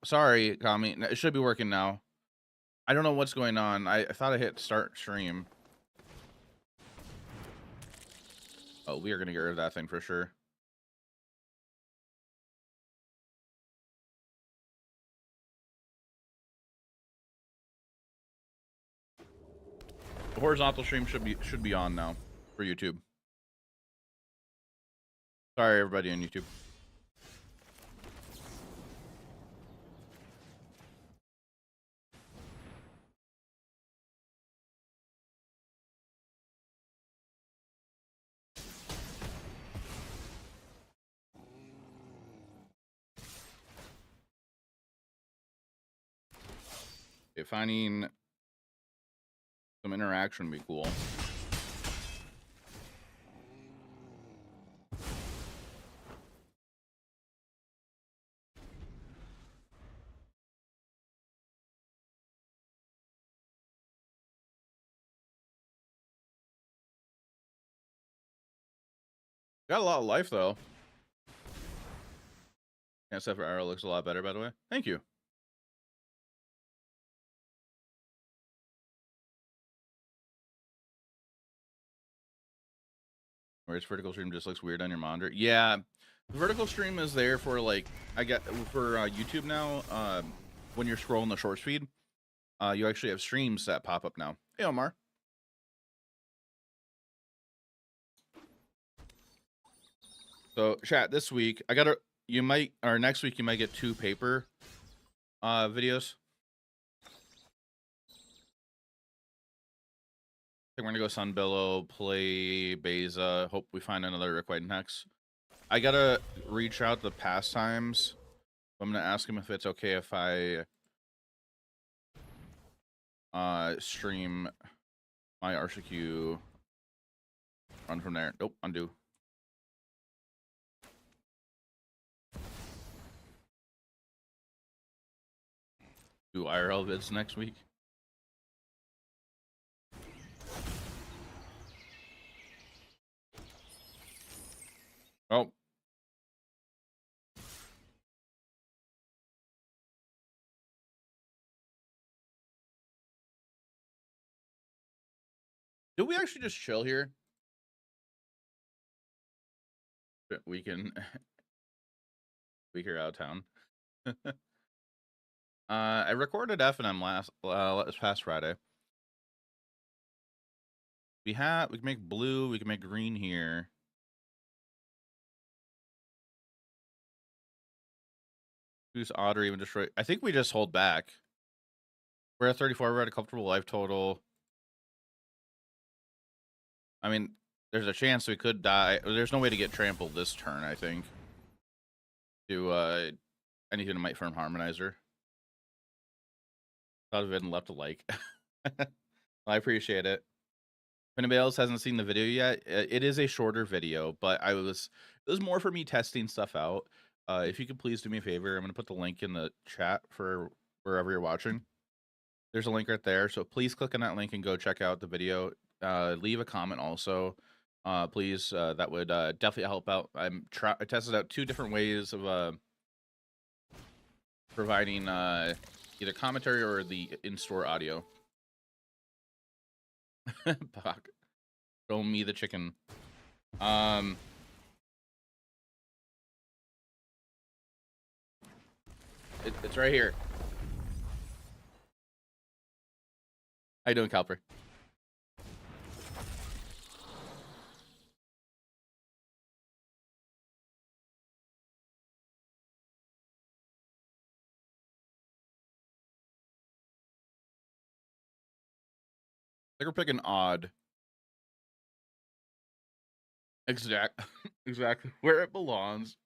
sorry, Kami. It should be working now. I don't know what's going on. I thought I hit start stream. Oh, we are gonna get rid of that thing for sure. The horizontal stream should be on now for YouTube. Sorry, everybody on YouTube. Okay, finding some interaction would be cool. Got a lot of life though. Yeah, except for Arrow looks a lot better, by the way. Thank you. Whereas vertical stream just looks weird on your monitor. Yeah, the vertical stream is there for like for YouTube now. When you're scrolling the shorts feed, you actually have streams that pop up now. Hey, Omar. So chat, this week next week you might get 2 paper videos. I think we're gonna go Sunbillow, play Beza. Hope we find another acquaintance. I gotta reach out to Pastimes. I'm gonna ask him if it's okay if I stream my RCQ. Run from there. Nope, undo. Do IRL vids next week. Oh. Did we actually just chill here? We can out of town. I recorded F&M last past Friday. We can make blue, we can make green here. Who's odd or even destroy? I think we just hold back. We're at 34. We're at a comfortable life total. I mean, there's a chance we could die. There's no way to get trampled this turn, I think. Do anything to Might Firm Harmonizer. Thought of it and left a like. Well, I appreciate it. If anybody else hasn't seen the video yet, it is a shorter video, but it was more for me testing stuff out. If you could please do me a favor, I'm going to put the link in the chat for wherever you're watching. There's a link right there, so please click on that link and go check out the video. Leave a comment also, please. That would definitely help out. I tested out 2 different ways of providing either commentary or the in-store audio. Bach. Show me the chicken. It's right here. How you doing, Calper? I think we're picking odd. Exactly where it belongs.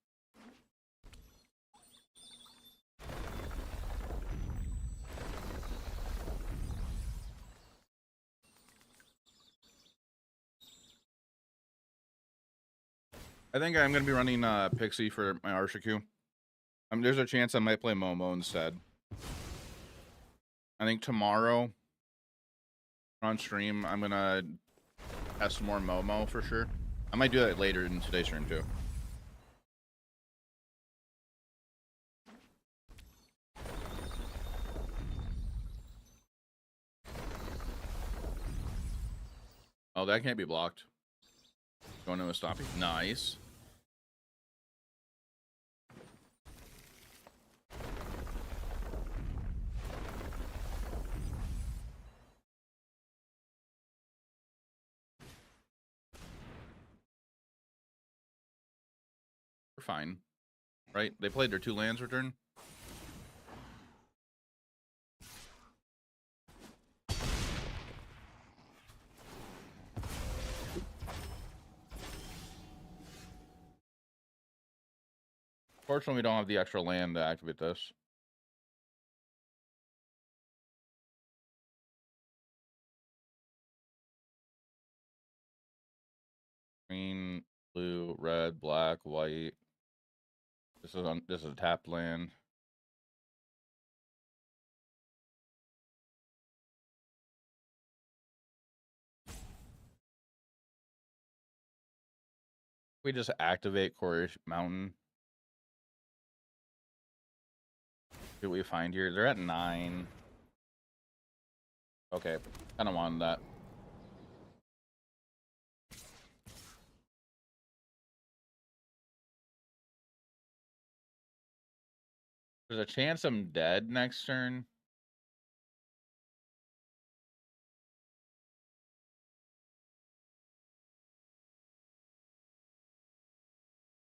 I think I'm going to be running Pixie for my RCQ. There's a chance I might play Momo instead. I think tomorrow on stream, I'm going to test some more Momo for sure. I might do that later in today's stream too. Oh, that can't be blocked. Going to a stoppy. Nice. We're fine. Right? They played their 2 lands return. Fortunately, we don't have the extra land to activate this. Green, blue, red, black, white. This is a tapped land. We just activate Quarry Mountain. See what we find here. They're at 9. Okay, kind of wanted that. There's a chance I'm dead next turn.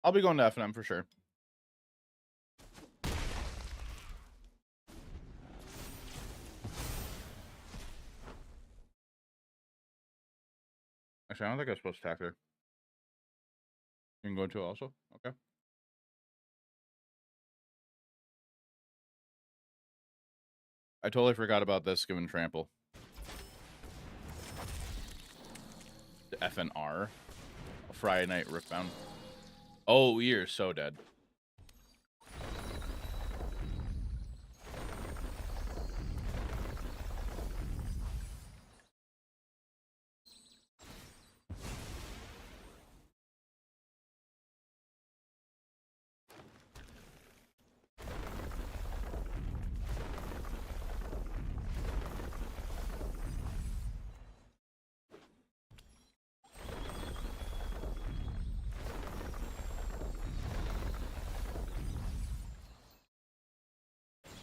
I'll be going to F&M for sure. Actually, I don't think I was supposed to attack there. You can go to also? Okay. I totally forgot about this given trample. The FNR. Friday night ripbound. Oh, you're so dead.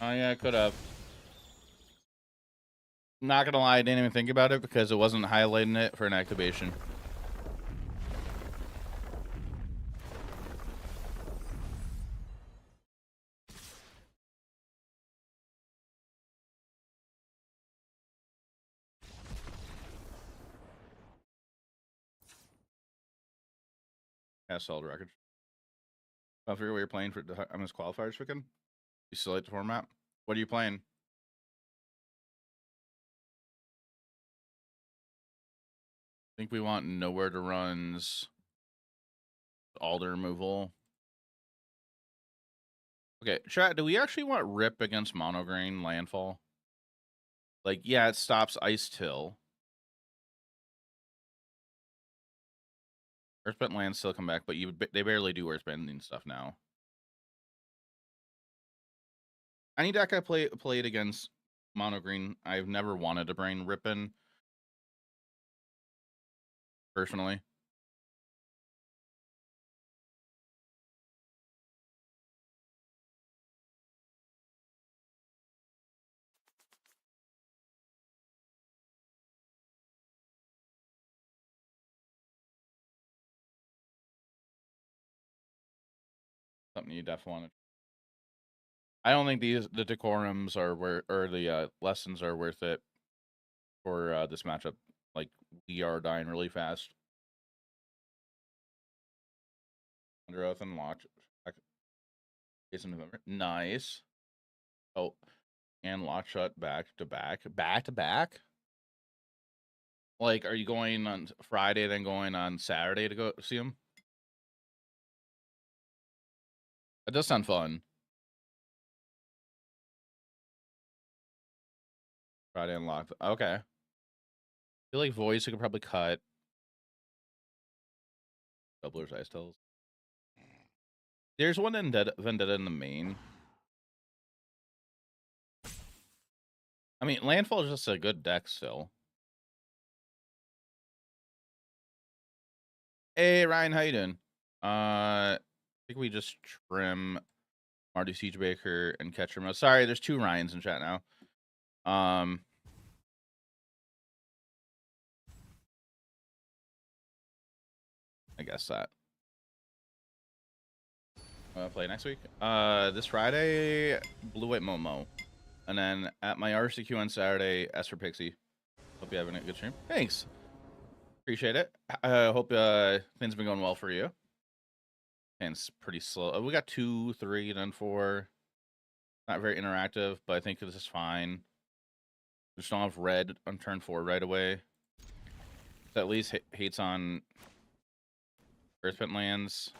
Oh yeah, I could have. Not gonna lie, I didn't even think about it because it wasn't highlighting it for an activation. Yeah, solid record. I figure what you're playing for the MS qualifiers weekend. You select the format. What are you playing? I think we want nowhere to runs. Alder removal. Okay, chat, do we actually want Rip against Monogreen Landfall? Like, yeah, it stops Ice Till. Earthbent lands still come back, but they barely do Earthbending stuff now. Any deck I played against Mono Green, I've never wanted to bring Rippin. Personally. Something you definitely want to. I don't think the decorums are or the lessons are worth it for this matchup. Like, we are dying really fast. Under Oath and Lock. It's in November. Nice. Oh, and Lock Shut back to back. Back to back? Like, are you going on Friday, then going on Saturday to go see him? That does sound fun. Friday unlocked. Okay. I feel like Voice, you could probably cut. Doubler's Ice Tells. There's one in Vendetta in the main. I mean, Landfall is just a good deck still. Hey Ryan, how you doing? I think we just trim MARDU Siege Baker and Catcher Mo. Sorry, there's 2 Ryans in chat now. I guess that. Play next week. This Friday, Blue White Momo, and then at my RCQ on Saturday, S for Pixie. Hope you're having a good stream. Thanks, appreciate it. I hope things have been going well for you. And it's pretty slow. We got 2, 3, and then 4. Not very interactive, but I think this is fine. We just don't have red on turn 4 right away. That at least hates on Earthbent lands.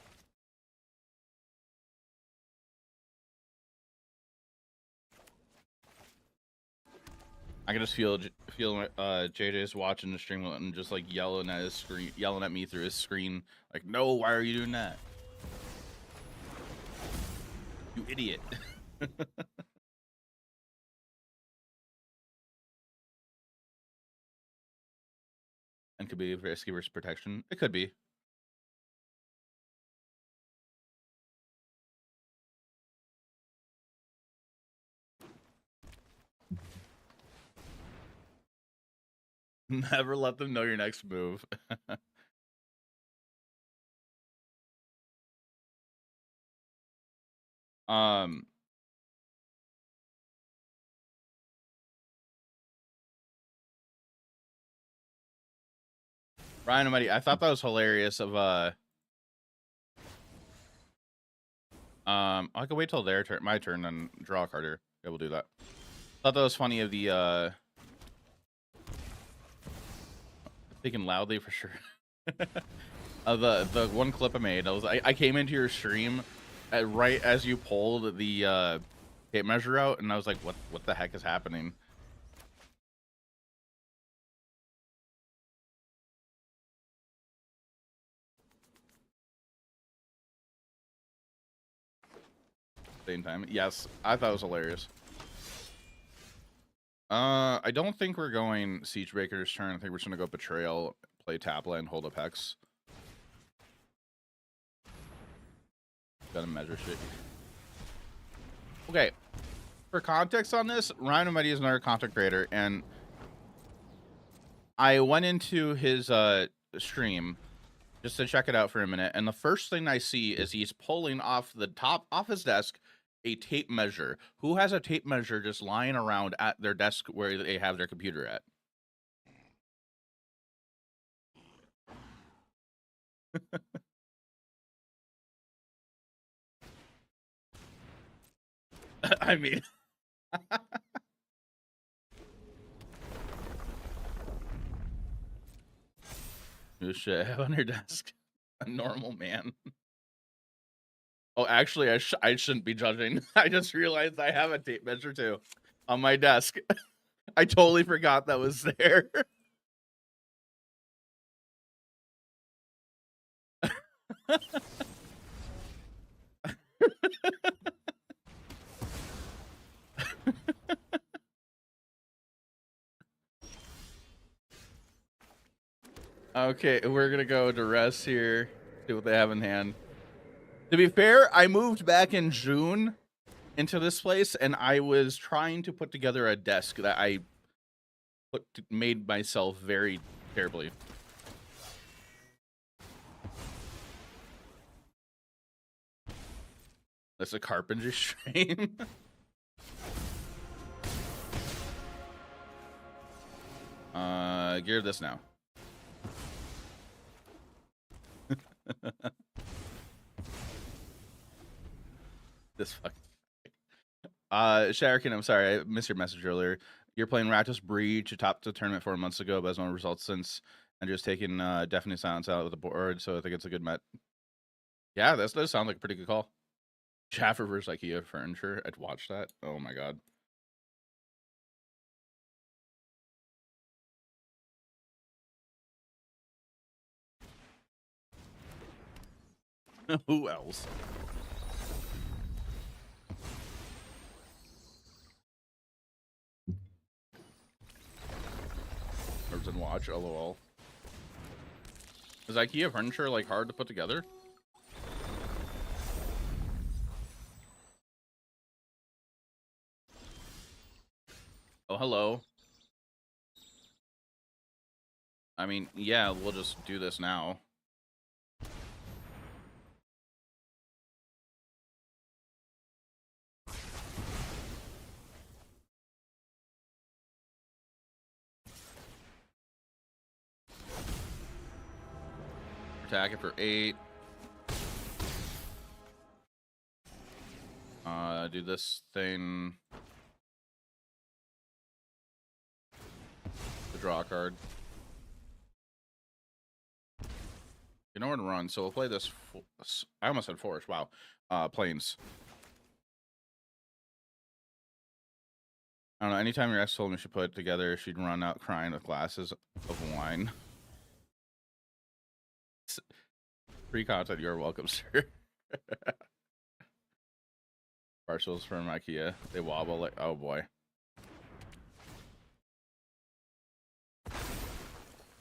I can just feel JJ's watching the stream and just like yelling at his screen, yelling at me through his screen, like, "No, why are you doing that? You idiot!" And could be risky versus protection. It could be. Never let them know your next move. Ryan Almighty, I thought that was hilarious. Of I could wait till their turn, my turn, and draw a card here. Yeah, we'll do that. Thought that was funny of the thinking loudly for sure. The one clip I made, I came into your stream right as you pulled the tape measure out, and I was like, what the heck is happening? Same time. Yes, I thought it was hilarious. I don't think we're going Siegebreaker's turn. I think we're just gonna go Betrayal, play Tapla, and hold up Hex. Gotta measure shit. Okay. For context on this, Ryan Almighty is another content creator, and I went into his stream just to check it out for a minute, and the first thing I see is he's pulling off his desk a tape measure. Who has a tape measure just lying around at their desk where they have their computer at? I mean, you should have on your desk a normal man. Oh, actually, I shouldn't be judging. I just realized I have a tape measure too on my desk. I totally forgot that was there. Okay, we're gonna go to rest here. See what they have in hand. To be fair, I moved back in June into this place, and I was trying to put together a desk that I made myself very terribly. That's a carpentry stream. Gear this now. This fucking Sharakin, I'm sorry, I missed your message earlier. You're playing Rakdos Breach. You topped the tournament 4 months ago, but has no results since, and just taking Deafening Silence out of the board, so I think it's a good met. Yeah, that does sound like a pretty good call. Jaffer versus IKEA furniture. I'd watch that. Oh my god. Who else? Nerds and watch, lol. Is IKEA furniture like hard to put together? Oh, hello. I mean, yeah, we'll just do this now. Attack it for 8. Do this thing. The draw card. You know where to run, so we'll play this. I almost said forest. Wow. Plains. I don't know. Anytime your ex told me she put it together, she'd run out crying with glasses of wine. Free content. You're welcome, sir. Parcels from IKEA. They wobble like, oh boy.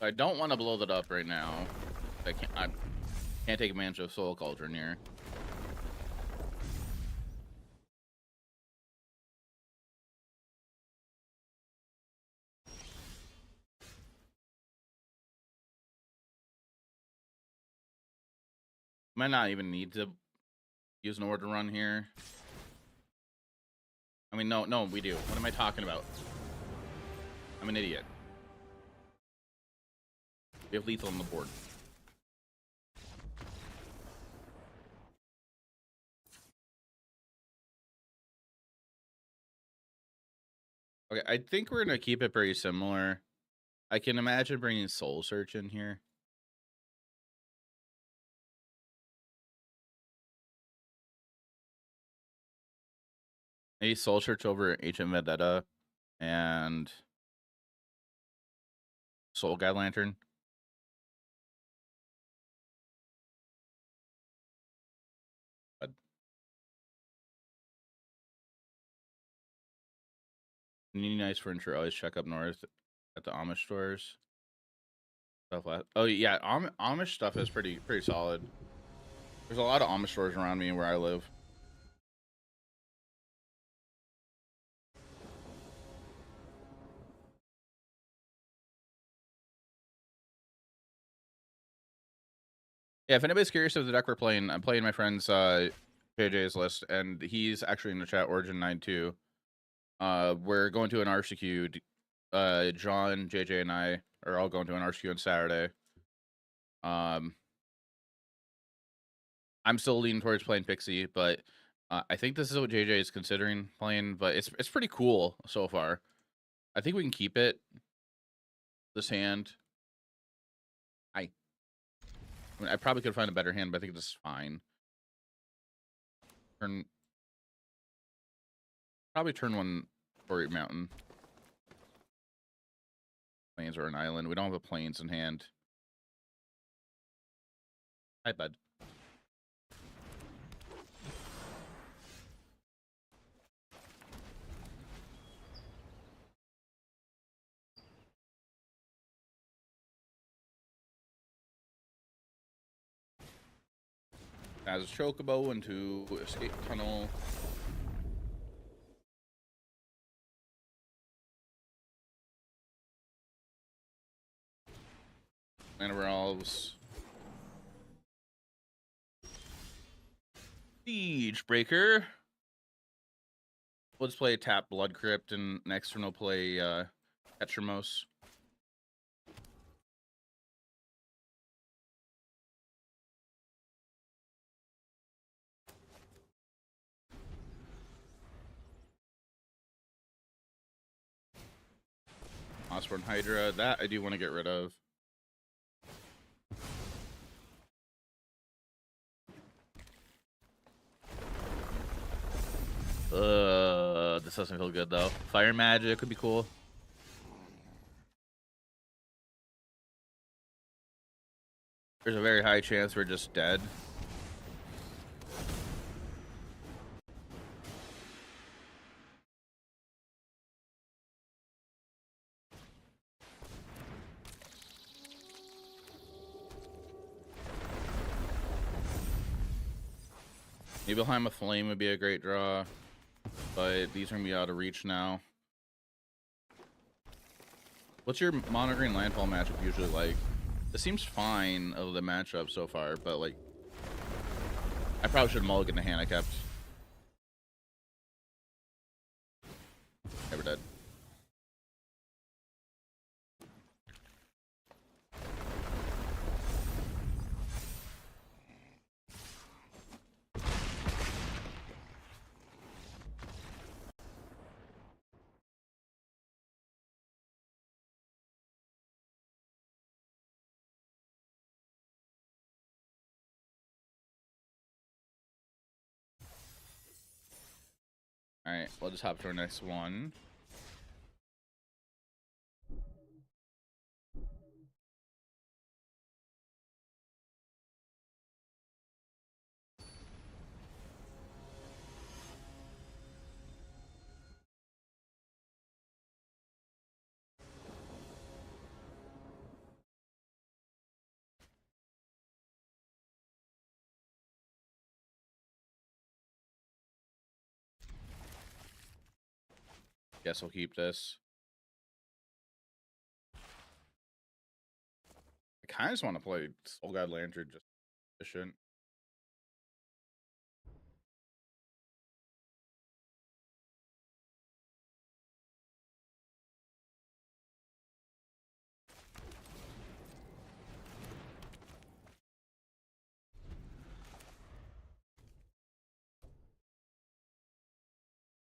I don't want to blow that up right now. I can't take advantage of Soul Cauldron here. Might not even need to use an order run here. I mean, no, we do. What am I talking about? I'm an idiot. We have lethal on the board. Okay, I think we're going to keep it very similar. I can imagine bringing Soul Search in here. Maybe Soul Search over Ancient Vendetta and Soul Guide Lantern. But need nice furniture. Always check up north at the Amish stores. Oh yeah, Amish stuff is pretty solid. There's a lot of Amish stores around me where I live. Yeah, if anybody's curious of the deck we're playing, I'm playing my friend's JJ's list, and he's actually in the chat, Origin 9 too. We're going to an RCQ. John, JJ, and I are all going to an RCQ on Saturday. I'm still leaning towards playing Pixie, but I think this is what JJ is considering playing. But it's pretty cool so far. I think we can keep it. This hand. I mean, I probably could find a better hand, but I think this is fine. Probably turn 1 for Mountain. Plains or an island. We don't have a plains in hand. Hi, bud. As a Chocobo into Escape Tunnel. Manor Elves. Siege Breaker. We'll just play tap Blood Crypt, and next turn we'll play Tetramos. Osborne Hydra. That I do want to get rid of. This doesn't feel good though. Fire Magic could be cool. There's a very high chance we're just dead. Nibelheim of Flame would be a great draw, but these are gonna be out of reach now. What's your mono green landfall matchup usually like? It seems fine of the matchup so far, but like I probably should mulligan the hand I kept. Never did. All right, we'll just hop to our next one. Guess we'll keep this. I kind of just want to play Soul God Lantern, just efficient.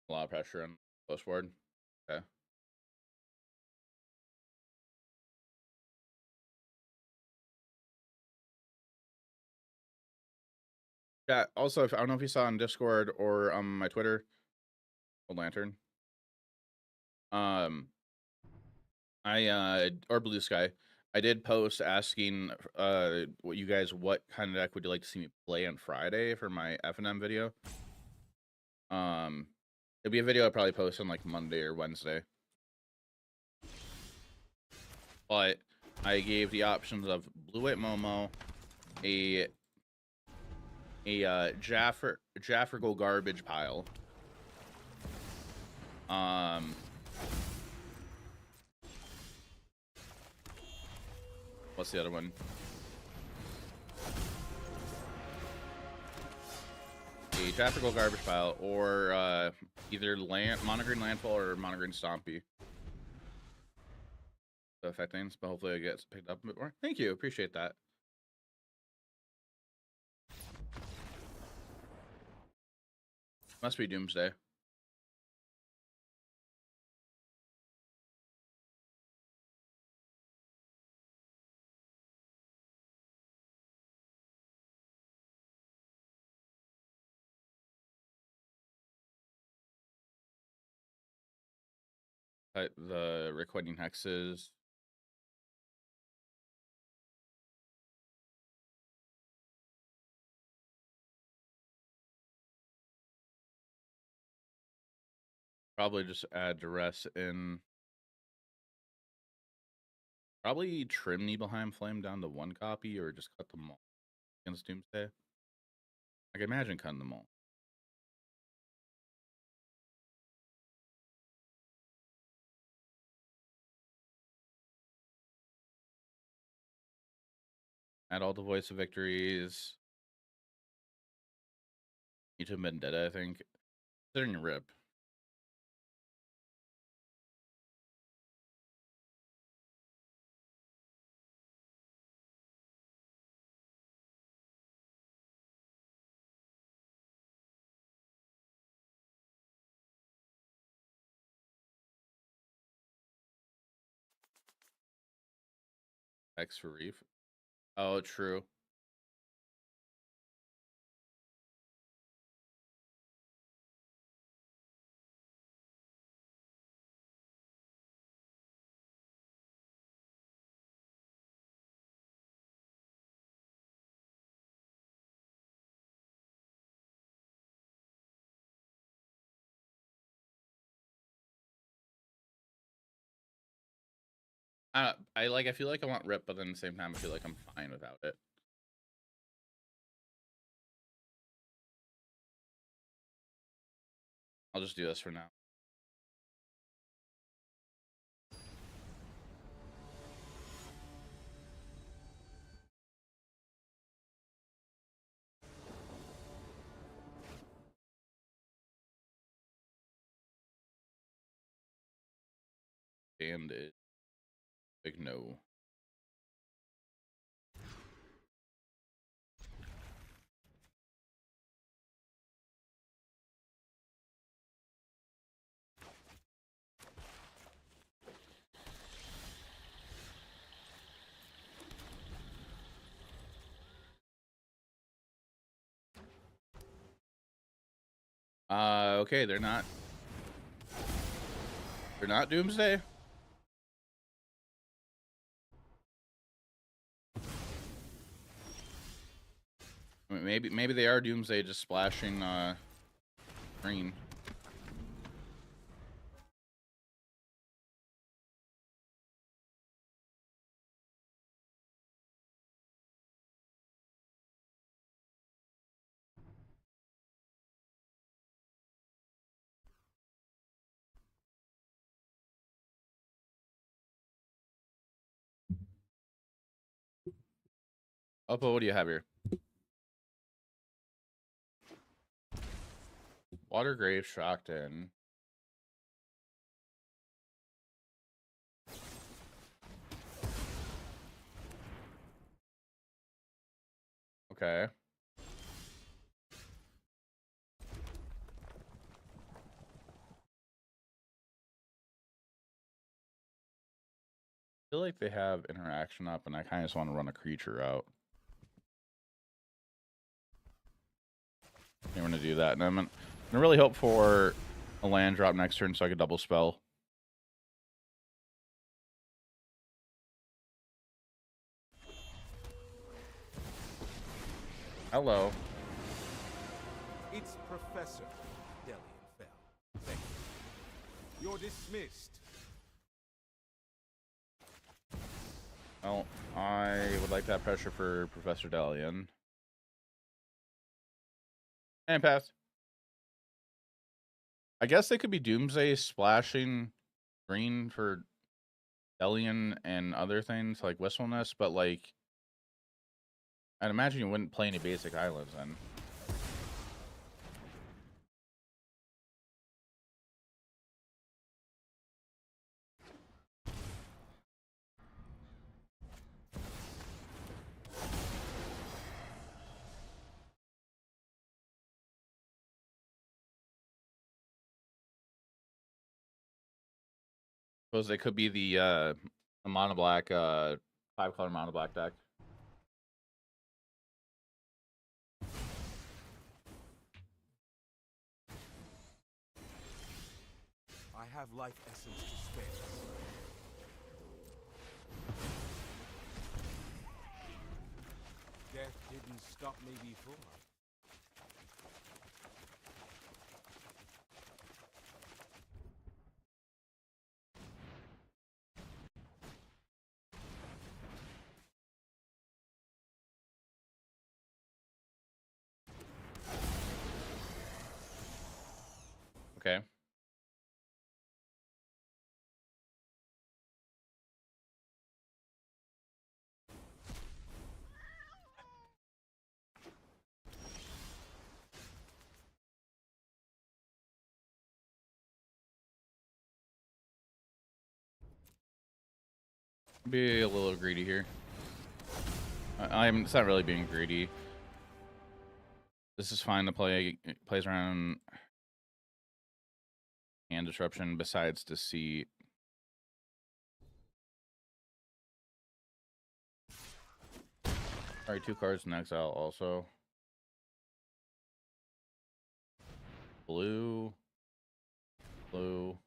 A lot of pressure on close board. Okay. Yeah. Also, if I don't know if you saw on Discord or my Twitter, Old Lantern. Or Blue Sky. I did post asking what you guys what kind of deck would you like to see me play on Friday for my F&M video. It'll be a video I probably post on like Monday or Wednesday. But I gave the options of Blue White Momo, a Jaffer go garbage pile. What's the other one? A Jaffer go garbage pile, or either mono green landfall or mono green stompy. The effect things, but hopefully it gets picked up a bit more. Thank you, appreciate that. Must be Doomsday. The Requiting Hexes. Probably just add duress in. Probably trim Nibelheim Flame down to 1 copy, or just cut them all against Doomsday. I can imagine cutting them all. Add all the Voice of Victories. Need to have been dead, I think. Considering Rip. X for Reef. Oh, true. I feel like I want Rip, but then at the same time I feel like I'm fine without it. I'll just do this for now. And it. Big no. Okay, they're not Doomsday. I mean, maybe they are Doomsday, just splashing green. Oppo, what do you have here? Watergrave Shockton. Okay. I feel like they have interaction up, and I kind of just want to run a creature out. I'm going to do that, and I'm going to really hope for a land drop next turn so I could double spell. Hello. It's Professor Delian Fell. Thank you. You're dismissed. Well, I would like that pressure for Professor Delian. And pass. I guess they could be Doomsday splashing green for Delian and other things like Whistleness, but like I'd imagine you wouldn't play any basic islands then. Suppose they could be the mono black 5-color mono black deck. I have life essence to spare. Death didn't stop me before. Okay. Be a little greedy here. It's not really being greedy. This is fine to play. It plays around hand disruption besides deceit. Alright, 2 cards in exile also. Blue. Blue.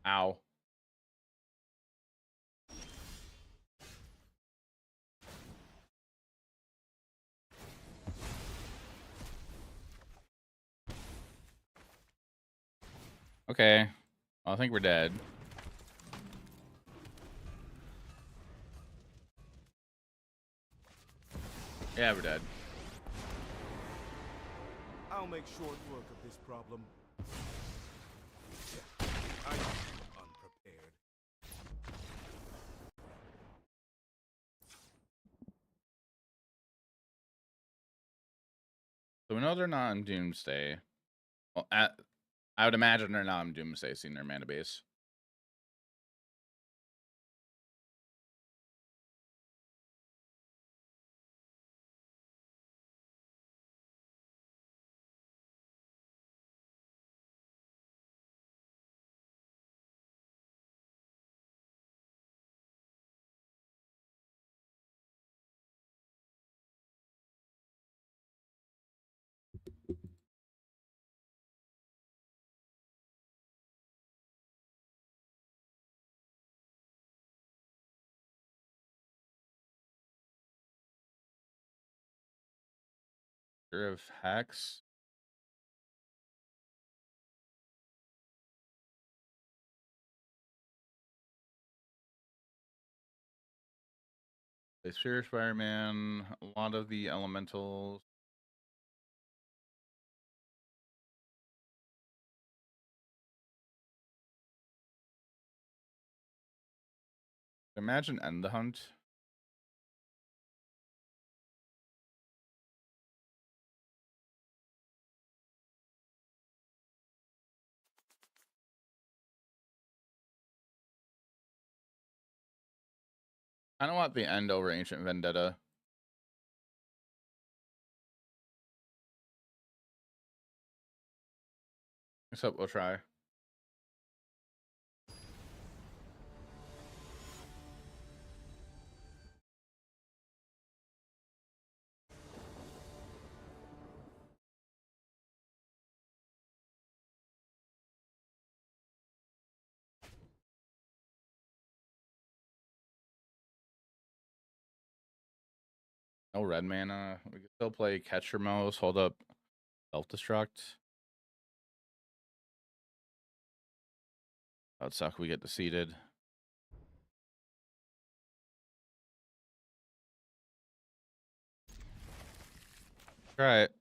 Ow. Okay. I think we're dead. Yeah, we're dead. I'll make short work of this problem. I'm unprepared. So we know they're not in Doomsday. Well, I would imagine they're not in Doomsday, seeing their mana base. Fear of Hex. They Sphere Spider-Man, a lot of the elementals. Imagine End the Hunt. I don't want the end over Ancient Vendetta. Except we'll try. No red mana. We can still play Catch Your Mouse, hold up Self-Destruct. That would suck. We get defeated. Try it.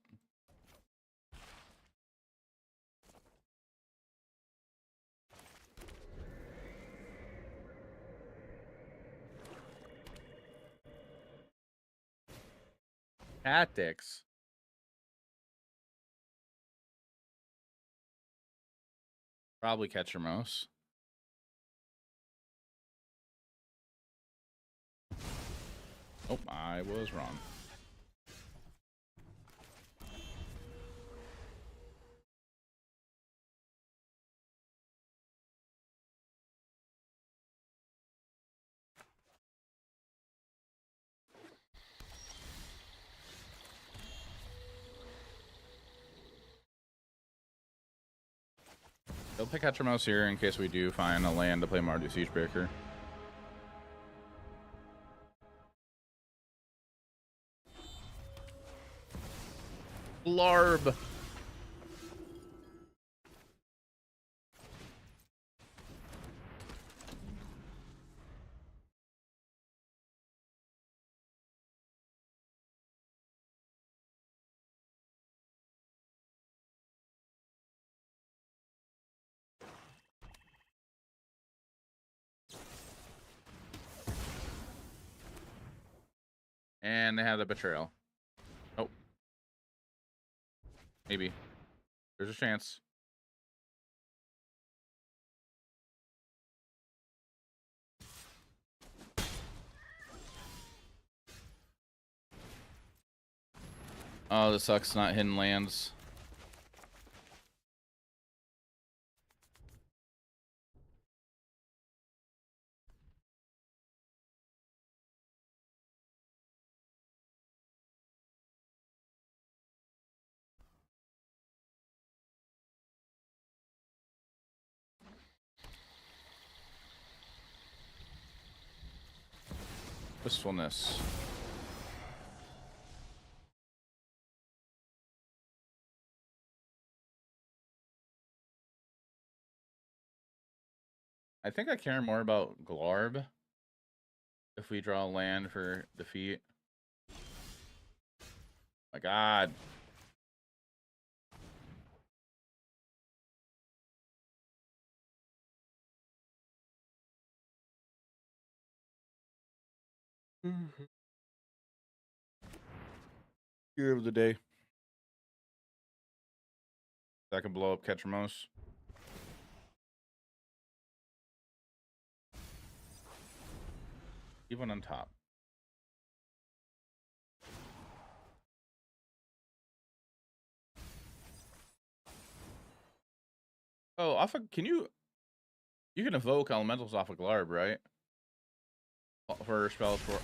Tactics. Probably Catch Your Mouse. Oh, I was wrong. They'll pick Catch Your Mouse here in case we do find a land to play MARDU Siegebreaker. Blarb. And they have the Betrayal. Oh. Maybe. There's a chance. Oh, this sucks. Not hidden lands. Wistfulness. I think I care more about Glarb if we draw land for defeat. My God. Hero of the day. That can blow up Ketramos. Even on top. Oh, off of, you can evoke elementals off of Glarb, right? For spells for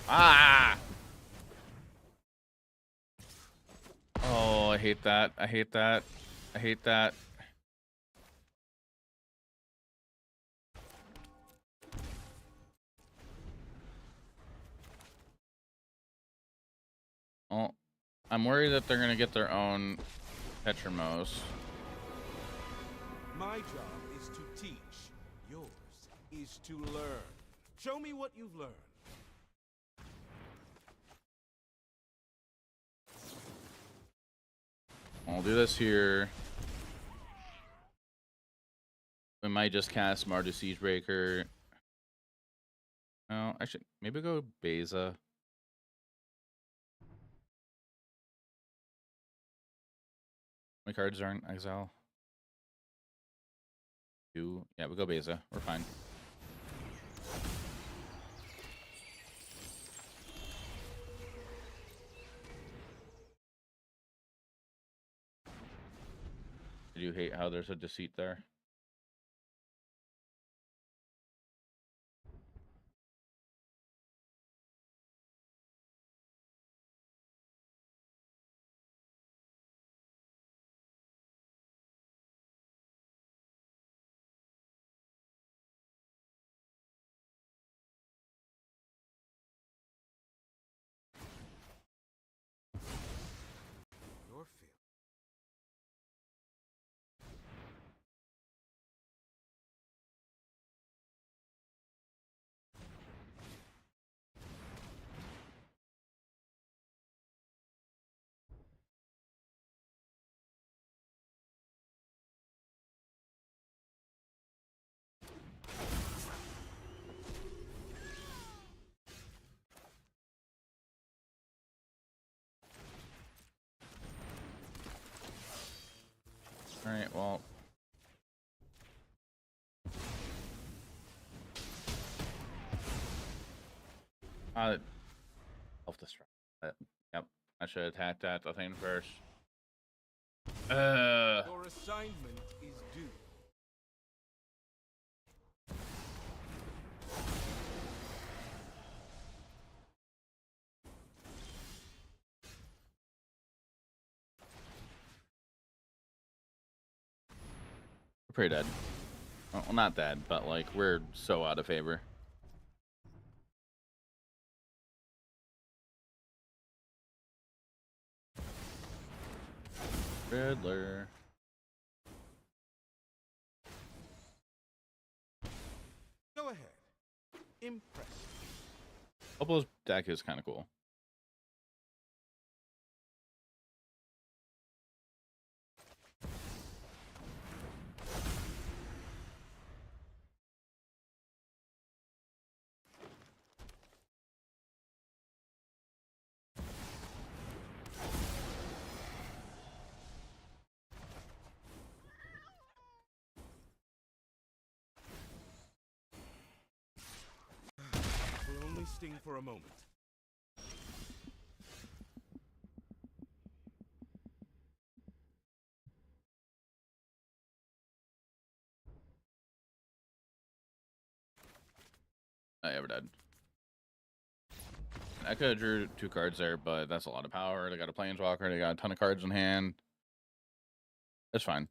Oh, I hate that. I hate that. I hate that. Oh, I'm worried that they're gonna get their own Petramos. My job is to teach. Yours is to learn. Show me what you've learned. I'll do this here. We might just cast MARDU Siegebreaker. No, I should maybe go Beza. My cards aren't exile. 2. Yeah, we go Beza. We're fine. I do hate how there's a deceit there. Your field. All right, well. Self-destruct. Yep, I should attack that thing first. Your assignment is due. We're pretty dead. Well, not dead, but like we're so out of favor. Riddler. Go ahead. Impress. Oblo's deck is kind of cool. Will only sting for a moment. I ever dead. I could have drew 2 cards there, but that's a lot of power. They got a Planeswalker. They got a ton of cards in hand. It's fine.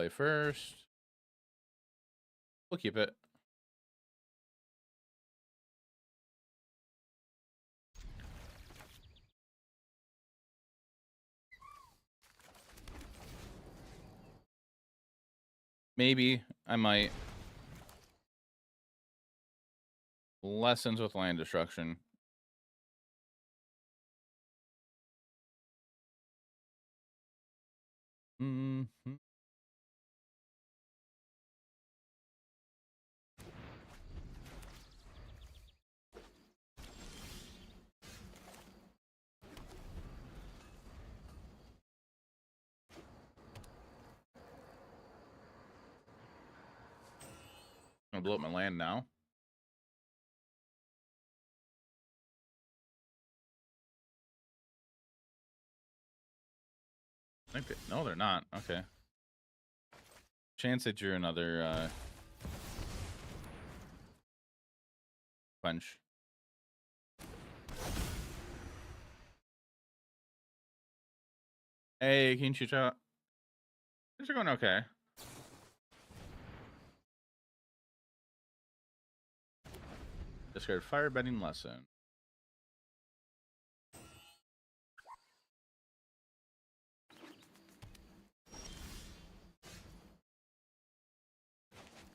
Play first. We'll keep it. Maybe I might. Lessons with land destruction. Mm-hmm. Gonna blow up my land now. No, they're not. Okay. Chance they drew another punch. Hey, can you shoot out? Things are going okay. Discard firebending lesson.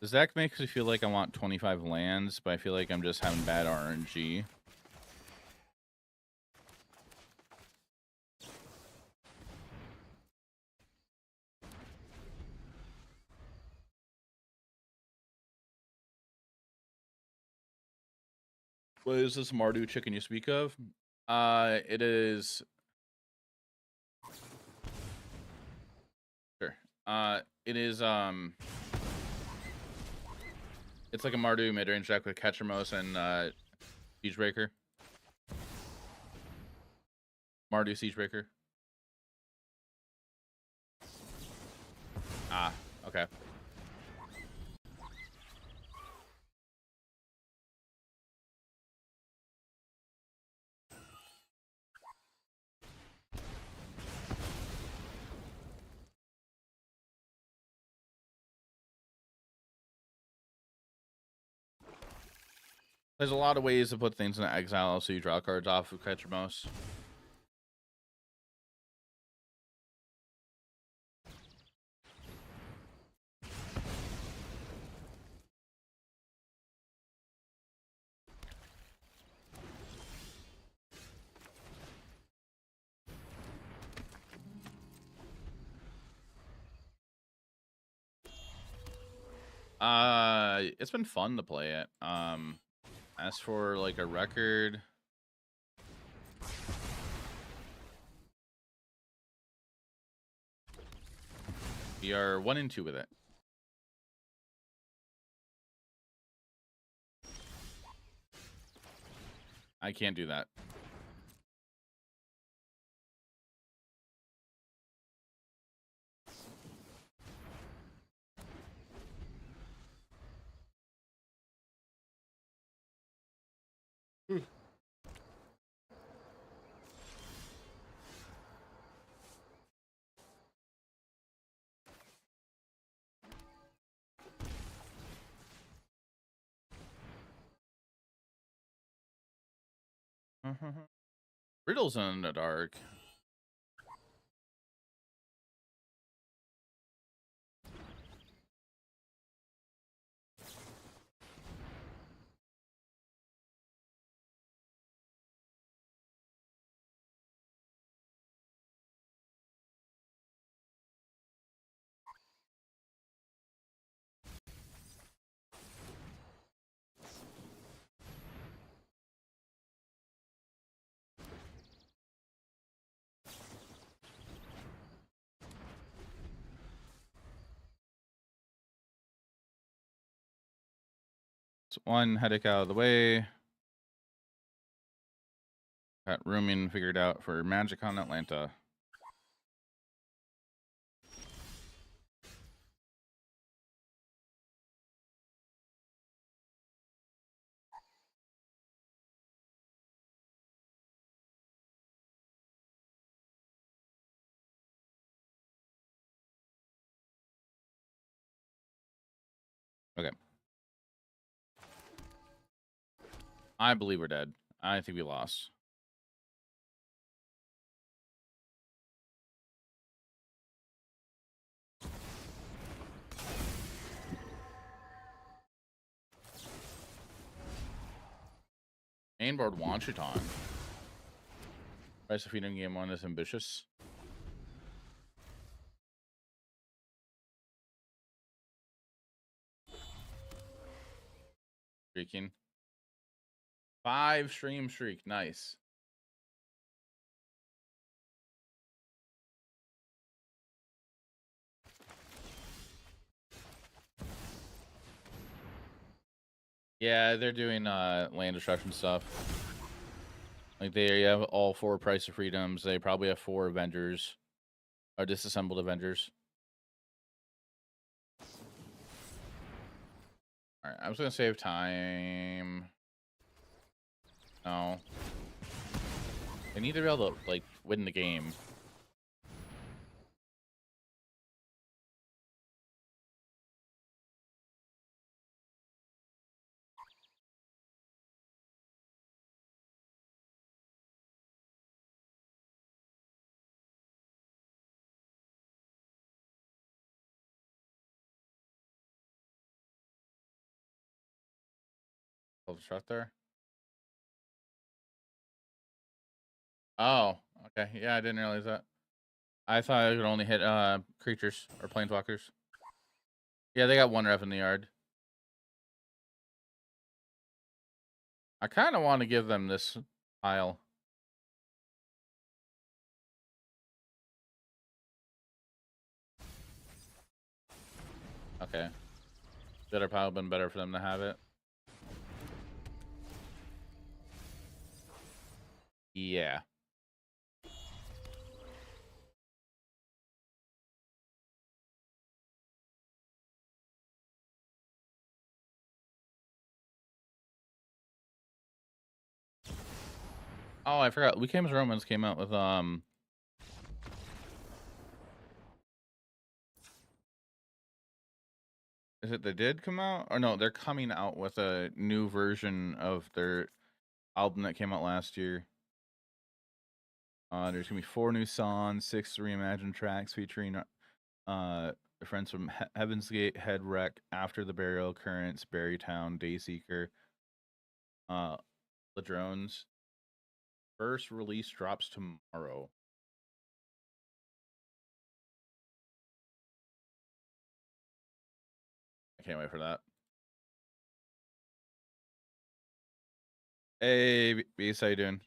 This deck makes me feel like I want 25 lands, but I feel like I'm just having bad RNG. What is this MARDU chicken you speak of? It is. Sure. It is. It's like a MARDU mid-range deck with Catchermos and Siegebreaker. MARDU Siegebreaker. Ah, okay. There's a lot of ways to put things in exile so you draw cards off of Catchermos. It's been fun to play it. As for like a record, we are 1-2 with it. I can't do that. Riddles in the dark. So one headache out of the way. Got rooming figured out for Magic on Atlanta. I believe we're dead. I think we lost. Mainboard Wanchiton. Price of feeding game 1 is ambitious. Streaking. 5 stream streak. Nice. Yeah, they're doing land destruction stuff. Like they have all 4 Price of Freedoms. They probably have 4 Avengers. Or disassembled Avengers. Alright, I was gonna save time. No. They need to be able to like win the game. Self-destruct there. Oh, okay. Yeah, I didn't realize that. I thought I could only hit creatures or planeswalkers. Yeah, they got 1 ref in the yard. I kind of want to give them this pile. Okay. Better pile been better for them to have it. Yeah. Oh, I forgot. We Came as Romans came out with is it they did come out? Or no, they're coming out with a new version of their album that came out last year. There's gonna be 4 new songs, 6 reimagined tracks featuring friends from Heaven's Gate, Head Wreck, After the Burial, Currents, Berrytown, Dayseeker, The Drones. First release drops tomorrow. I can't wait for that. Hey, Beast, how you doing?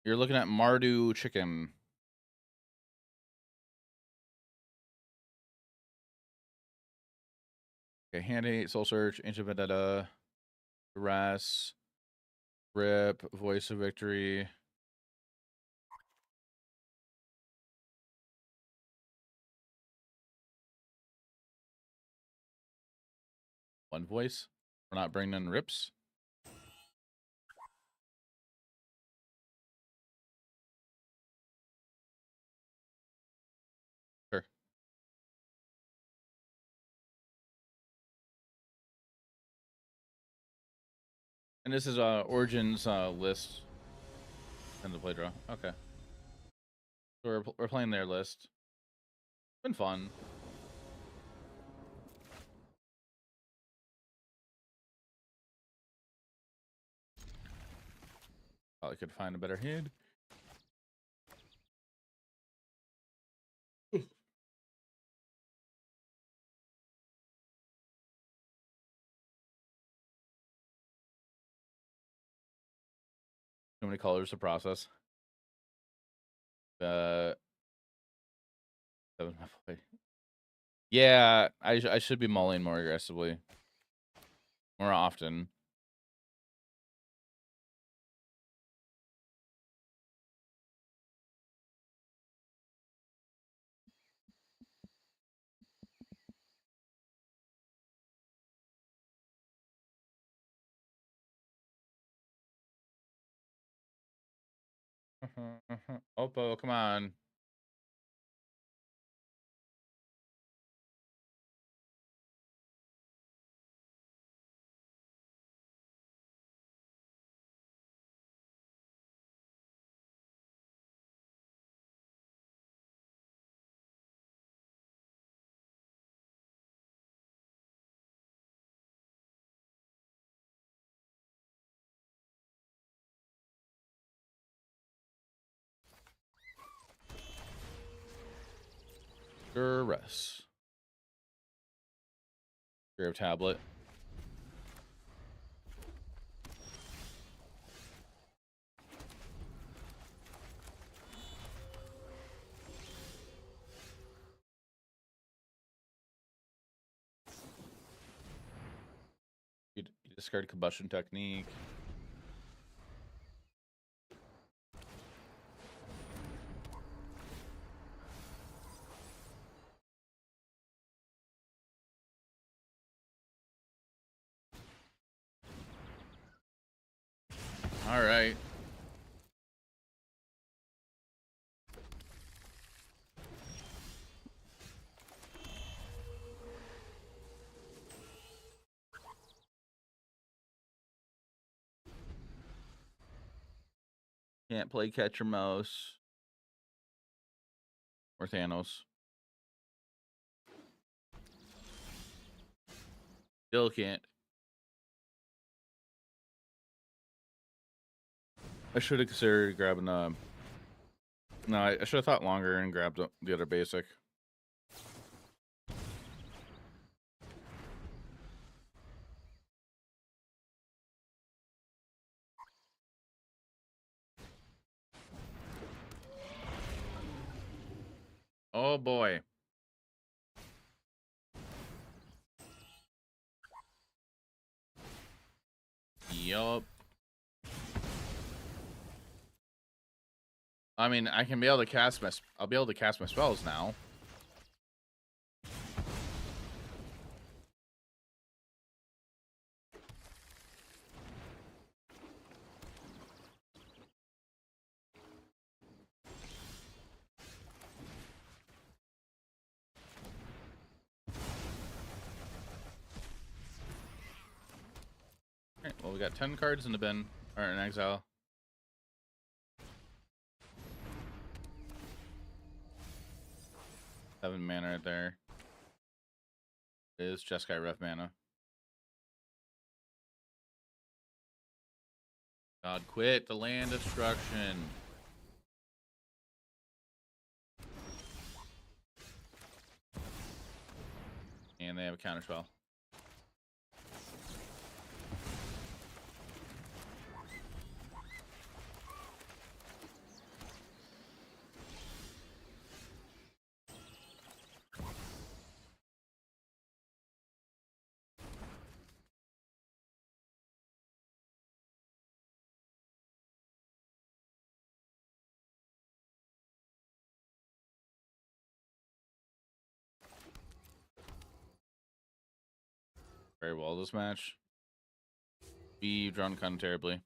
You're looking at Mardu Chicken. Okay, Hand 8, Soul Search, Ancient Vendetta, Duress, Rip, Voice of Victory. One voice. We're not bringing in rips. Sure. And this is Origins list and the play draw. Okay. So we're playing their list. Been fun. Probably could find a better hand. Too many colors to process. That was my play. Yeah, I should be mulling more aggressively. More often. Oppo, come on. Duress. Grave tablet. You discard combustion technique. All right. Can't play catcher mouse or Thanos. Still can't. I should have considered grabbing no, I should have thought longer and grabbed the other basic. Oh boy. Yup. I mean, I can be able to cast my. I'll be able to cast my spells now. Alright, well, we got 10 cards in the bin, or in exile. Seven mana right there. It is Jeskai Ref mana. God, quit the land destruction. And they have a counterspell. Very well this match. Be drawn kind of terribly.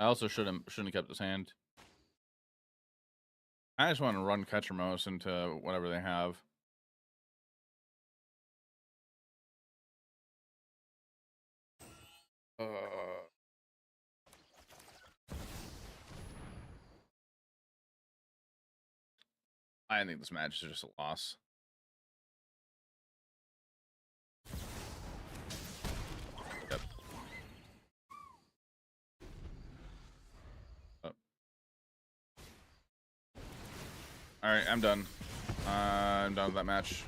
I also shouldn't have kept this hand. I just want to run Catcher Mouse into whatever they have. I think this match is just a loss. Yep. Oh. All right, I'm done. I'm done with that match.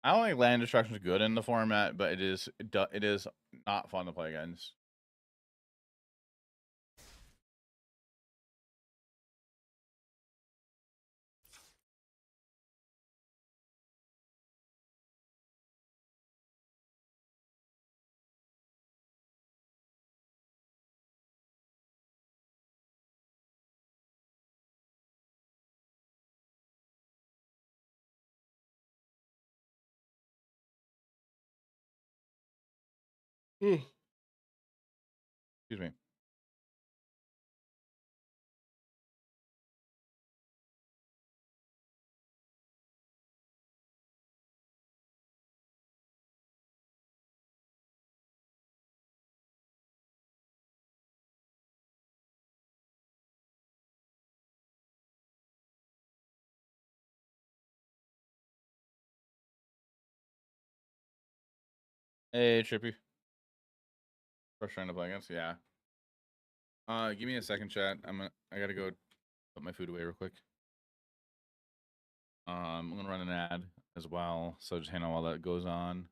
I don't think land destruction is good in the format, but it is not fun to play against. Excuse me. Hey, Trippy. First trying to play against, yeah. Give me a second, chat. I gotta go put my food away real quick. I'm gonna run an ad as well, so just hang on while that goes on.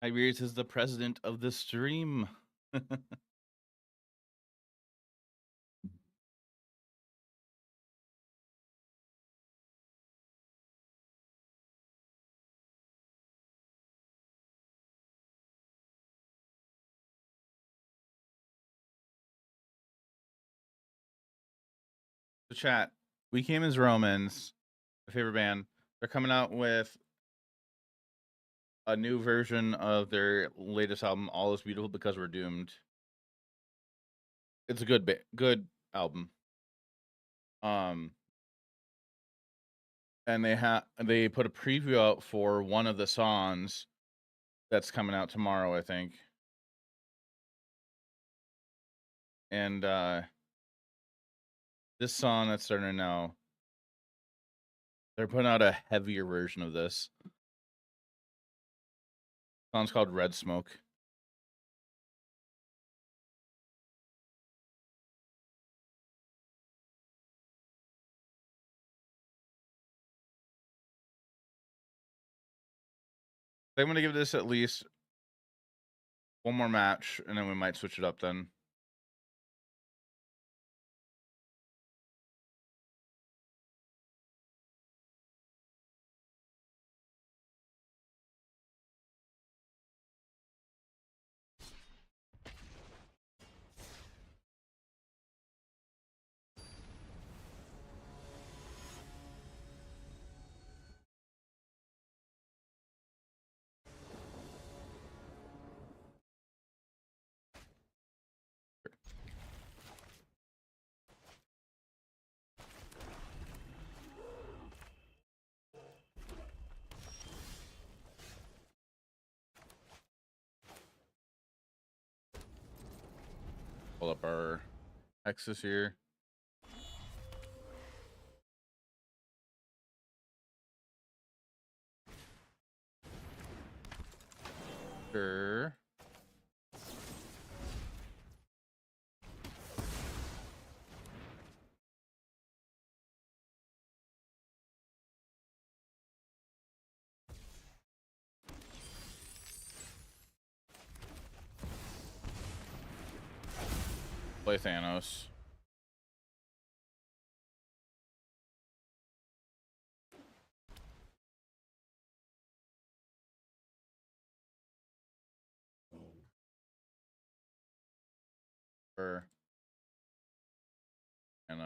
Iberius is the president of the stream. The chat. We Came as Romans, my favorite band. They're coming out with a new version of their latest album, All Is Beautiful Because We're Doomed. It's a good album. And they put a preview out for one of the songs that's coming out tomorrow, I think. And this song that's starting now, they're putting out a heavier version of this. The song's called Red Smoke. I'm gonna give this at least one more match, and then we might switch it up then. up our hexes here. Sure. Play Thanos. Sure. And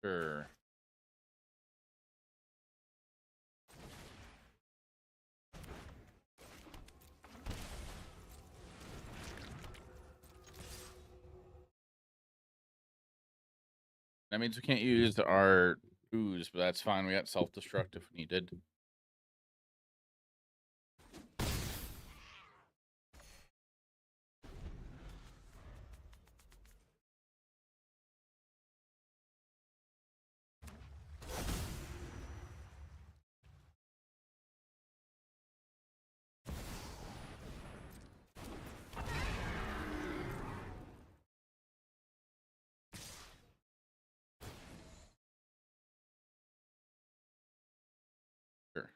sure. That means we can't use our ooze, but that's fine. We got self-destruct if needed. Sure.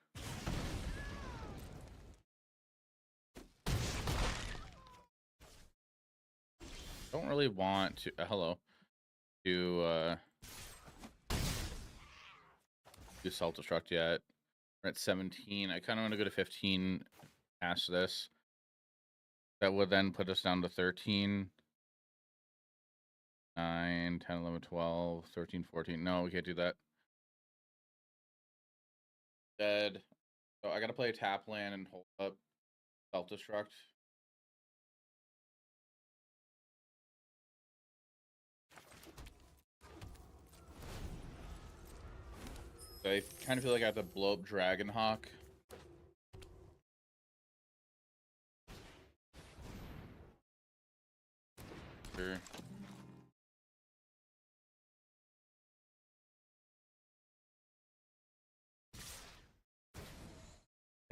Don't really want to hello to do self-destruct yet. We're at 17. I kind of want to go to 15 past this. That would then put us down to 13. 9, 10, 11, 12, 13, 14. No, we can't do that. Dead. So I gotta play a tap land and hold up self-destruct. I kind of feel like I have to blow up Dragonhawk. Sure.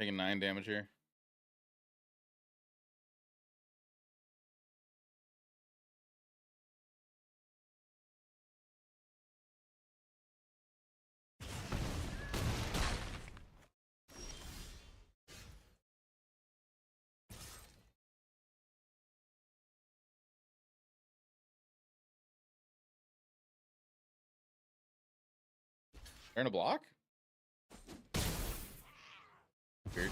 Taking 9 damage here. They're in a block? Weird.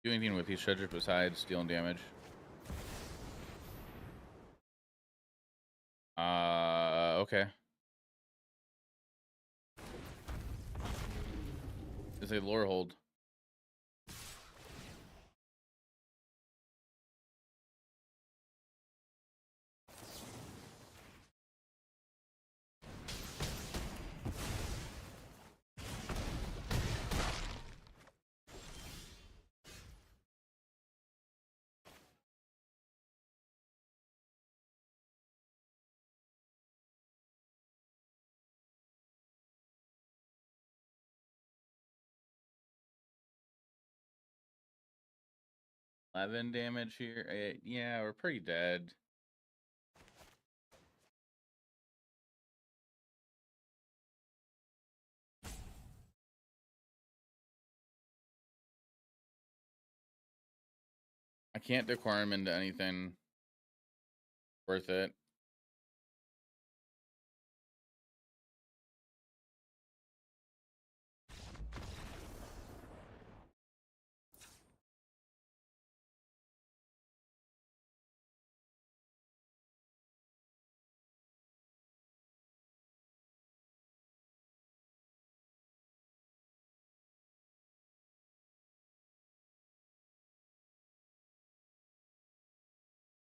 Do anything with these treasures besides dealing damage. Okay. It's a lore hold. $11 damage here. Yeah, we're pretty dead. I can't declare him into anything worth it.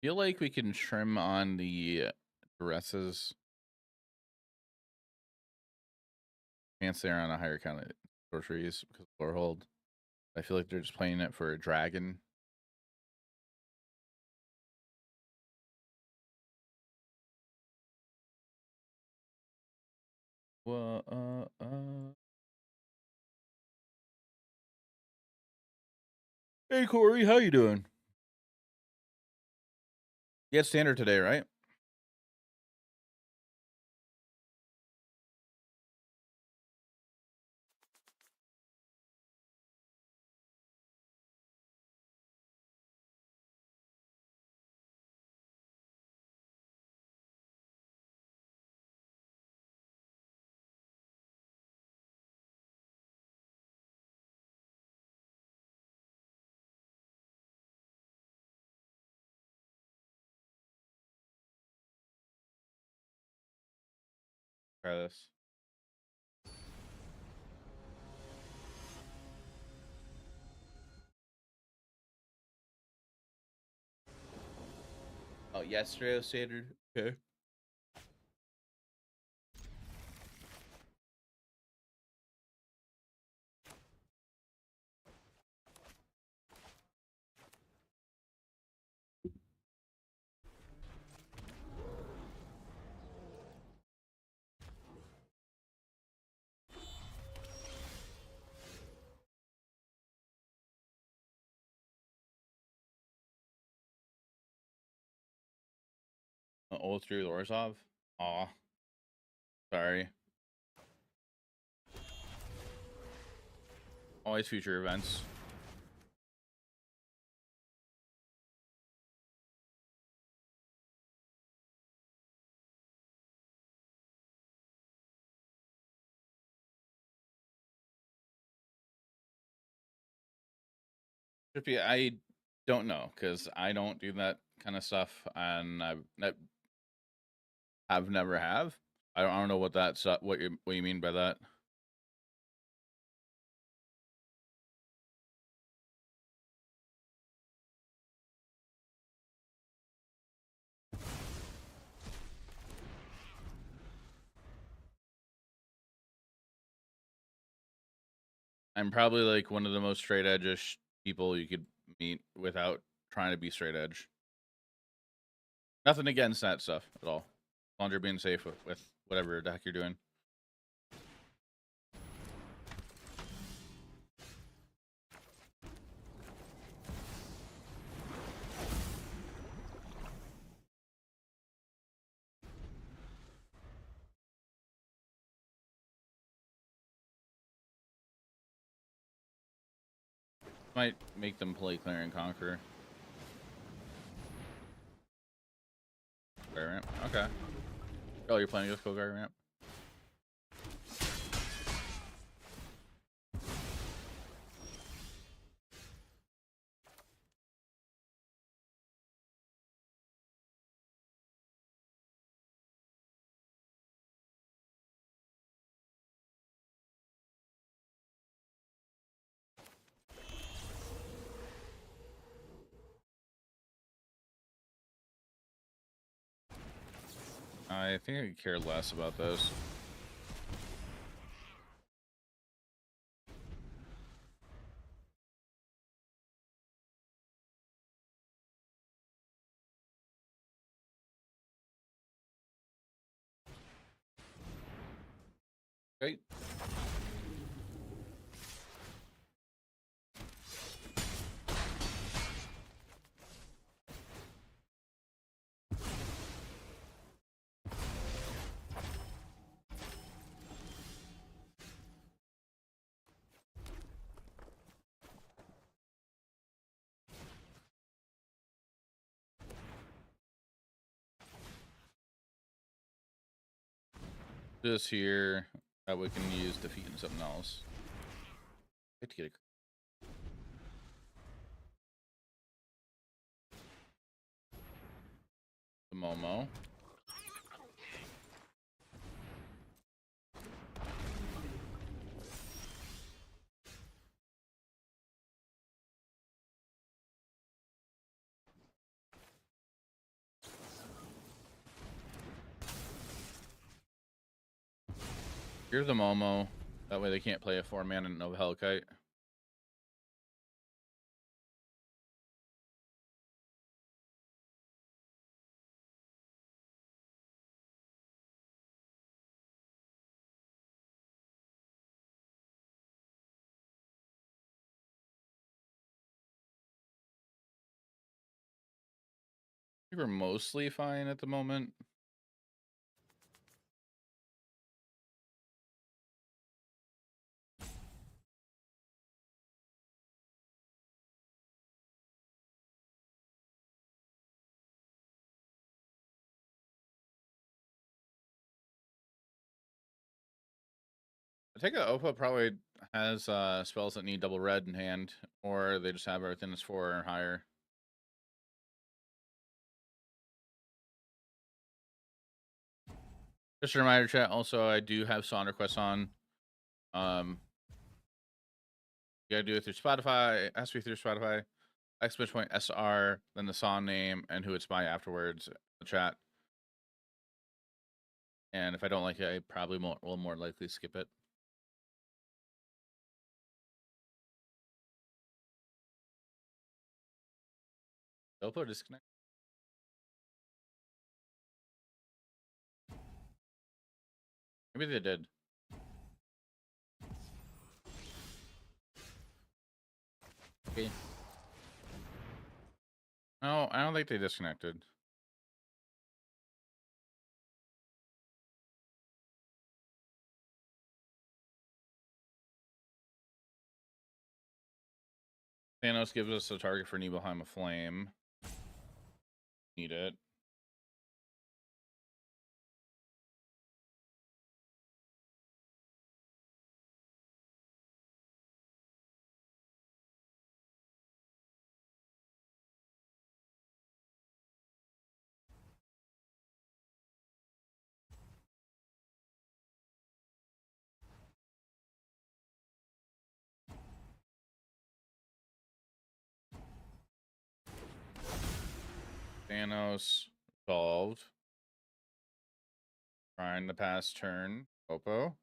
Feel like we can trim on the dresses. Can't say on a higher count of sorceries because of lore hold. I feel like they're just playing it for a dragon. Well, Hey Corey, how you doing? You had standard today, right? Try this. Oh, yesterday was standard. Okay. Old through Orzhov. Aw, sorry. Always future events. Should be. I don't know because I don't do that kind of stuff, and I've never have. I don't know what that's what you mean by that. I'm probably like one of the most straight edge people you could meet without trying to be straight edge. Nothing against that stuff at all. As long as you're being safe with whatever the heck you're doing. Might make them play Clear and Conquer. Square ramp. Okay. Oh, you're playing with Kogar ramp? I think I could care less about those. Great. This here that we can use defeating something else. Get to get a the Momo. Here's the Momo. That way they can't play a 4-man and no Hellkite. I think we're mostly fine at the moment. I take it Opa probably has spells that need double red in hand, or they just have everything that's 4 or higher. Just a reminder, chat. Also, I do have song requests on. You gotta do it through Spotify. It has to be through Spotify. !SR, then the song name and who it's by afterwards. The chat. And if I don't like it, I probably will more likely skip it. Upload disconnect. Maybe they did. Okay. No, I don't think they disconnected. Thanos gives us a target for Nibelheim of Flame. Need it. Thanos evolved. Trying to pass turn. Popo.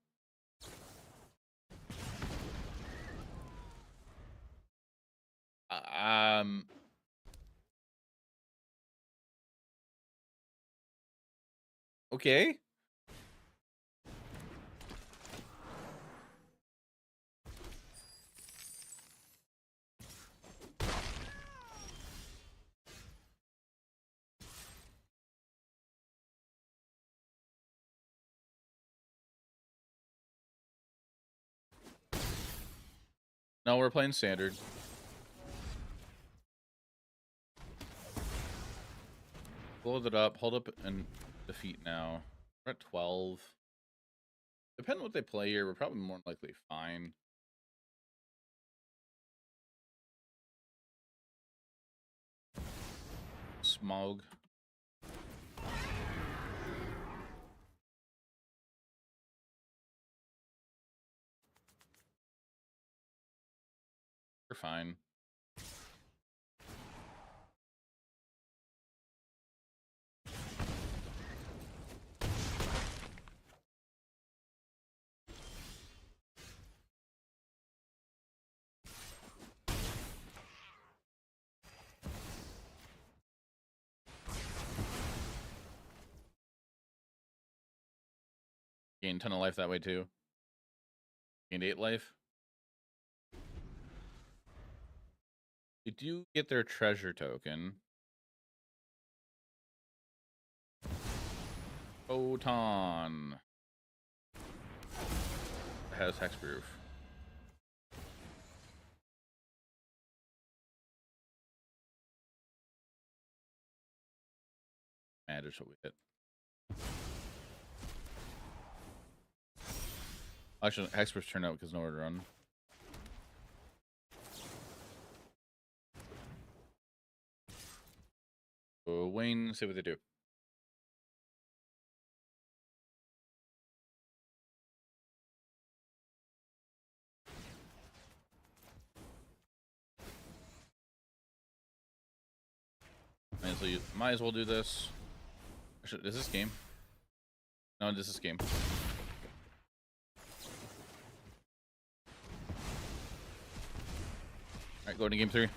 Okay. No, we're playing standard. Load it up, hold up, and defeat now. We're at 12. Depending on what they play here, we're probably more likely fine. Smog. We're fine. Gained a ton of life that way too. Gained 8 life. You do get their treasure token. Photon. Has hexproof. Matters what we hit. Actually, hexproof turned out because nowhere to run. So Wayne, see what they do. Might as well do this. Actually, is this game? No, this is game. right, going to game 3.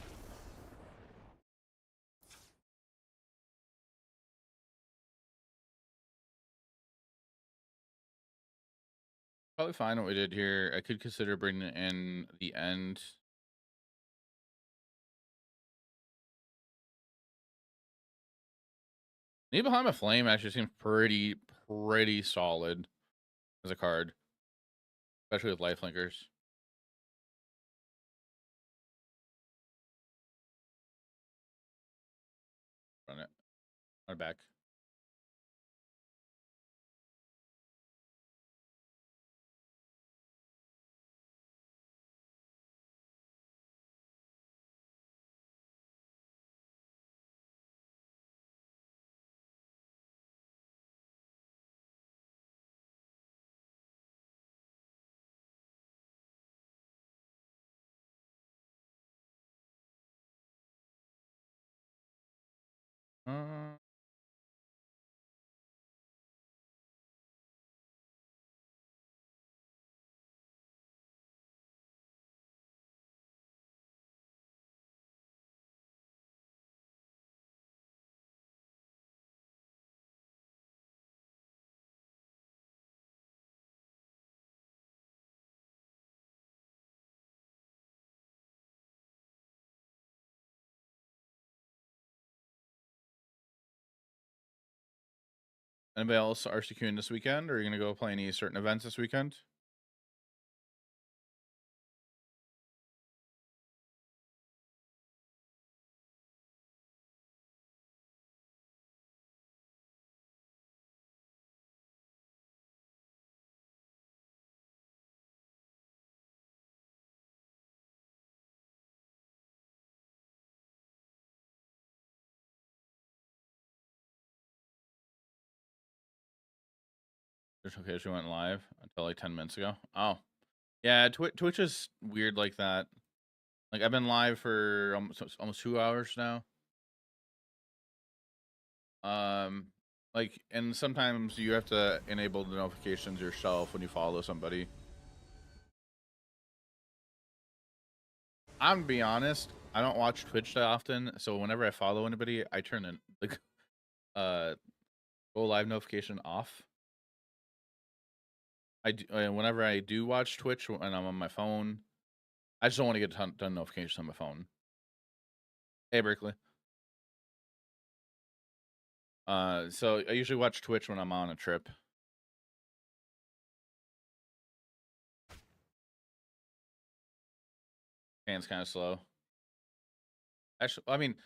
Probably fine what we did here. I could consider bringing in the end. Need Behind a Flame actually seems pretty solid as a card, especially with lifelinkers. Run it. Run it back. Uh, Anybody else RCQing this weekend, or are you gonna go play any certain events this weekend? Just okay, she went live until like 10 minutes ago. Oh, yeah, Twitch is weird like that. Like I've been live for almost 2 hours now. Like, and sometimes you have to enable the notifications yourself when you follow somebody. I'm gonna be honest, I don't watch Twitch that often, so whenever I follow anybody, I turn in like go live notification off. Whenever I do watch Twitch and I'm on my phone, I just don't want to get ton notifications on my phone. Hey, Berkeley. So I usually watch Twitch when I'm on a trip. Hand's kind of slow. Actually, I mean,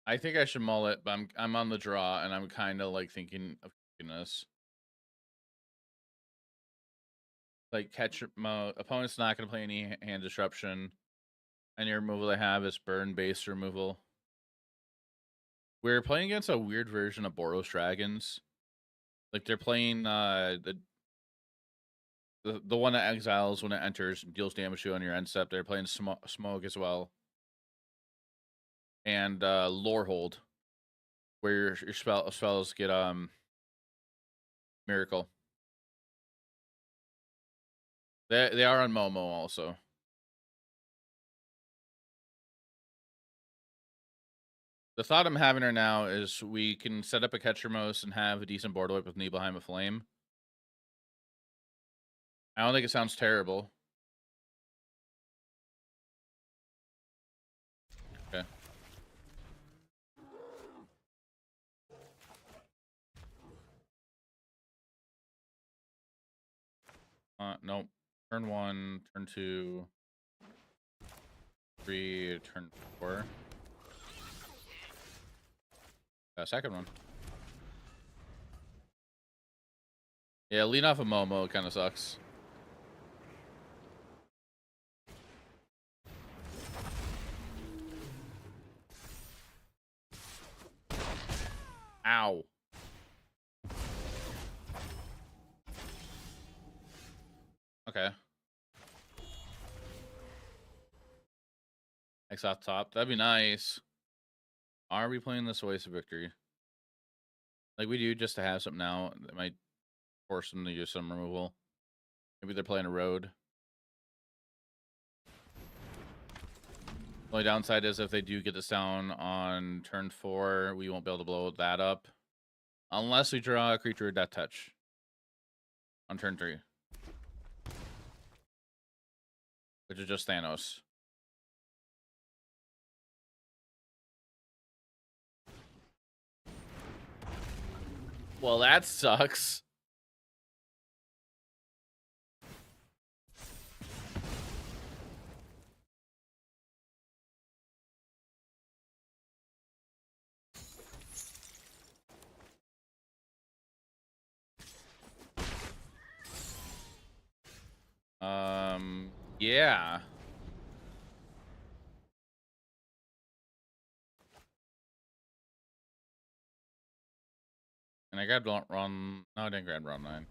I think I should mull it, but I'm on the draw and I'm kind of like thinking of this. Like catch mode, opponent's not going to play any hand disruption. Any removal they have is burn based removal. We're playing against a weird version of Boros Dragons. Like they're playing the one that exiles when it enters and deals damage to you on your end step. They're playing Smoke as well. And Lorehold, where your spells get Miracle. They are on Momo also. The thought I'm having right now is we can set up a catcher most and have a decent board wipe with Nibelheim of Flame. I don't think it sounds terrible. Okay. Nope. Turn 1, turn 2, 3, turn 4. Second one. Yeah, lean off of Momo kind of sucks. Ow. Okay. X off top. That'd be nice. Are we playing this Waste of Victory? Like we do just to have something now that might force them to use some removal. Maybe they're playing a road. Only downside is if they do get this down on turn 4, we won't be able to blow that up. Unless we draw a creature with Death Touch on turn 3. Which is just Thanos. Well, that sucks. Yeah. And I grabbed run. No, I didn't grab run 9.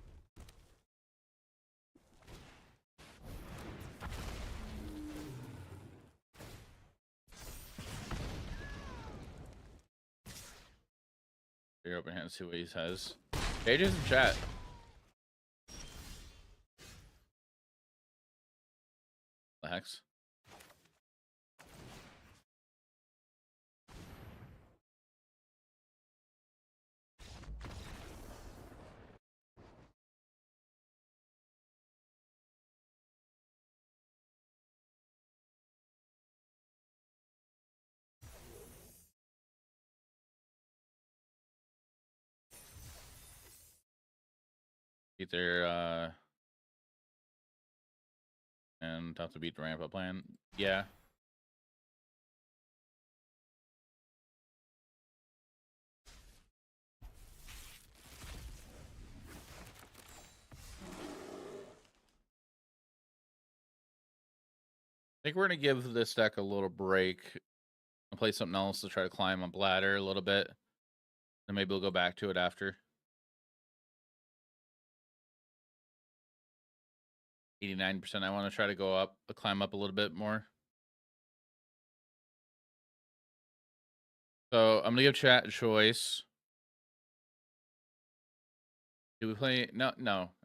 Your open hand, see what he says. Pages in chat. The hex. Either and tough to beat the ramp up plan. Yeah. I think we're gonna give this deck a little break and play something else to try to climb up ladder a little bit. And maybe we'll go back to it after. 89%. I want to try to go up, climb up a little bit more. So I'm gonna give chat a choice. Do we play? No,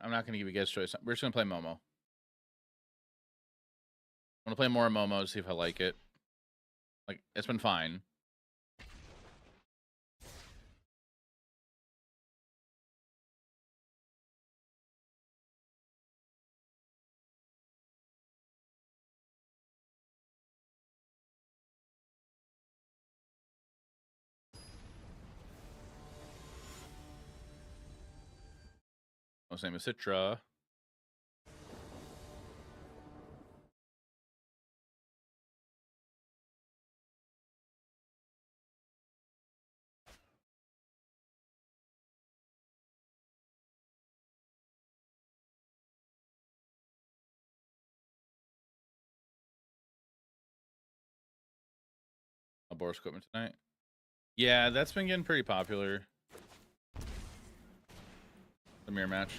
I'm not gonna give you guys a choice. We're just gonna play Momo. I want to play more Momo, see if I like it. Like, it's been fine. Oh, same as Citra. A Boris equipment tonight. Yeah, that's been getting pretty popular. The mirror match.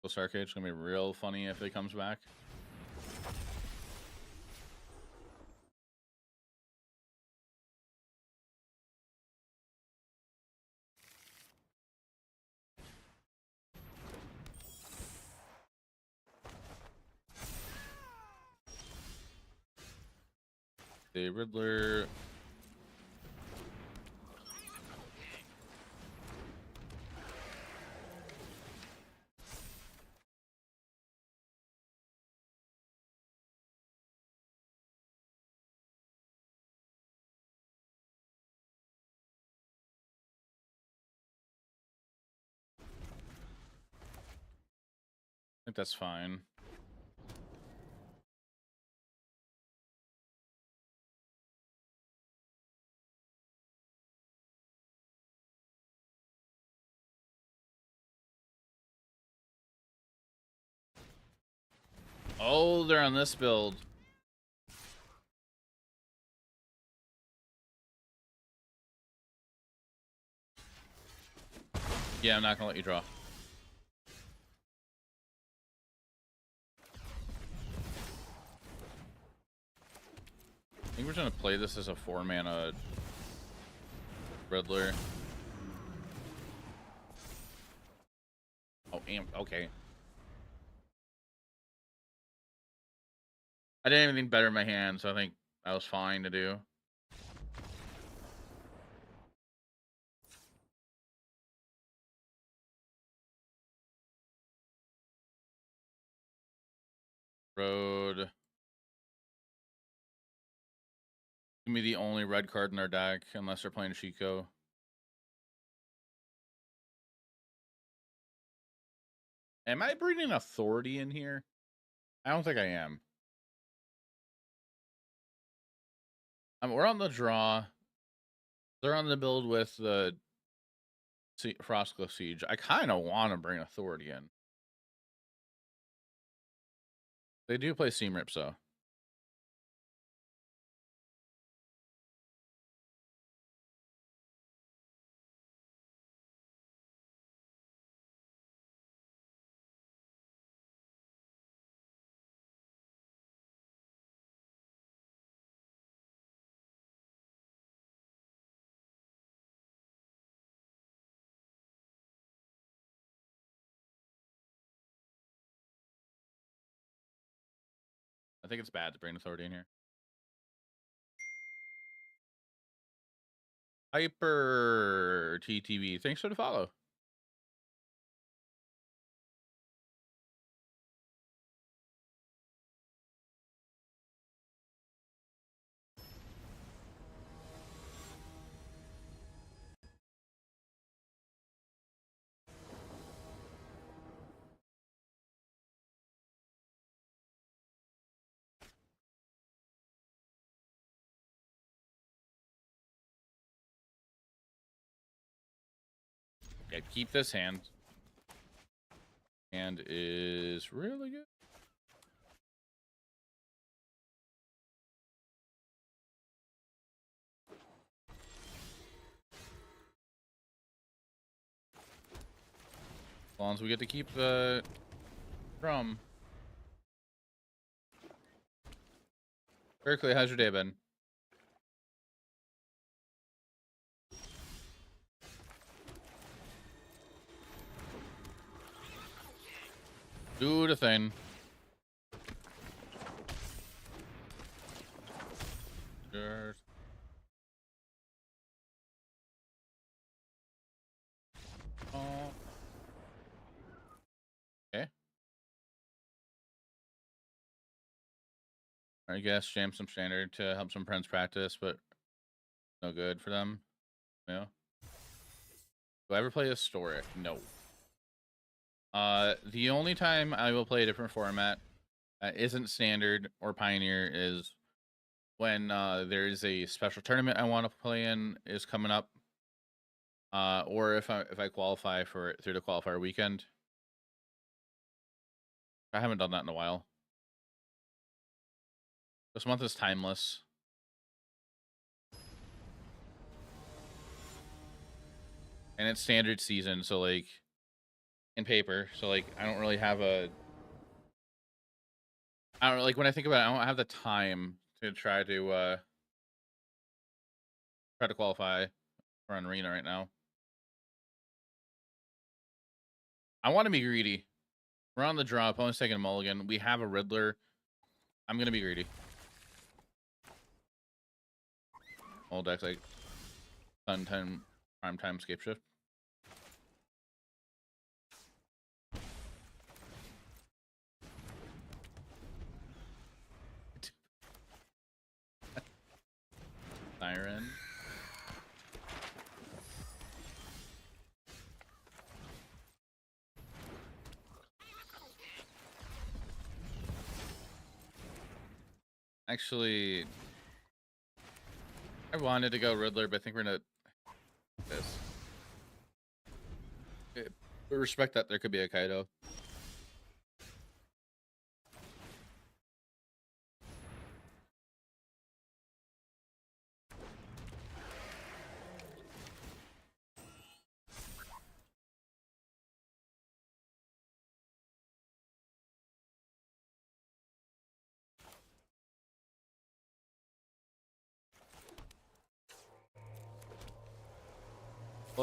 Ghost Arcade is gonna be real funny if it comes back. The Riddler. I think that's fine. Oh, they're on this build. Yeah, I'm not gonna let you draw. think we're gonna play this as a 4-mana Riddler. Oh, okay. I didn't have anything better in my hand, so I think that was fine to do. Road. Give me the only red card in our deck, unless they're playing Chico. Am I bringing Authority in here? I don't think I am. We're on the draw. They're on the build with the Frostcliff Siege. I kind of want to bring Authority in. They do play Seam Rips, though. I think it's bad to bring Authority in here. Hyper TTV, thanks for the follow. Okay, keep this hand. Hand is really good. As long as we get to keep the drum. Berkeley, how's your day been? Do the thing. Cheers. Oh. Okay. I guess jam some standard to help some friends practice, but no good for them. No. Do I ever play Historic? No. The only time I will play a different format isn't standard or Pioneer is when there is a special tournament I want to play in is coming up, or if I qualify for it through the qualifier weekend. I haven't done that in a while. This month is timeless. And it's standard season, so like in paper, so like I don't really have I don't like when I think about it, I don't have the time to try to qualify for an arena right now. I want to be greedy. We're on the draw, opponent's taking a mulligan. We have a Riddler. I'm gonna be greedy. All decks like Sun Time, Prime Time, Scape Shift. Siren. Actually, I wanted to go Riddler, but I think we're gonna this. We respect that there could be a Kaido.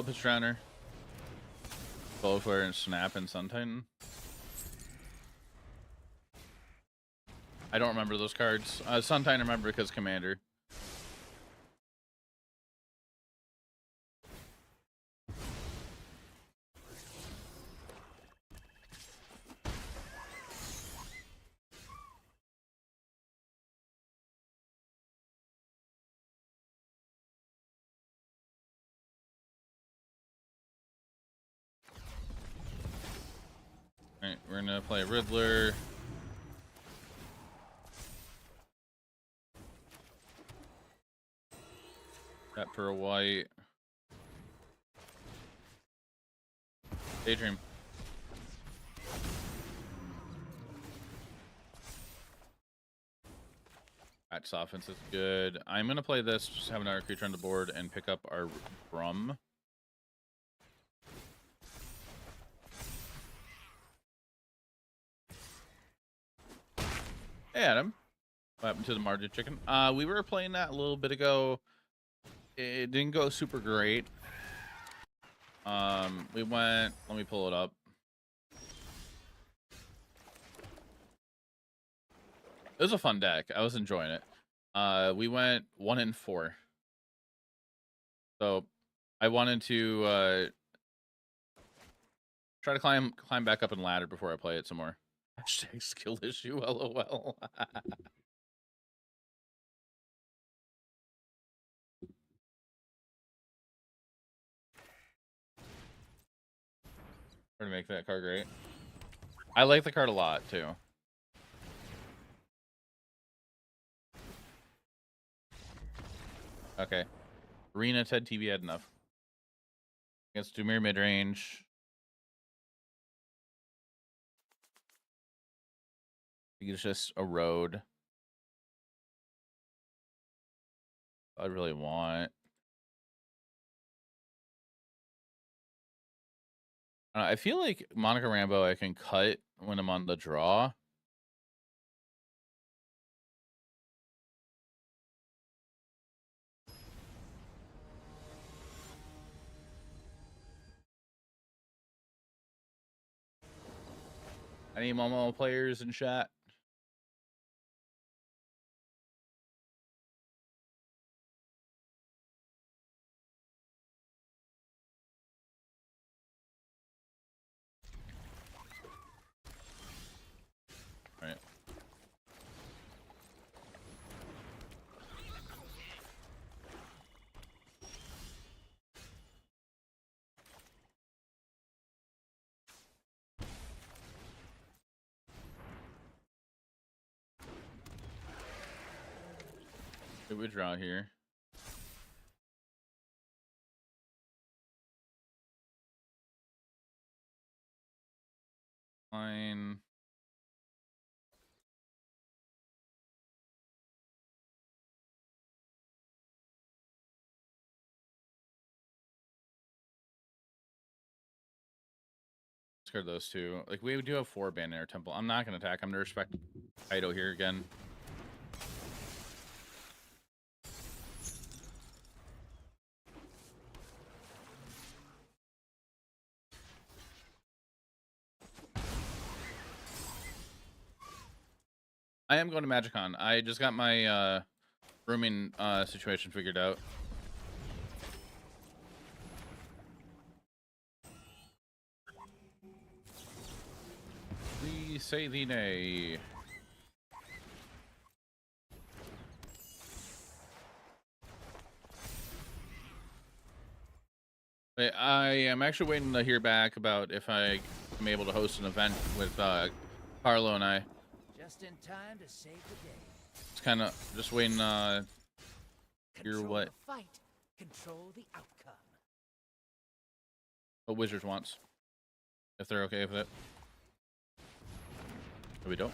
Pull up his Drowner. Bowflare and Snap and Sun Titan. I don't remember those cards. Sun Titan I remember because Commander. Alright, we're gonna play Riddler. That for a white. Daydream. That's offense is good. I'm gonna play this, just have another creature on the board and pick up our Brum. Hey Adam. What happened to the MARDU chicken? We were playing that a little bit ago. It didn't go super great. We went, let me pull it up. It was a fun deck. I was enjoying it. We went 1-4. So I wanted to try to climb back up in ladder before I play it some more. Hashtag skill issue, lol. Try to make that card great. I like the card a lot too. Okay. Arena Ted TV had enough. Against Dumir mid range. I think it's just a road. I really want. I feel like Monica Rambo I can cut when I'm on the draw. Any Momo players in chat? All right. We would draw here. Fine. Discard those two. Like we do have 4 Banner Temple. I'm not gonna attack. I'm gonna respect Kaido here again. I am going to MagicCon. I just got my rooming situation figured out. We say thee nay. Wait, I am actually waiting to hear back about if I am able to host an event with Carlo and I. Just in time to save the day. It's kind of just waiting hear what the fight, control the outcome. Wizards wants. If they're okay with it. If we don't.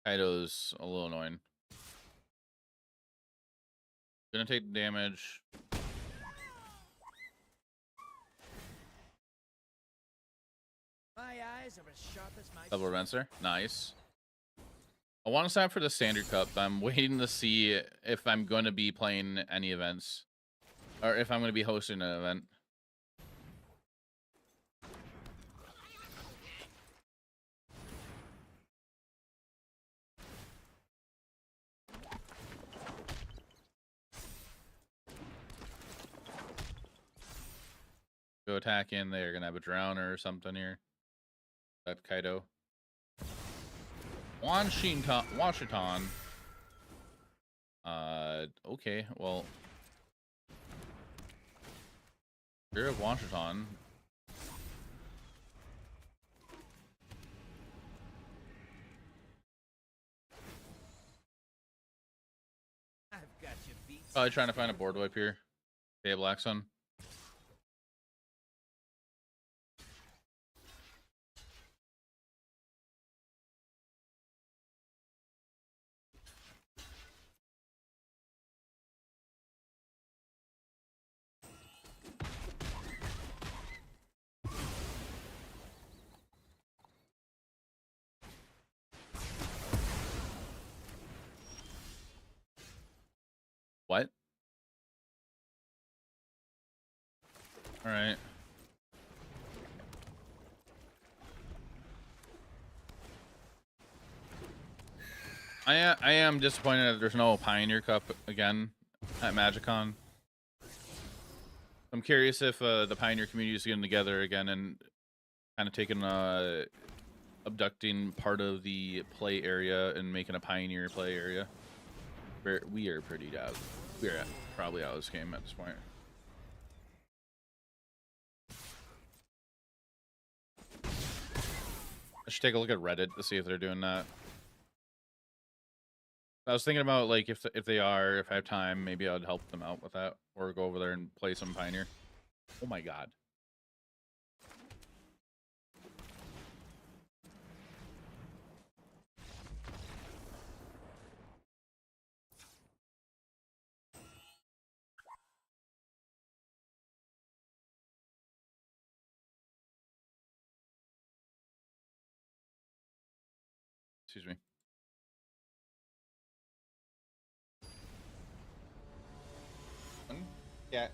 Kaido's a little annoying. Gonna take the damage. My eyes are as sharp as my Double Rancer. Nice. I want to sign up for the Standard Cup. I'm waiting to see if I'm going to be playing any events. Or if I'm going to be hosting an event. Go attack in. They're going to have a Drowner or something here. That Kaido. Washington. Okay, well. Fear of Washington. I've got you beat. Probably trying to find a board wipe here. Okay, Black Sun. What? All right. I am disappointed that there's no Pioneer Cup again at MagicCon. I'm curious if the Pioneer community is getting together again and kind of taking abducting part of the play area and making a Pioneer play area. We are pretty out. We're probably out of this game at this point. I should take a look at Reddit to see if they're doing that. I was thinking about, like, if they are, if I have time, maybe I'd help them out with that, or go over there and play some Pioneer. Oh my god. Excuse me. Yeah.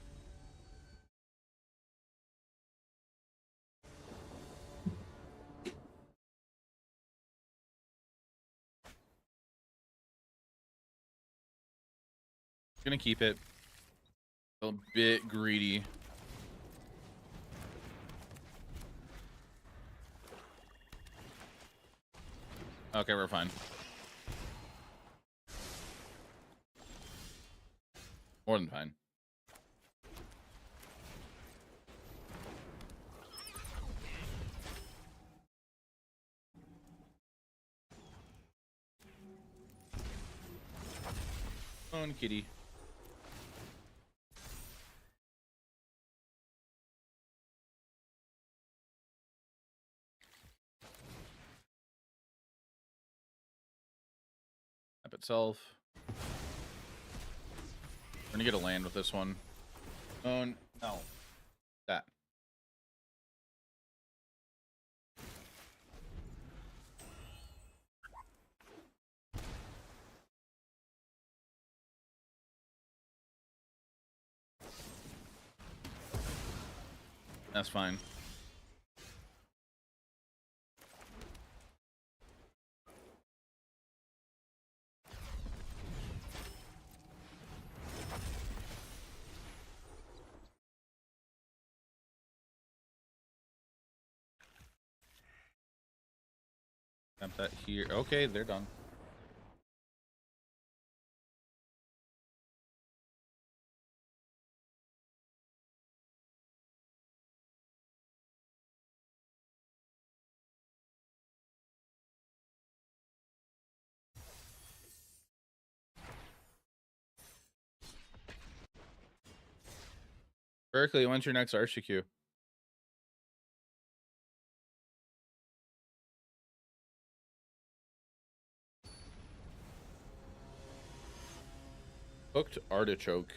Gonna keep it. A bit greedy. Okay, we're fine. More than fine. Own kitty. Map itself. We're gonna get a land with this one. Oh no. That. That's fine. Dump that here. Okay, they're done. Berkeley, when's your next RCQ? Cooked artichoke.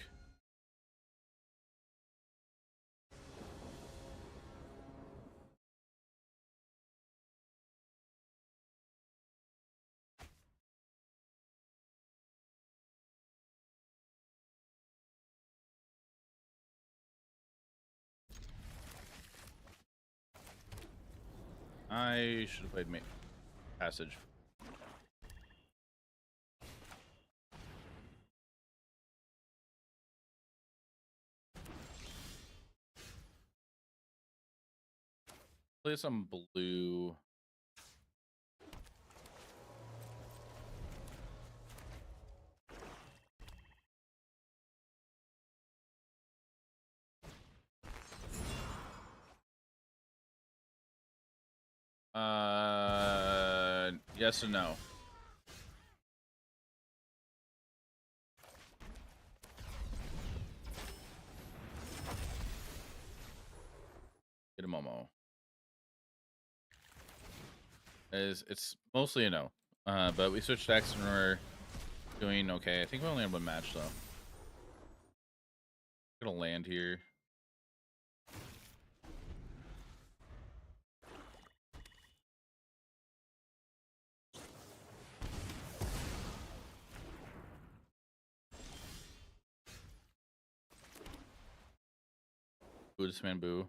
I should have played Passage. Play some blue. Yes and no. Get a Momo. It's mostly a no. But we switched decks and we're doing okay. I think we only had one match though. Gonna land here. Boo this man, boo.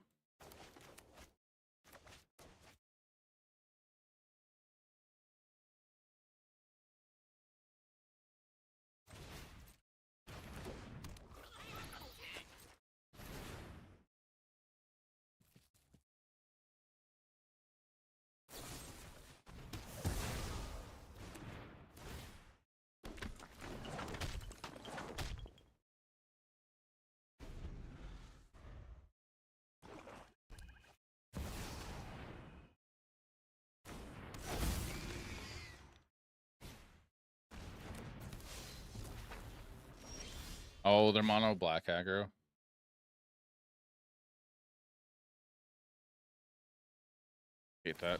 Oh, they're mono black aggro. Hate that.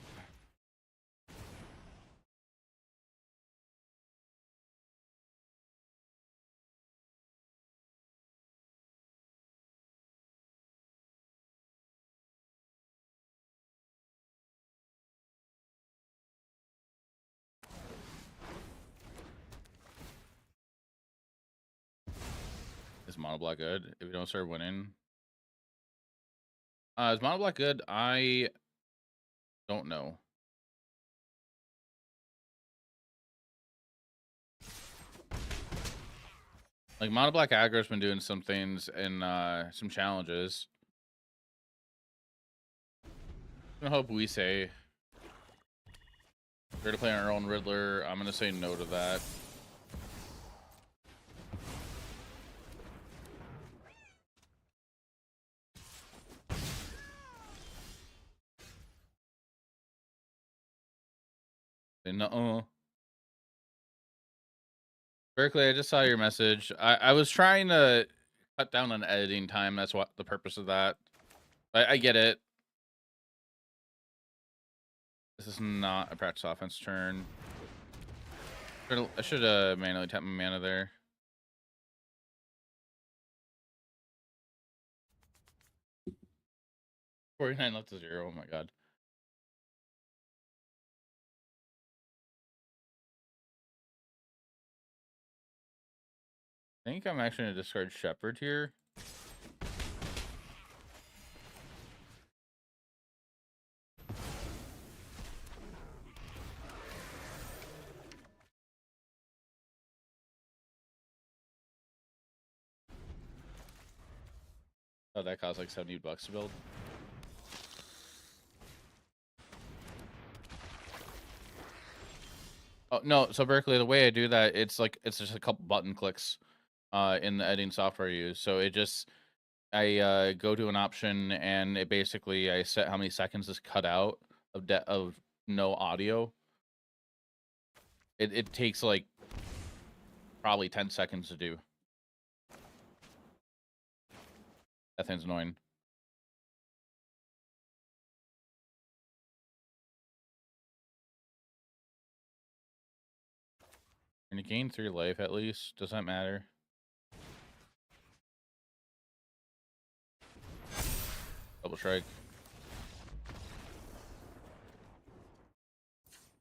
Is mono black good if we don't start winning? Is mono black good? I don't know. Like mono black aggro's been doing some things in some challenges. I hope we say we're to play our own Riddler. I'm gonna say no to that. Say no. Berkeley, I just saw your message. I was trying to cut down on editing time. That's what the purpose of that. I get it. This is not a practice offense turn. I should have manually tapped my mana there. $49 left to 0. Oh my god. I think I'm actually gonna discard Shepherd here. Oh, that costs like $70 to build. Oh no, so Berkeley, the way I do that, it's just a couple button clicks in the editing software I use. So it just I go to an option and it basically I set how many seconds is cut out of no audio. It takes like probably 10 seconds to do. That thing's annoying. And you gain 3 life at least. Does that matter? Double strike.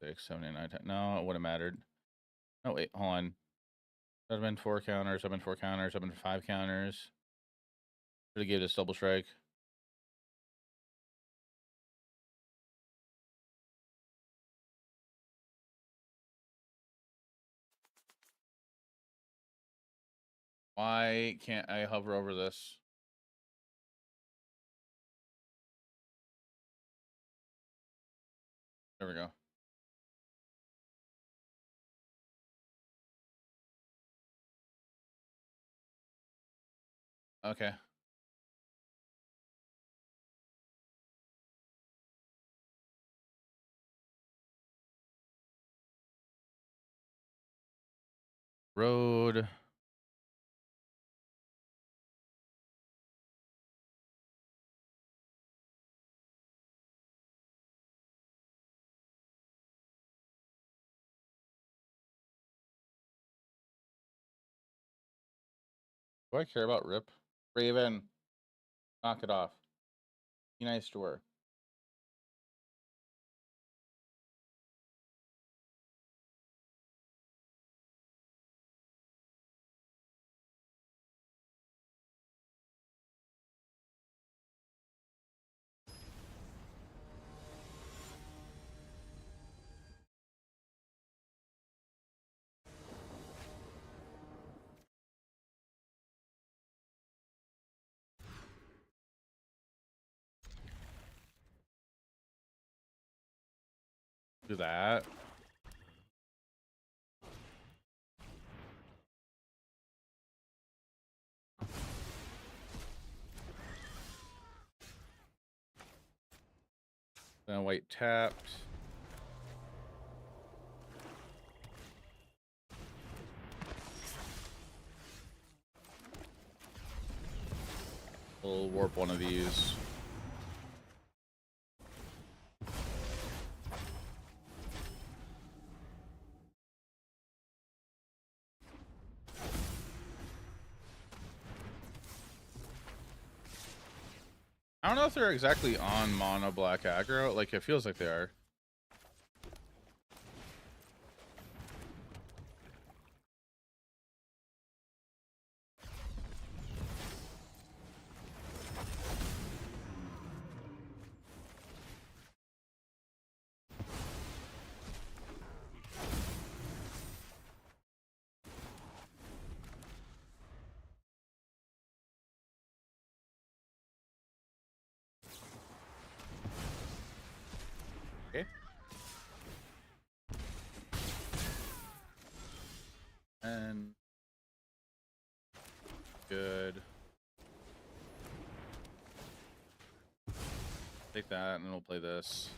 6, 7, 8, 9, 10. No, it would have mattered. No, wait, hold on. That have been 4 counters. I've been 4 counters. I've been 5 counters. Should have gave this double strike. Why can't I hover over this? There we go. Okay. Road. Do I care about Rip? Raven, knock it off. Be nice to her. Do that. Then white tapped. We'll warp one of these. I don't know if they're exactly on mono black aggro. Like, it feels like they are. Okay. And good. Take that, and then we'll play this.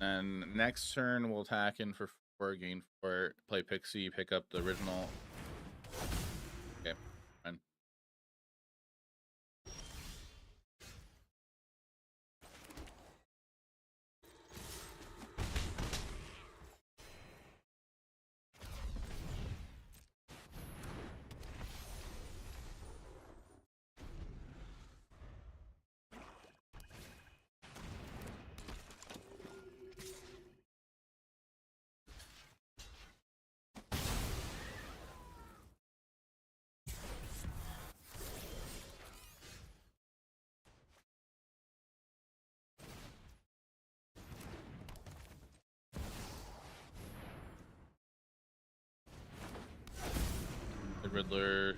And next turn, we'll attack in for 4, gain 4, play Pixie, pick up the original. Okay, fine. The Riddler.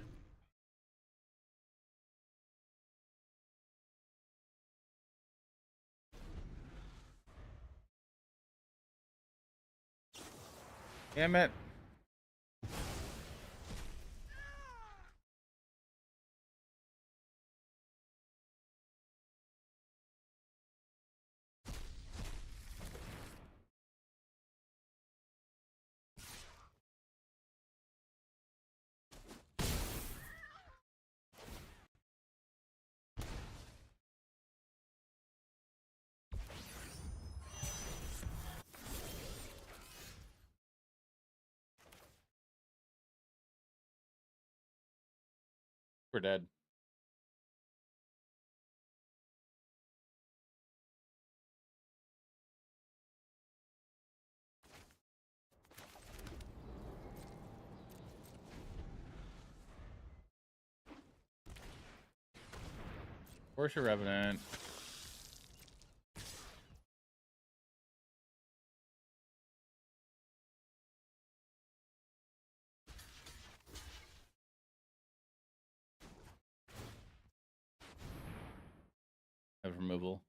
Damn it. We're dead. Force your Revenant. of removal.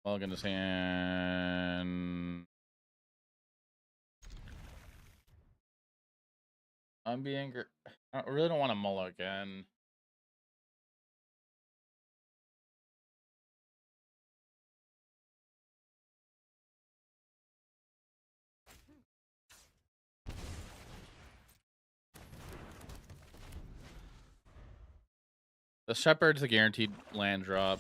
Log in his hand. I'm being. I really don't want to mull again. The Shepherd's a guaranteed land drop.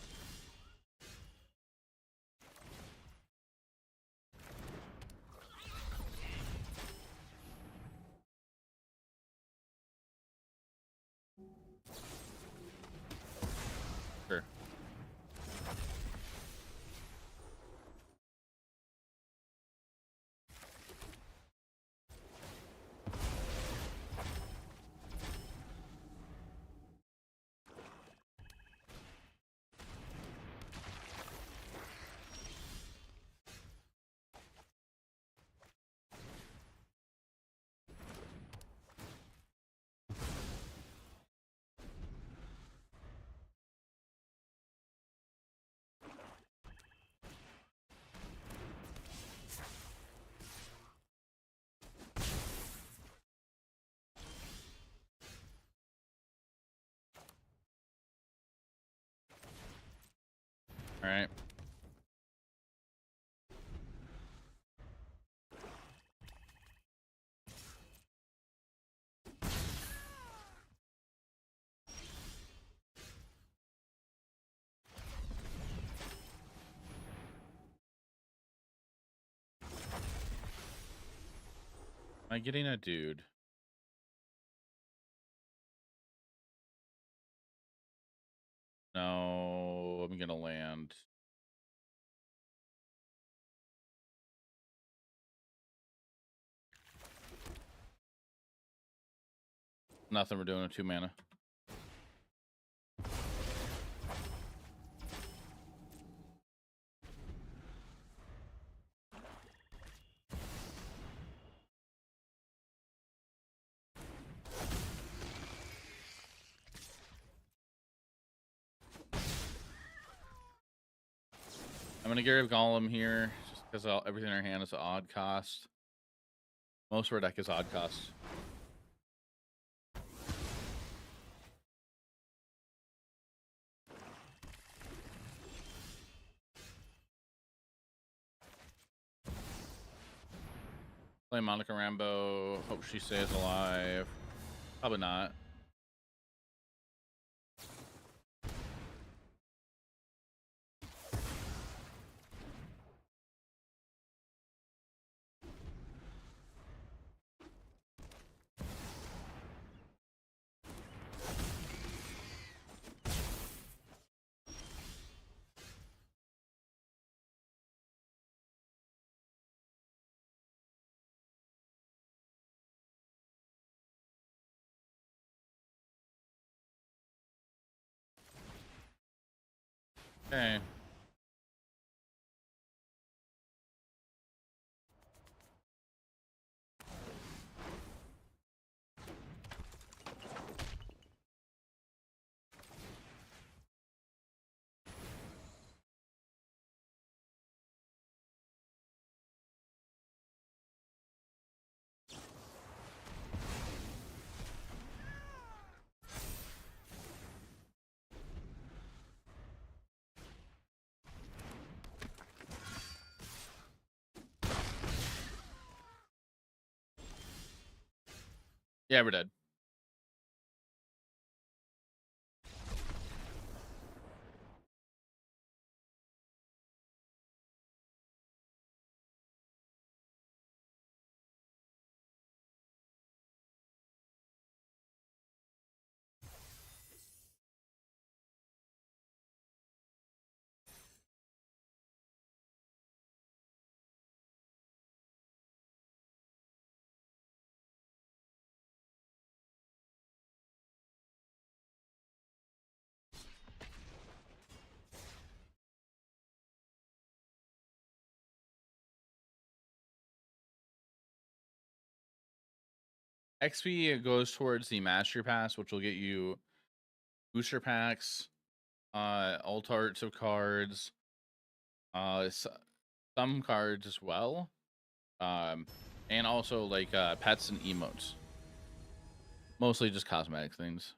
Sure. All right. Am I getting a dude? No, I'm gonna land. Nothing. We're doing a 2 mana. I'm gonna get rid of Golem here, just because everything in our hand is odd cost. Most of our deck is odd cost. Play Monica Rambo. Hope she stays alive. Probably not. Okay. Yeah, we're dead. XP goes towards the Master Pass, which will get you booster packs, all sorts of cards, some cards as well, and also like pets and emotes. Mostly just cosmetic things.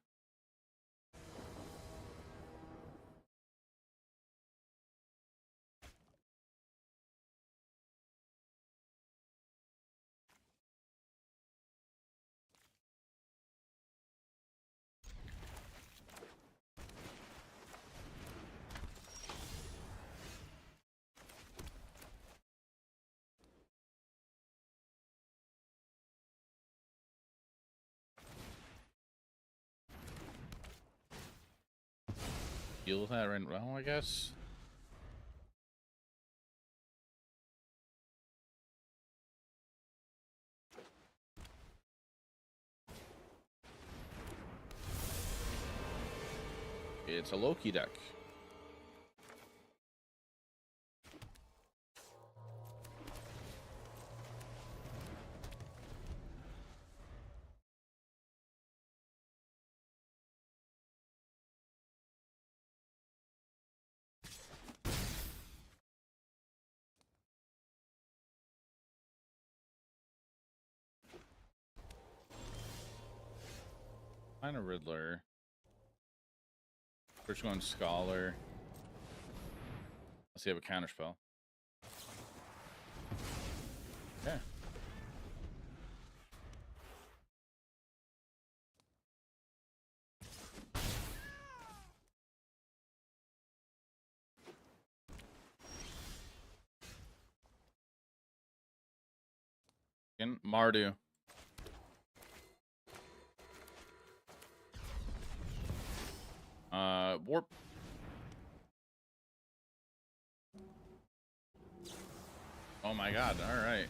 Deal with that right now, I guess. It's a Loki deck. Find a Riddler. First one, Scholar. Let's see, I have a counter spell. Yeah. And Mardu. Warp. Oh my god, alright.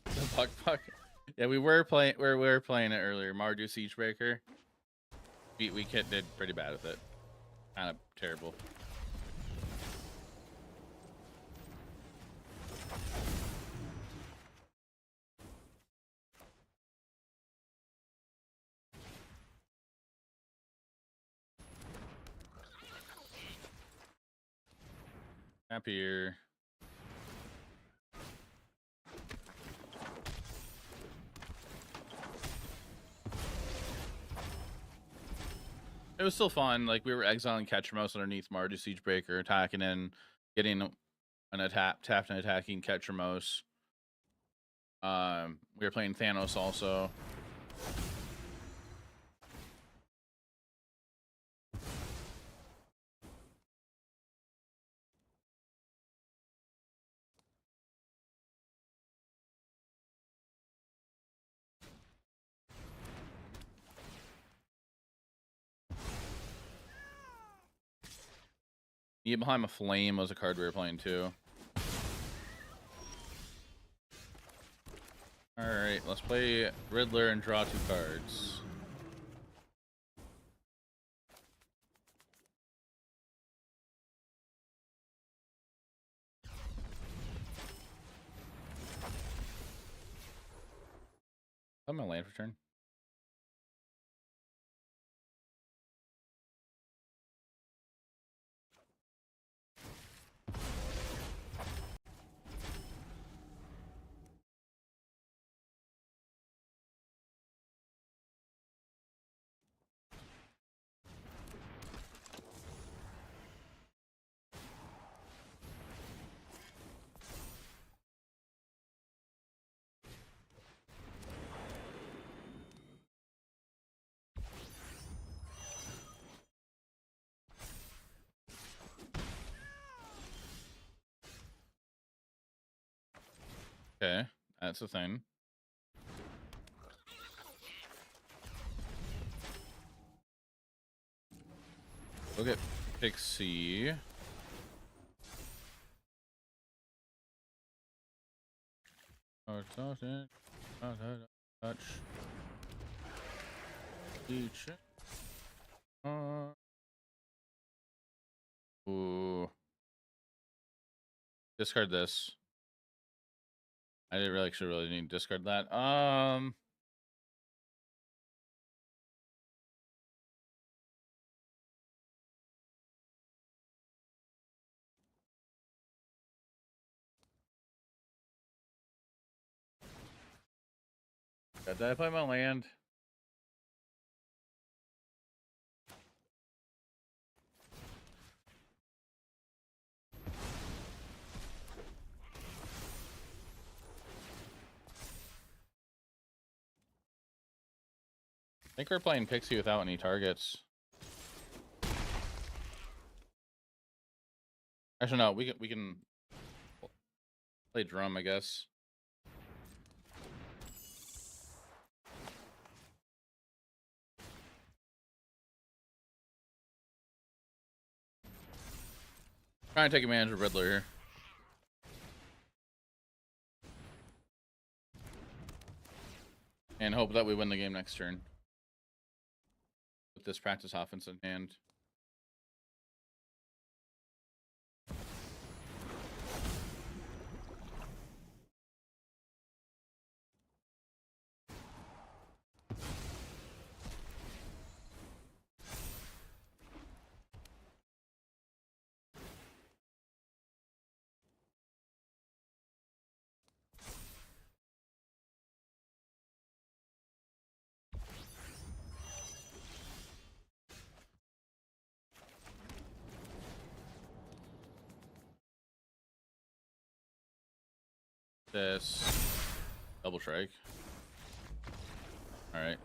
The Puck. Yeah, we were playing it earlier. MARDU Siegebreaker. We did pretty bad with it. Kind of terrible. Happier. It was still fun. Like, we were exiling Ketramos underneath MARDU Siegebreaker, attacking in, getting an tapped and attacking Ketramos. We were playing Thanos also. Behind a Flame was a card we were playing too. Alright, let's play Riddler and draw 2 cards. I'm gonna land for turn. Okay, that's a thing. Look at Pixie. Touch. Each. Ooh. Discard this. I didn't really actually really need to discard that. Did I play my land? I think we're playing Pixie without any targets. Actually, no, we can play drum, I guess. Trying to take advantage of Riddler here. And hope that we win the game next turn. With this practice offense in hand. This double strike. All right.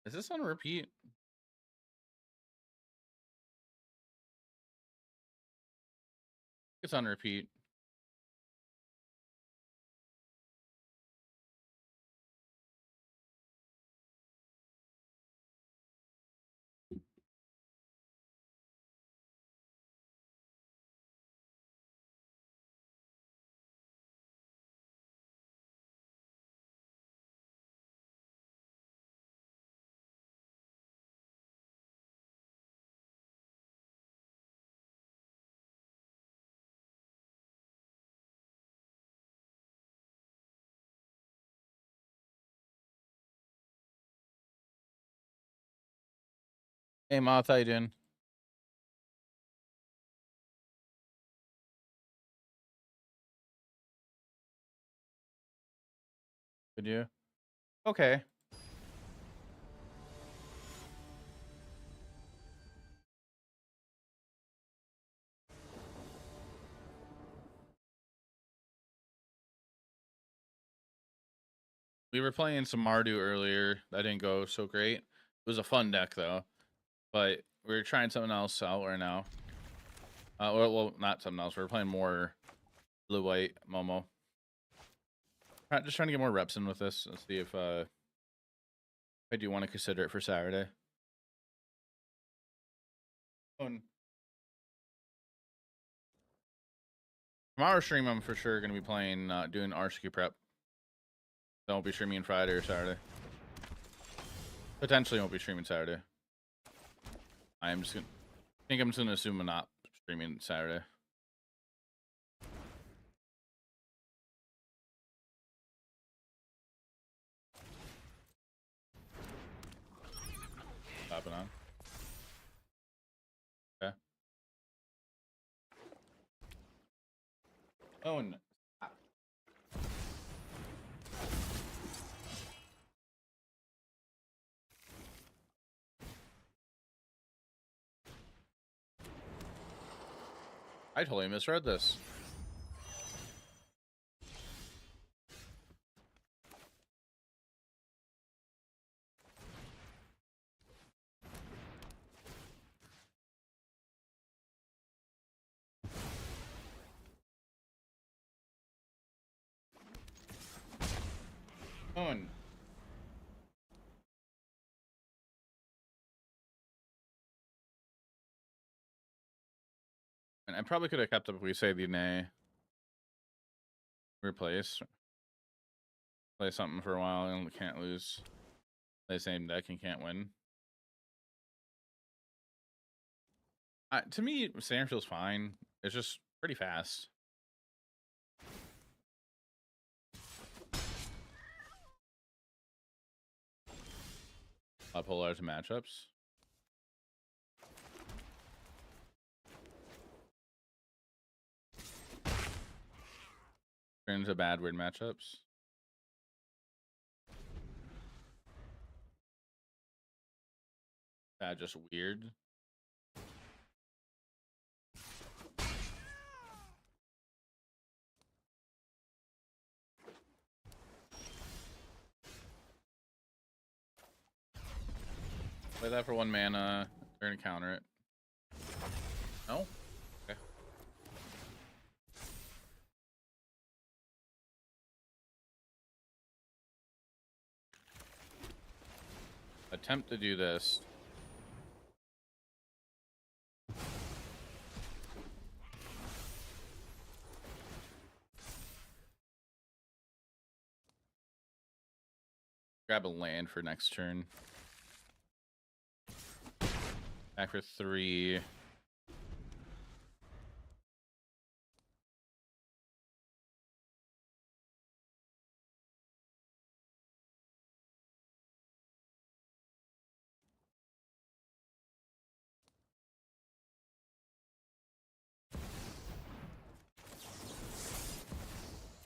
Is this on repeat? It's on repeat. Hey, Moth, how you doing? Good you? Okay. We were playing some Mardu earlier. That didn't go so great. It was a fun deck though. But we're trying something else out right now. Well, not something else. We're playing more blue white Momo. Just trying to get more reps in with this. Let's see if I do want to consider it for Saturday. Tomorrow stream, I'm for sure going to be playing, doing RSQ prep. So I won't be streaming Friday or Saturday. Potentially won't be streaming Saturday. I'm just gonna assume I'm not streaming Saturday. Popping on. Okay. Oh, no. I totally misread this. On. And I probably could have kept up if we say the nay. Replace. Play something for a while and can't lose. Play same deck and can't win. To me, standard feels fine. It's just pretty fast. Polarized matchups. Turns to bad weird matchups. Just weird. Play that for 1 mana. They're gonna counter it. No? Okay. Attempt to do this. Grab a land for next turn. Back for 3.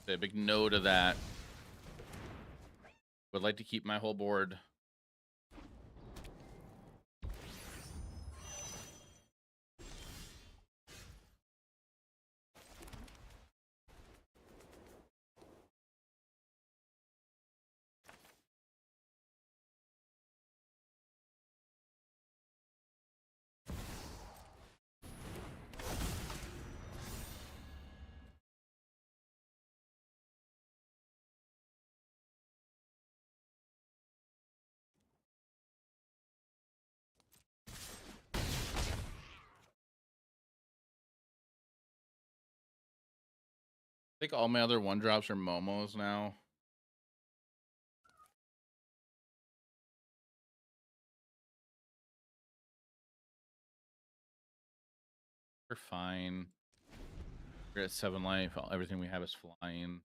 A big no to that. Would like to keep my whole board. I think all my other 1-drops are Momos now. We're fine. We're at 7 life. Everything we have is flying.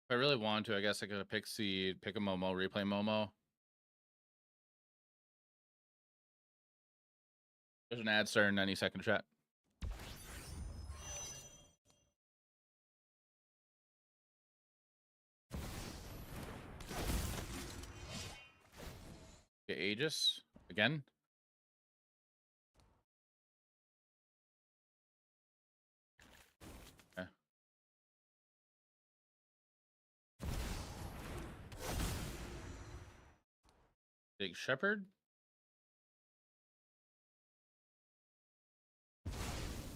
If I really want to, I guess I could pick Seed, pick a Momo, replay Momo. There's an ad starting any second, chat. Okay, Aegis again. Okay. Big Shepherd.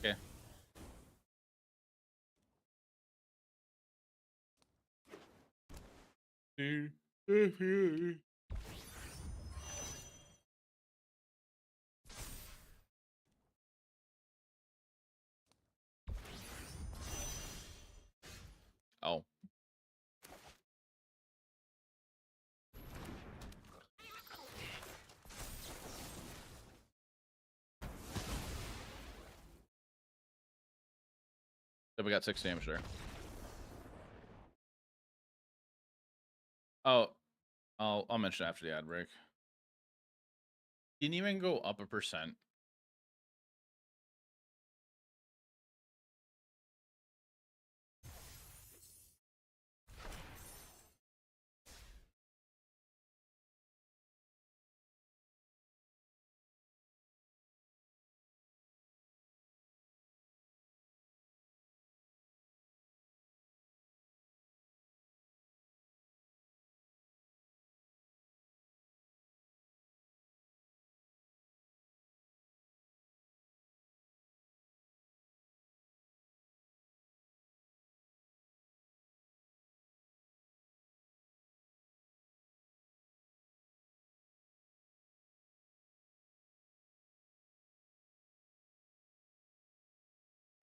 Okay. Oh. So we got 6 damage there. Oh, I'll mention after the ad break. Didn't even go up 1%.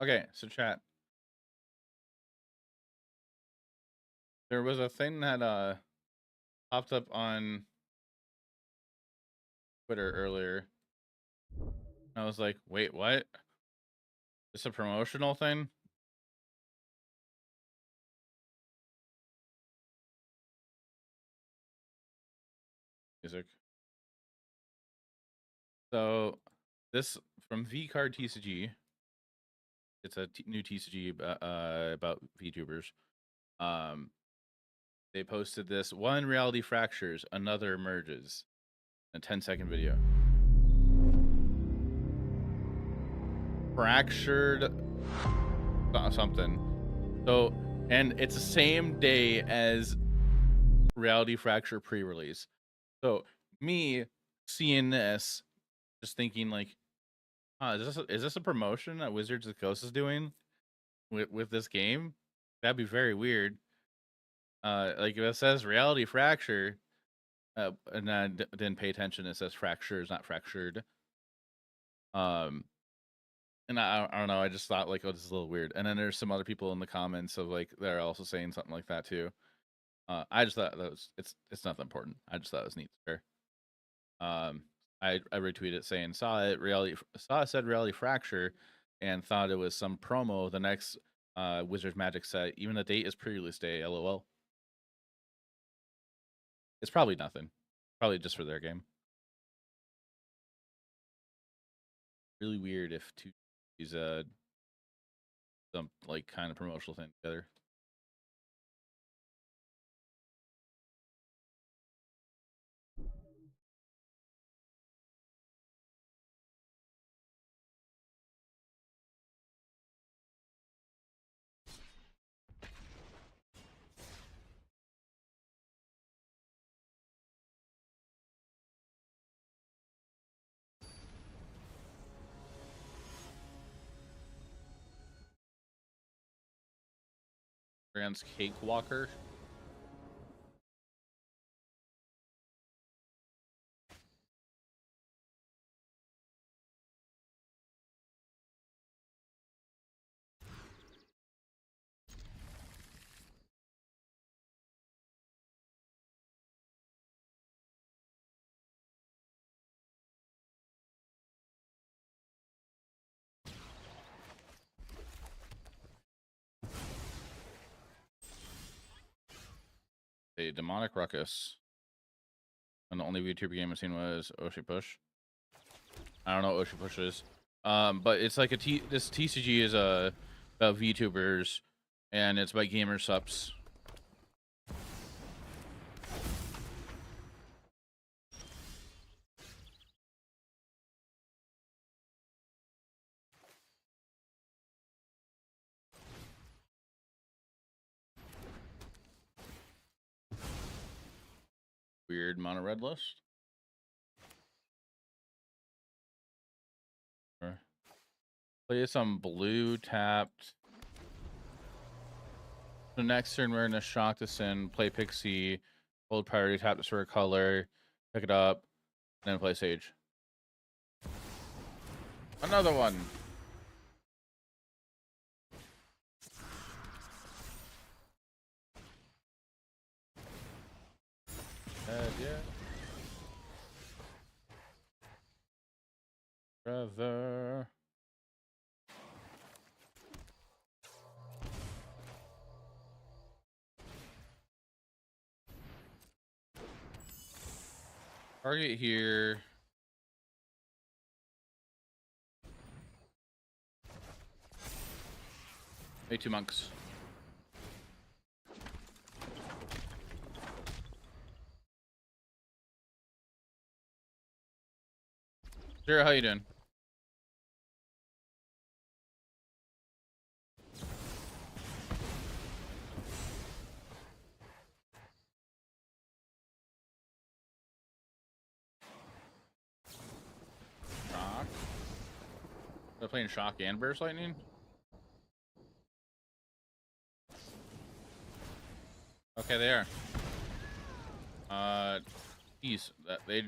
Okay, so chat. There was a thing that popped up on Twitter earlier. I was like, wait, what? It's a promotional thing? Music. So this from VCard TCG. It's a new TCG about VTubers. They posted this: one reality fractures, another emerges. A 10-second video. Fractured something. So, and it's the same day as Reality Fracture pre-release. So me seeing this, just thinking like, is this a promotion that Wizards of the Coast is doing with this game? That'd be very weird. Like if it says Reality Fracture, and I didn't pay attention, it says fractures, not fractured. And I don't know. I just thought like, oh, this is a little weird. And then there's some other people in the comments of like they're also saying something like that too. I just thought that was it's nothing important. I just thought it was neat. Sure. I retweeted saying saw it said reality fracture, and thought it was some promo of the next Wizards Magic set. Even the date is pre-release day. LOL. It's probably nothing. Probably just for their game. Really weird if two these some like kind of promotional thing together. Grant's Cakewalker. A demonic ruckus. And the only VTuber game I've seen was Oshi Push. I don't know what Oshi Push is. But it's like this TCG is about VTubers, and it's by gamer subs. Weird mono red list. Play some blue tapped. The next turn we're gonna shock this in, play Pixie, hold priority, tap this for a color, pick it up, and then play Sage. Another one. Yeah. Brother. Target here. Make 2 monks. Sure, how you doing? Shock. They're playing Shock and Burst Lightning? Okay, they are. Geez, they.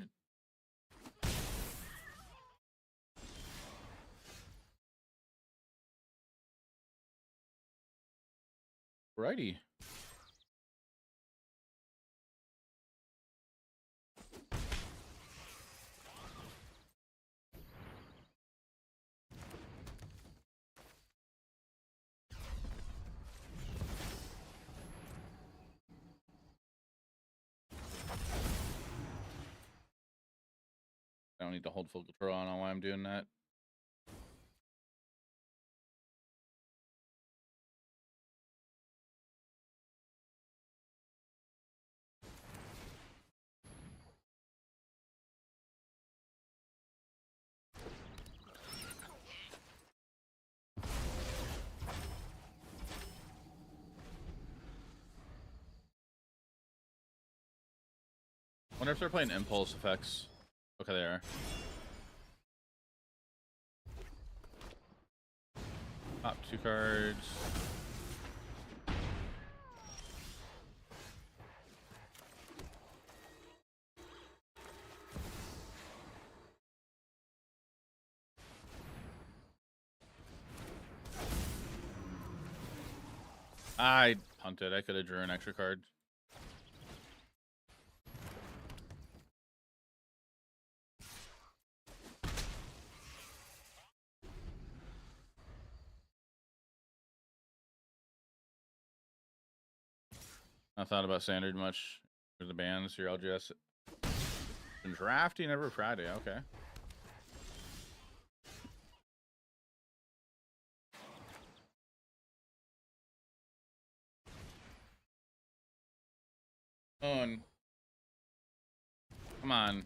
Alrighty. I don't need to hold full control. I don't know why I'm doing that. Wonder if they're playing impulse effects. Okay, they are. Top 2 cards. I punted. I could have drew an extra card. I thought about standard much for the bands here. I'll just been drafting every Friday. Okay. On. Come on.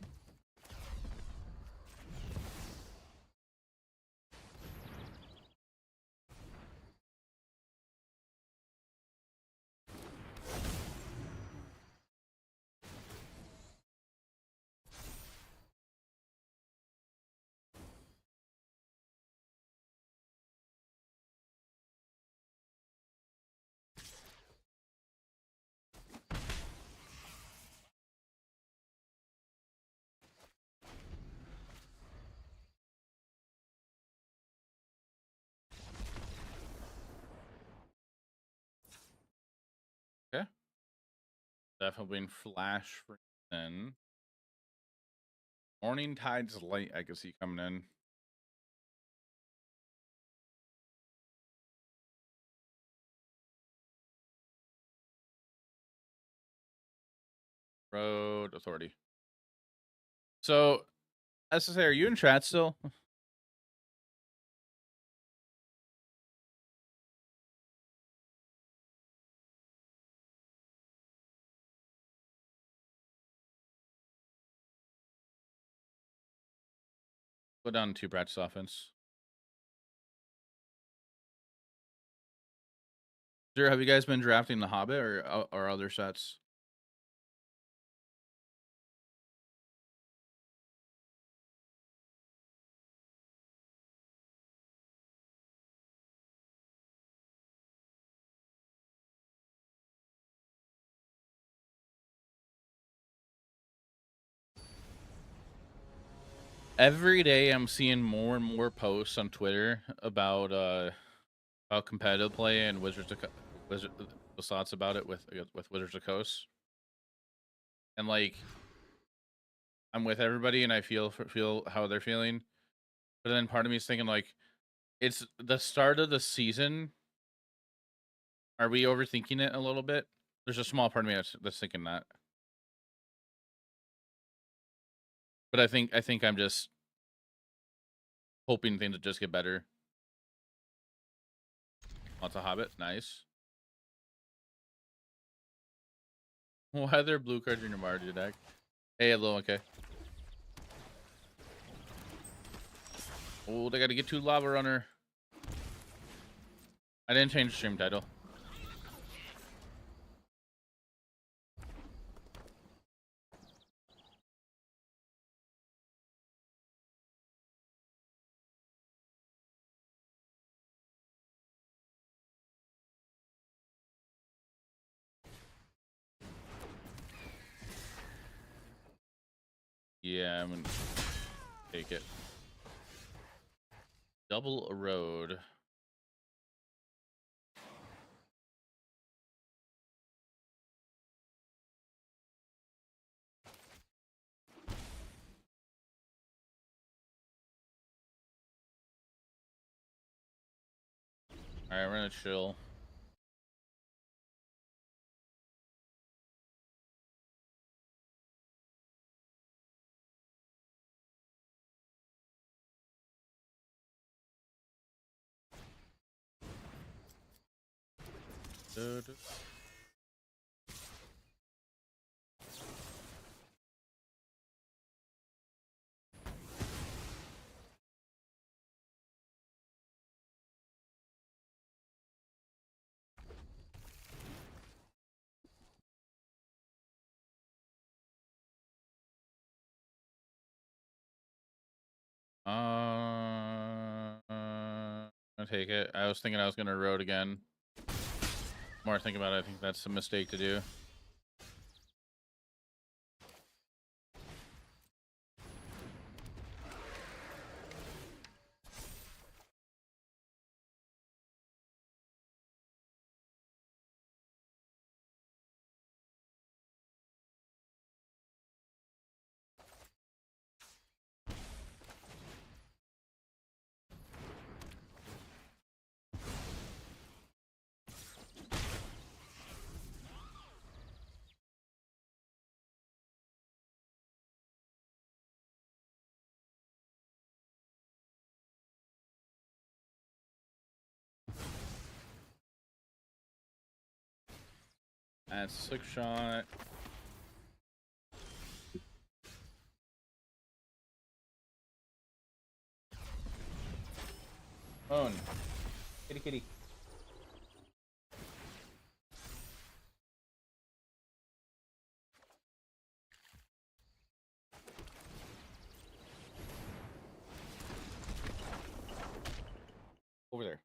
Okay. Definitely been flash for then. Morning Tide's light, I can see coming in. Road Authority. So, SSA, are you in chat still? Go down 2 practice offense. Zero, have you guys been drafting the Hobbit or other sets? Every day I'm seeing more and more posts on Twitter about competitive play and Wizards the thoughts about it with Wizards of Coast. And like I'm with everybody and I feel how they're feeling. But then part of me is thinking like it's the start of the season. Are we overthinking it a little bit? There's a small part of me that's thinking that. But I think I'm just hoping things just get better. Lots of Hobbit, nice. Why are there blue cards in your MARDU deck? Hey, hello, okay. Oh, they gotta get to Lava Runner. I didn't change the stream title. Yeah, I'm gonna take it. Double a road. All right, we're gonna chill. Dude. I'll take it. I was thinking I was gonna road again. More I think about it, I think that's a mistake to do. That's 6 shot. Oh, no. Kitty, kitty. Over there.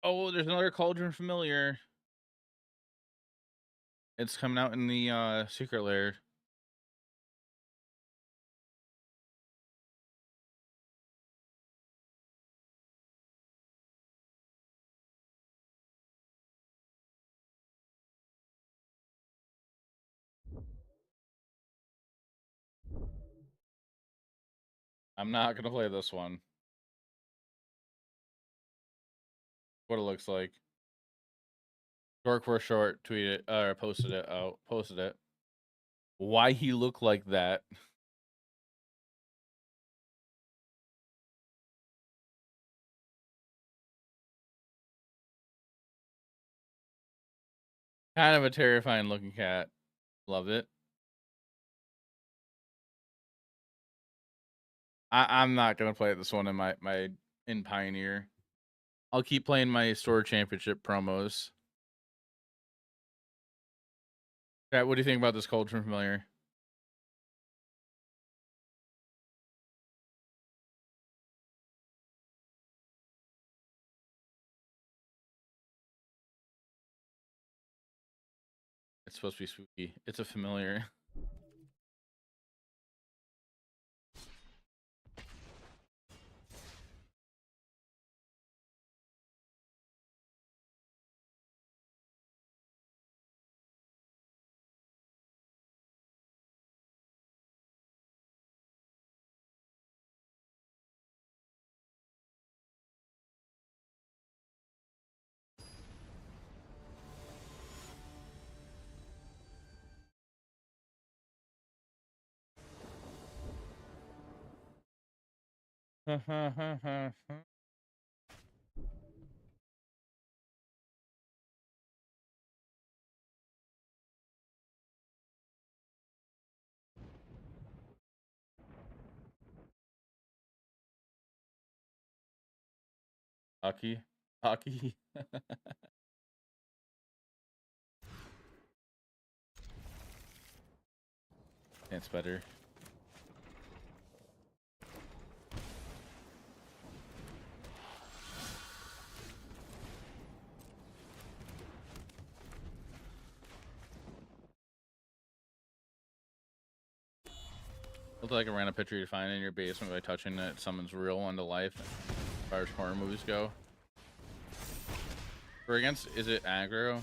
Oh, there's another cauldron familiar. It's coming out in the secret lair. I'm not gonna play this one. What it looks like. Short for short, tweeted posted it out. Posted it. Why he look like that? Kind of a terrifying looking cat. Love it. I'm not gonna play this one in my in Pioneer. I'll keep playing my store championship promos. Chat, what do you think about this cauldron familiar? It's supposed to be spooky. It's a familiar. Hockey. Hockey. It's better. Looked like a random picture you find in your basement by touching it. Summons real one to life as far as horror movies go. For against, is it aggro?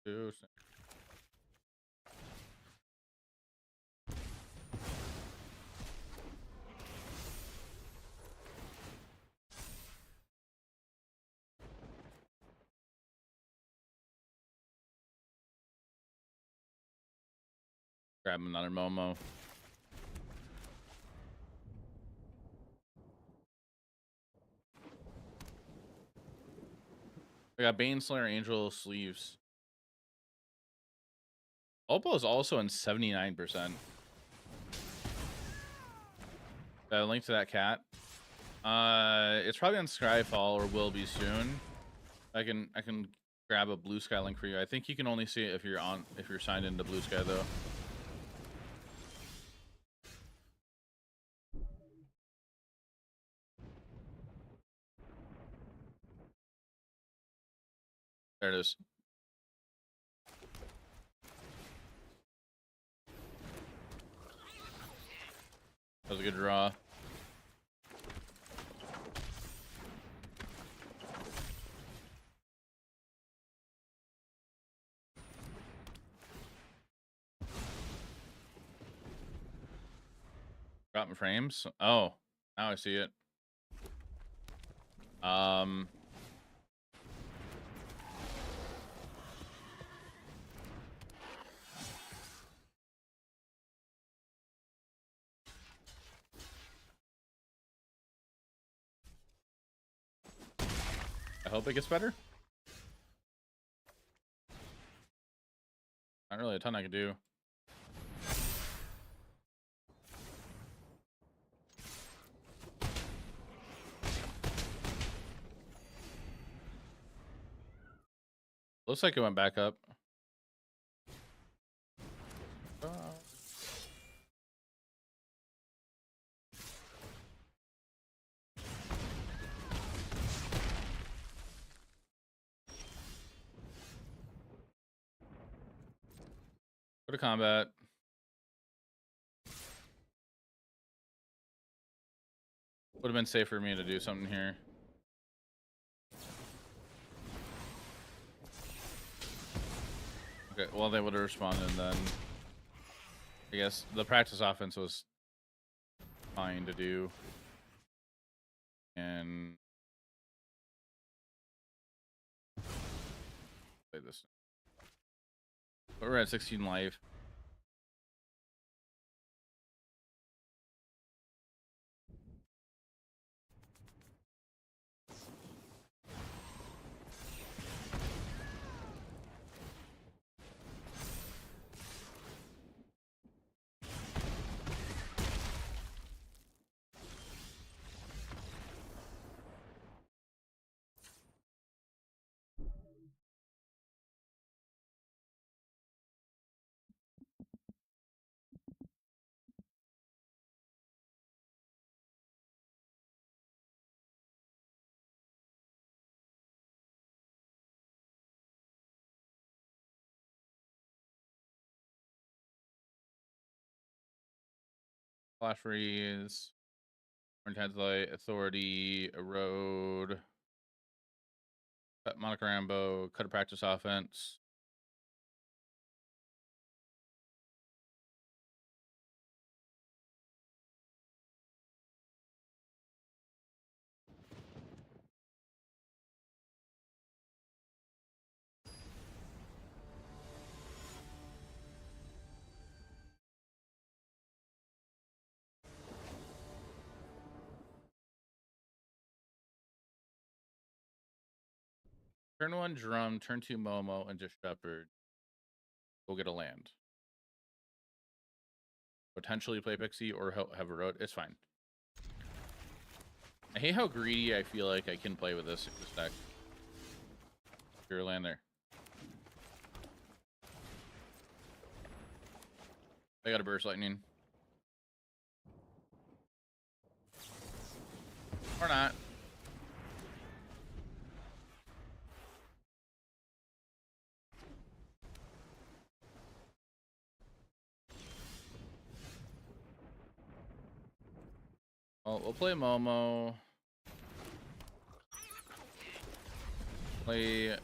Two. Grab another Momo. I got Baneslayer Angel sleeves. Oppo is also in 79%. Link to that cat. It's probably on Skyfall or will be soon. I can grab a Blue Sky link for you. I think you can only see it if you're signed into Blue Sky though. There it is. That was a good draw. Got my frames. Oh, now I see it. I hope it gets better. Not really a ton I can do. Looks like it went back up. Go to combat. Would have been safe for me to do something here. Okay, well, they would have responded then. I guess the practice offense was fine to do. And play this. But we're at 16 life. Flash freeze. Intense light, authority, erode. Cut Monica Rambo, cut a practice offense. Turn 1 Drum, turn 2 Momo, and just Shepherd. Go get a land. Potentially play Pixie or have a road. It's fine. I hate how greedy I feel like I can play with this deck. Your land there. I got a Burst Lightning. Or not. Well, we'll play Momo. Play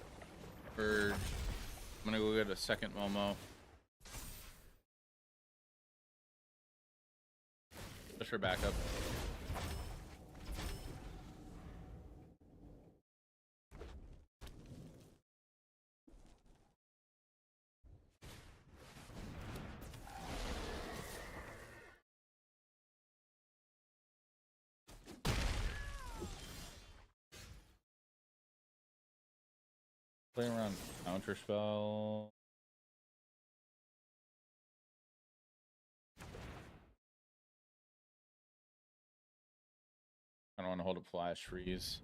Urge. I'm gonna go get a second Momo. Just for backup. Play around counter spell. I don't want to hold up flash freeze.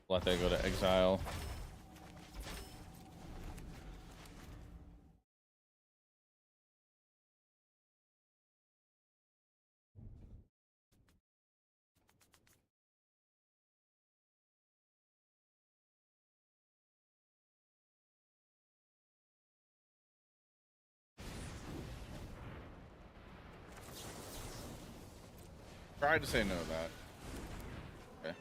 Let that go to exile. Tried to say no to that. Okay.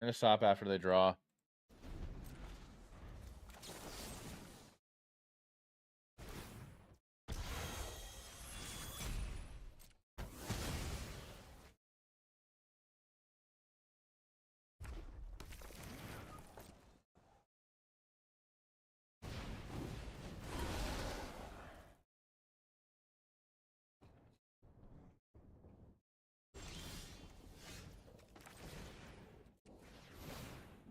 I'm gonna stop after they draw.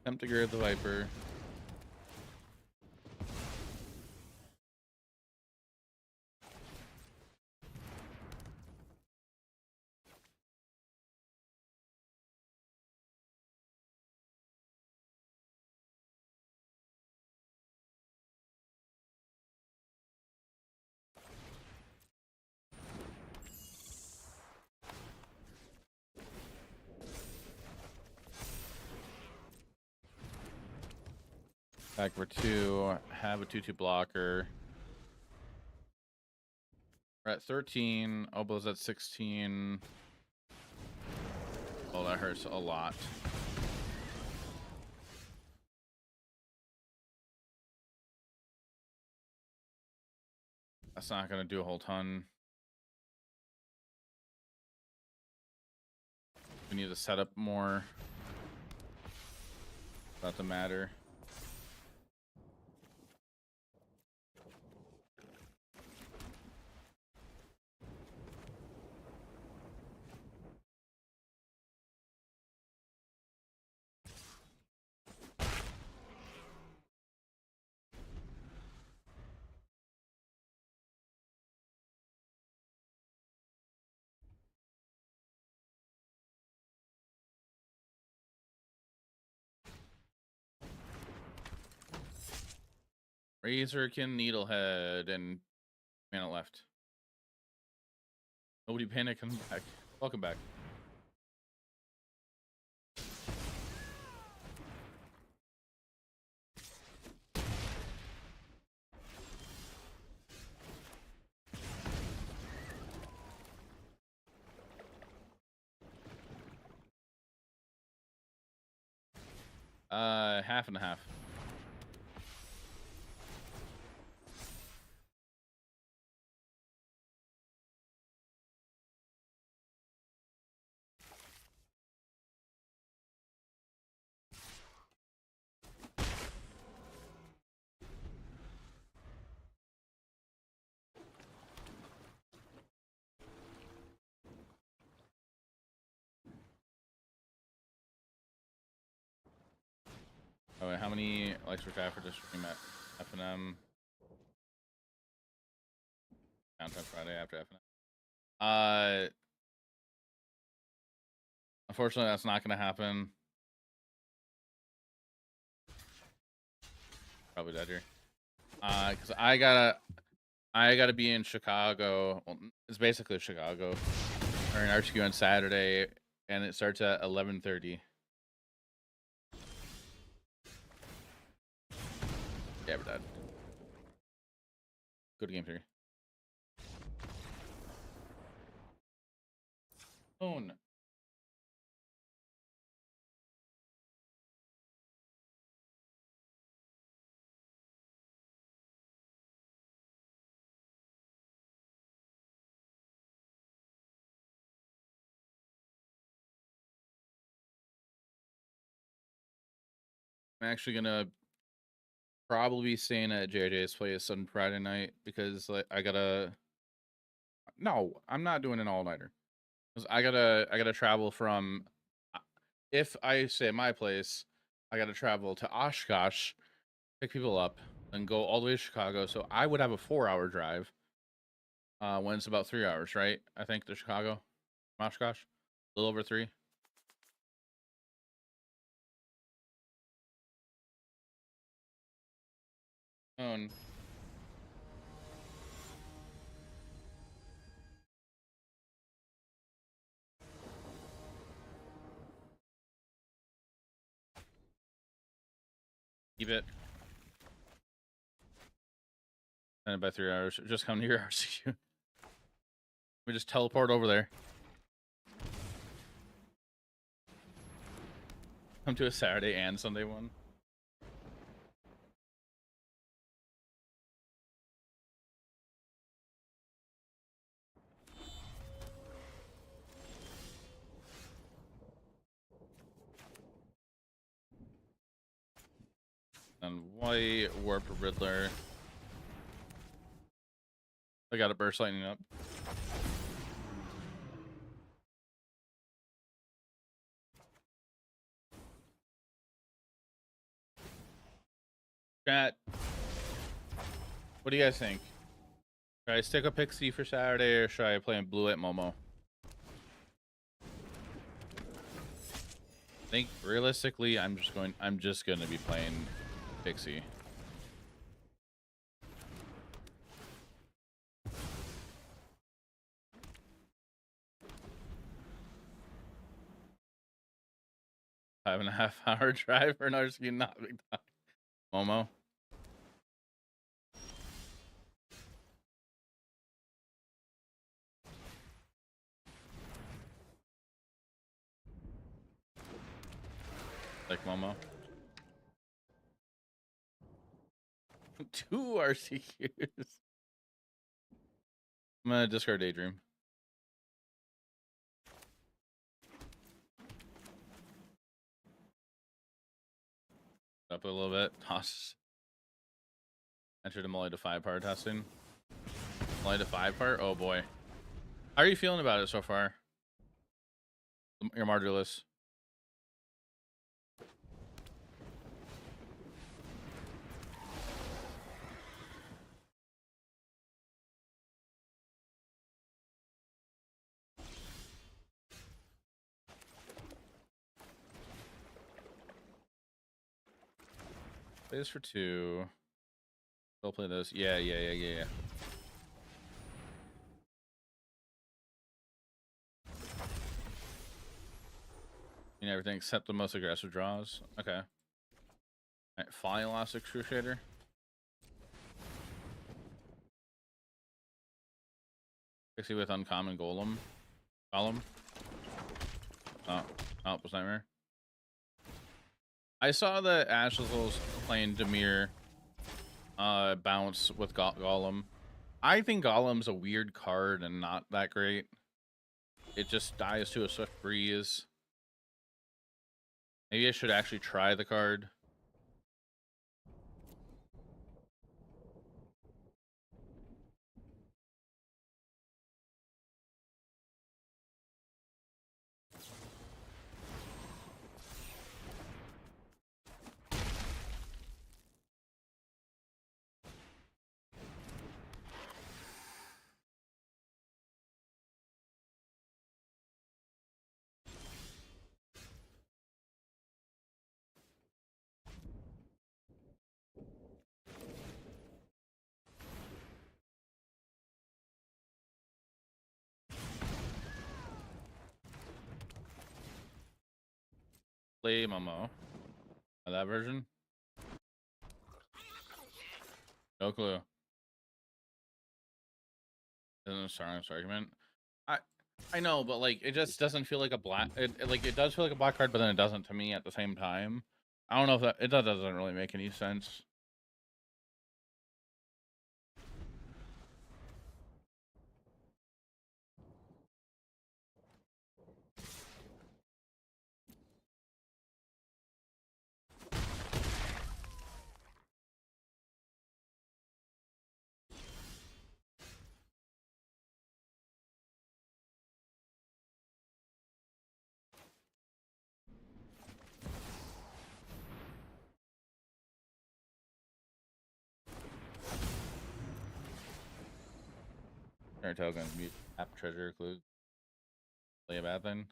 Attempt to grab the Viper. Back for 2. Have a 2/2 blocker. We're at 13. Oboe's at 16. Oh, that hurts a lot. That's not gonna do a whole ton. We need to set up more. About to matter. Razorkin, Needlehead, and mana left. Nobody panic, come back. Welcome back. Half and a half. Oh, wait, how many likes for Jaffer to stream at FNM? Content Friday after FNM. Unfortunately, that's not going to happen. Probably dead here. Because I gotta be in Chicago. Well, it's basically Chicago. Or in RTQ on Saturday, and it starts at 11:30. Yeah, we're dead. Go to game 3. Oh no. I'm actually gonna probably be staying at JJ's place on Friday night because like I gotta. No, I'm not doing an all-nighter. 'Cause I gotta travel from. If I stay at my place, I gotta travel to Oshkosh, pick people up, and go all the way to Chicago. So I would have a 4-hour drive. When it's about 3 hours, right? I think to Chicago, Oshkosh, a little over 3. Oh, keep it. And by 3 hours, just come to your RCQ. We just teleport over there. Come to a Saturday and Sunday one. And white warp Riddler. I got a burst lightning up. Chat. What do you guys think? Should I stick a Pixie for Saturday or should I play in blue at Momo? I think realistically, I'm just gonna be playing Pixie. Five and a half hour drive for an RCQ, not big time. Momo. Like Momo. 2 RCQs. I'm gonna discard Daydream. Up a little bit. Toss. Entered a multi to 5 part testing. Multi to 5 part? Oh boy. How are you feeling about it so far? Your MARDU list. Play this for 2. Still play this. Yeah. You know, everything except the most aggressive draws. Okay. Alright, Fly Elastic Crusader. Pixie with Uncommon Golem. Golem. Oh, was Nightmare. I saw that Ashlazel's playing Demir bounce with Golem. I think Golem's a weird card and not that great. It just dies to a swift breeze. Maybe I should actually try the card. Play Momo. That version? No clue. Isn't a strongest argument. I know, but like it just doesn't feel like a black. Like it does feel like a black card, but then it doesn't to me at the same time. I don't know if that doesn't really make any sense. Tokens, mute, app treasure, clue, play a bad thing.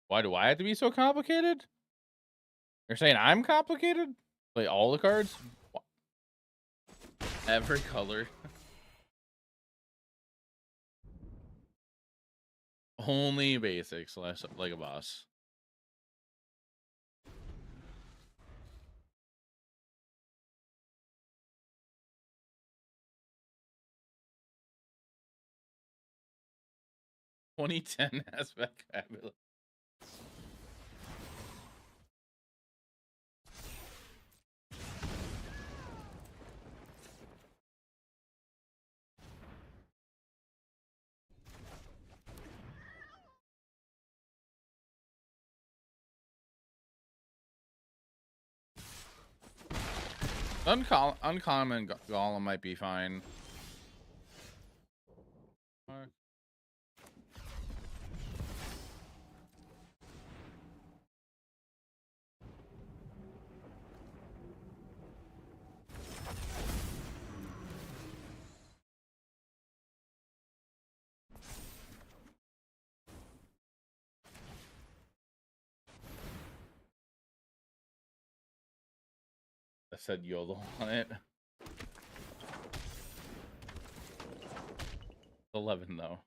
Why do I have to be so complicated? You're saying I'm complicated? Play all the cards? Every color. Only basics, less like a boss. (2010) aspect fabulous. Uncommon Golem might be fine. I said YOLO on it. 11 though.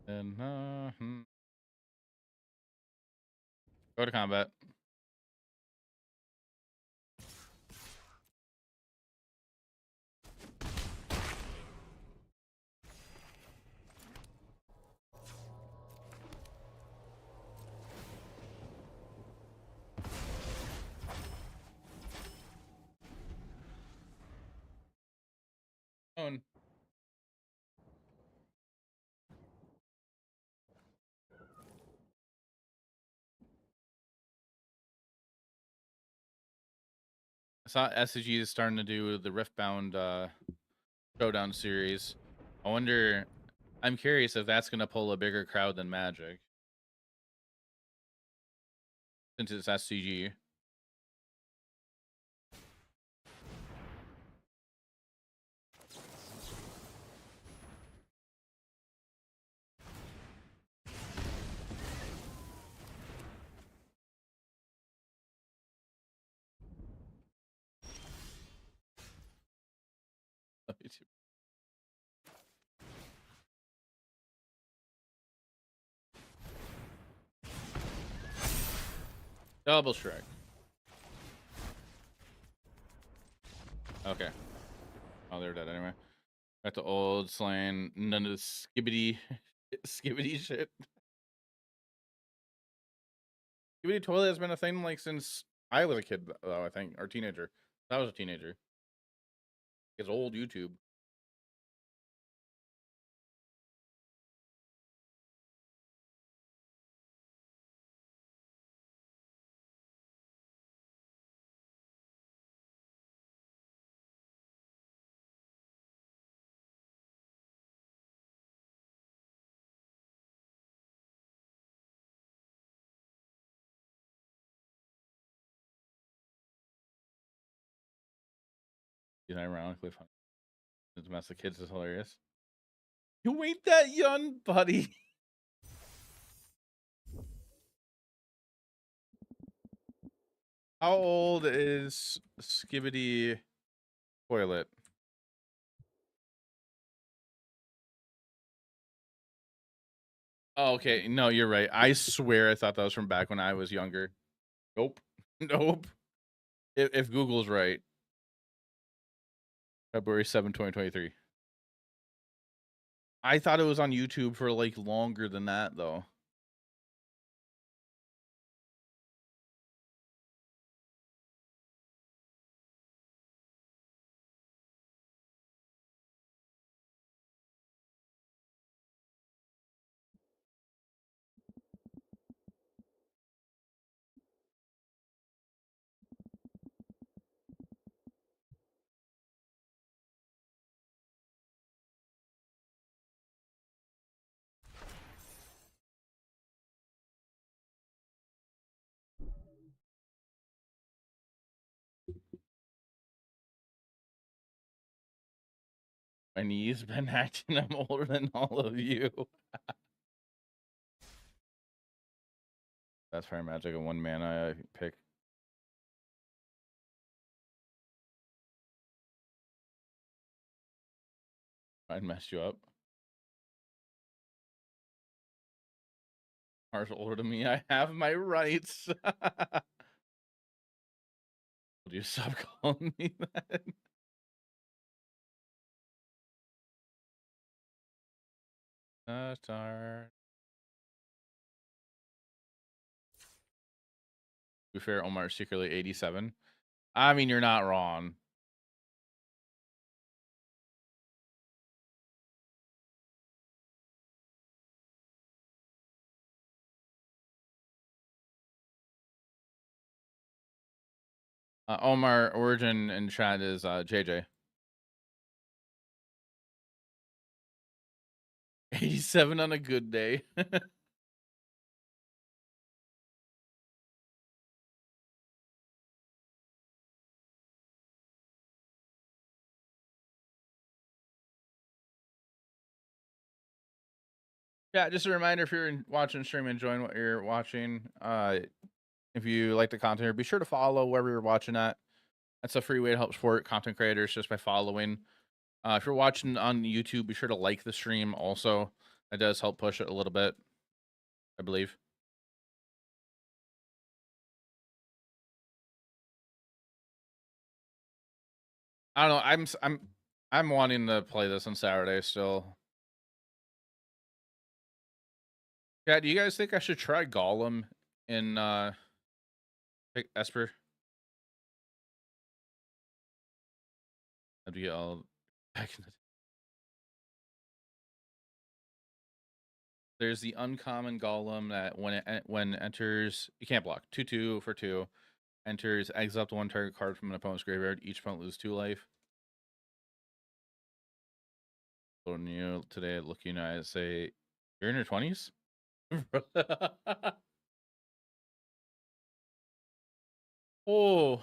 And go to combat. I saw SCG is starting to do the Riftbound Showdown series. I wonder, I'm curious if that's going to pull a bigger crowd than Magic. Since it's SCG. Double Shrek. Okay. Oh, they're dead anyway. Got the old slang, none of the skibbity skibbity shit. Skibbity toilet has been a thing like since I was a kid, though, I think, or teenager. I was a teenager. It's old YouTube. You know, ironically funny. The mess of kids is hilarious. You ain't that young, buddy. How old is Skibbity Toilet? Oh, okay. No, you're right. I swear I thought that was from back when I was younger. Nope. Nope. If Google's right. February 7, 2023. I thought it was on YouTube for like longer than that, though. My knee's been acting. I'm older than all of you. That's Fire Magic, a one mana pick. I messed you up. Mars older than me. I have my rights. Would you stop calling me that? To be fair, Omar's secretly 87. I mean, you're not wrong. Omar origin in chat is JJ. 87 on a good day. Yeah, just a reminder, if you're watching stream, enjoying what you're watching, if you like the content here, be sure to follow wherever you're watching at. That's a free way to help support content creators just by following. If you're watching on YouTube, be sure to like the stream also. That does help push it a little bit, I believe. I don't know. I'm wanting to play this on Saturday still. Yeah, do you guys think I should try Golem in Esper? How do you get all back in the... There's the uncommon Golem that when enters, you can't block. 2/2 for 2. Enters, exile up to one target card from an opponent's graveyard. Each opponent loses 2 life. So new today, looking at it, say, you're in your 20s? Oh.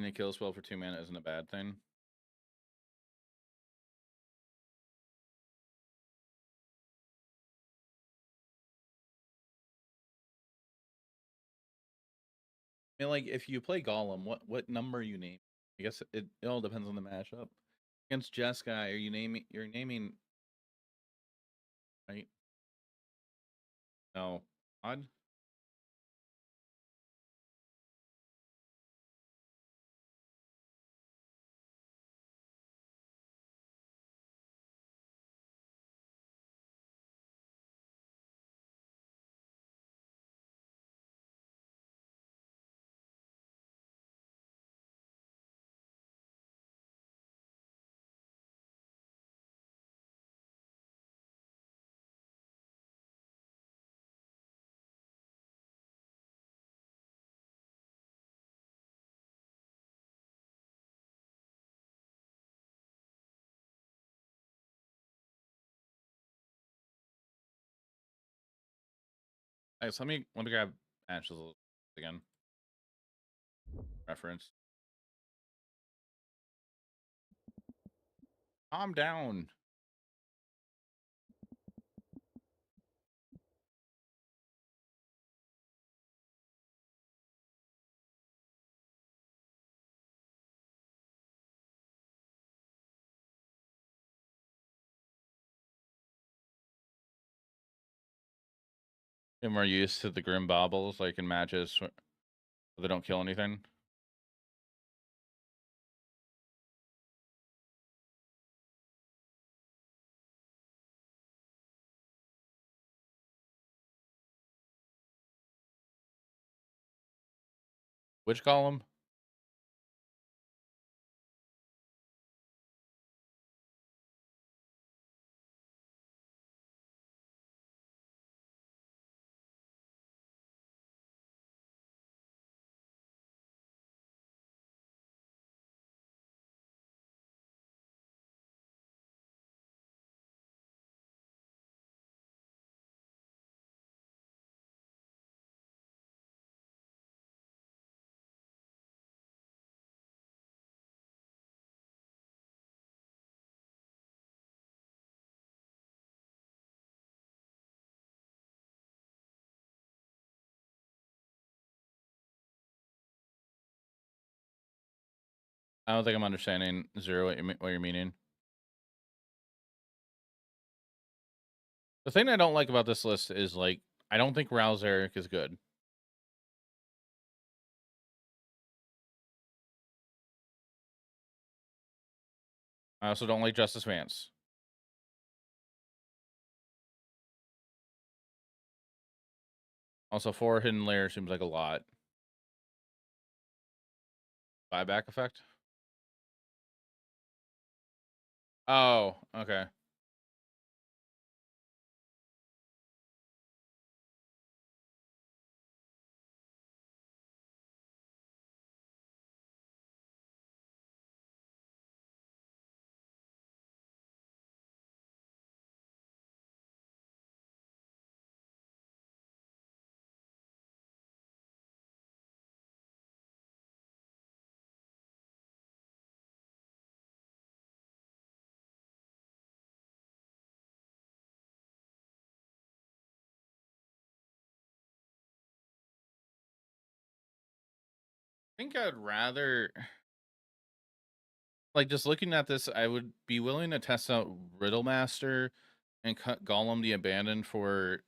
a kill spell for 2 mana isn't a bad thing. I mean, like, if you play Golem, what number you name? I guess it all depends on the matchup. Against Jeskai, you're naming right? No. Odd? Alright, so let me grab Ashes again. Reference. Calm down. Get more used to the Grim Baubles, like in matches where they don't kill anything. Which column? I don't think I'm understanding Zero what you're meaning. The thing I don't like about this list is like I don't think Rouse Eric is good. I also don't like Justice Vance. Also, 4 Hidden Layer seems like a lot. Buyback effect? Oh, okay. I think I'd rather like just looking at this, I would be willing to test out Riddle Master and cut Golem the Abandoned for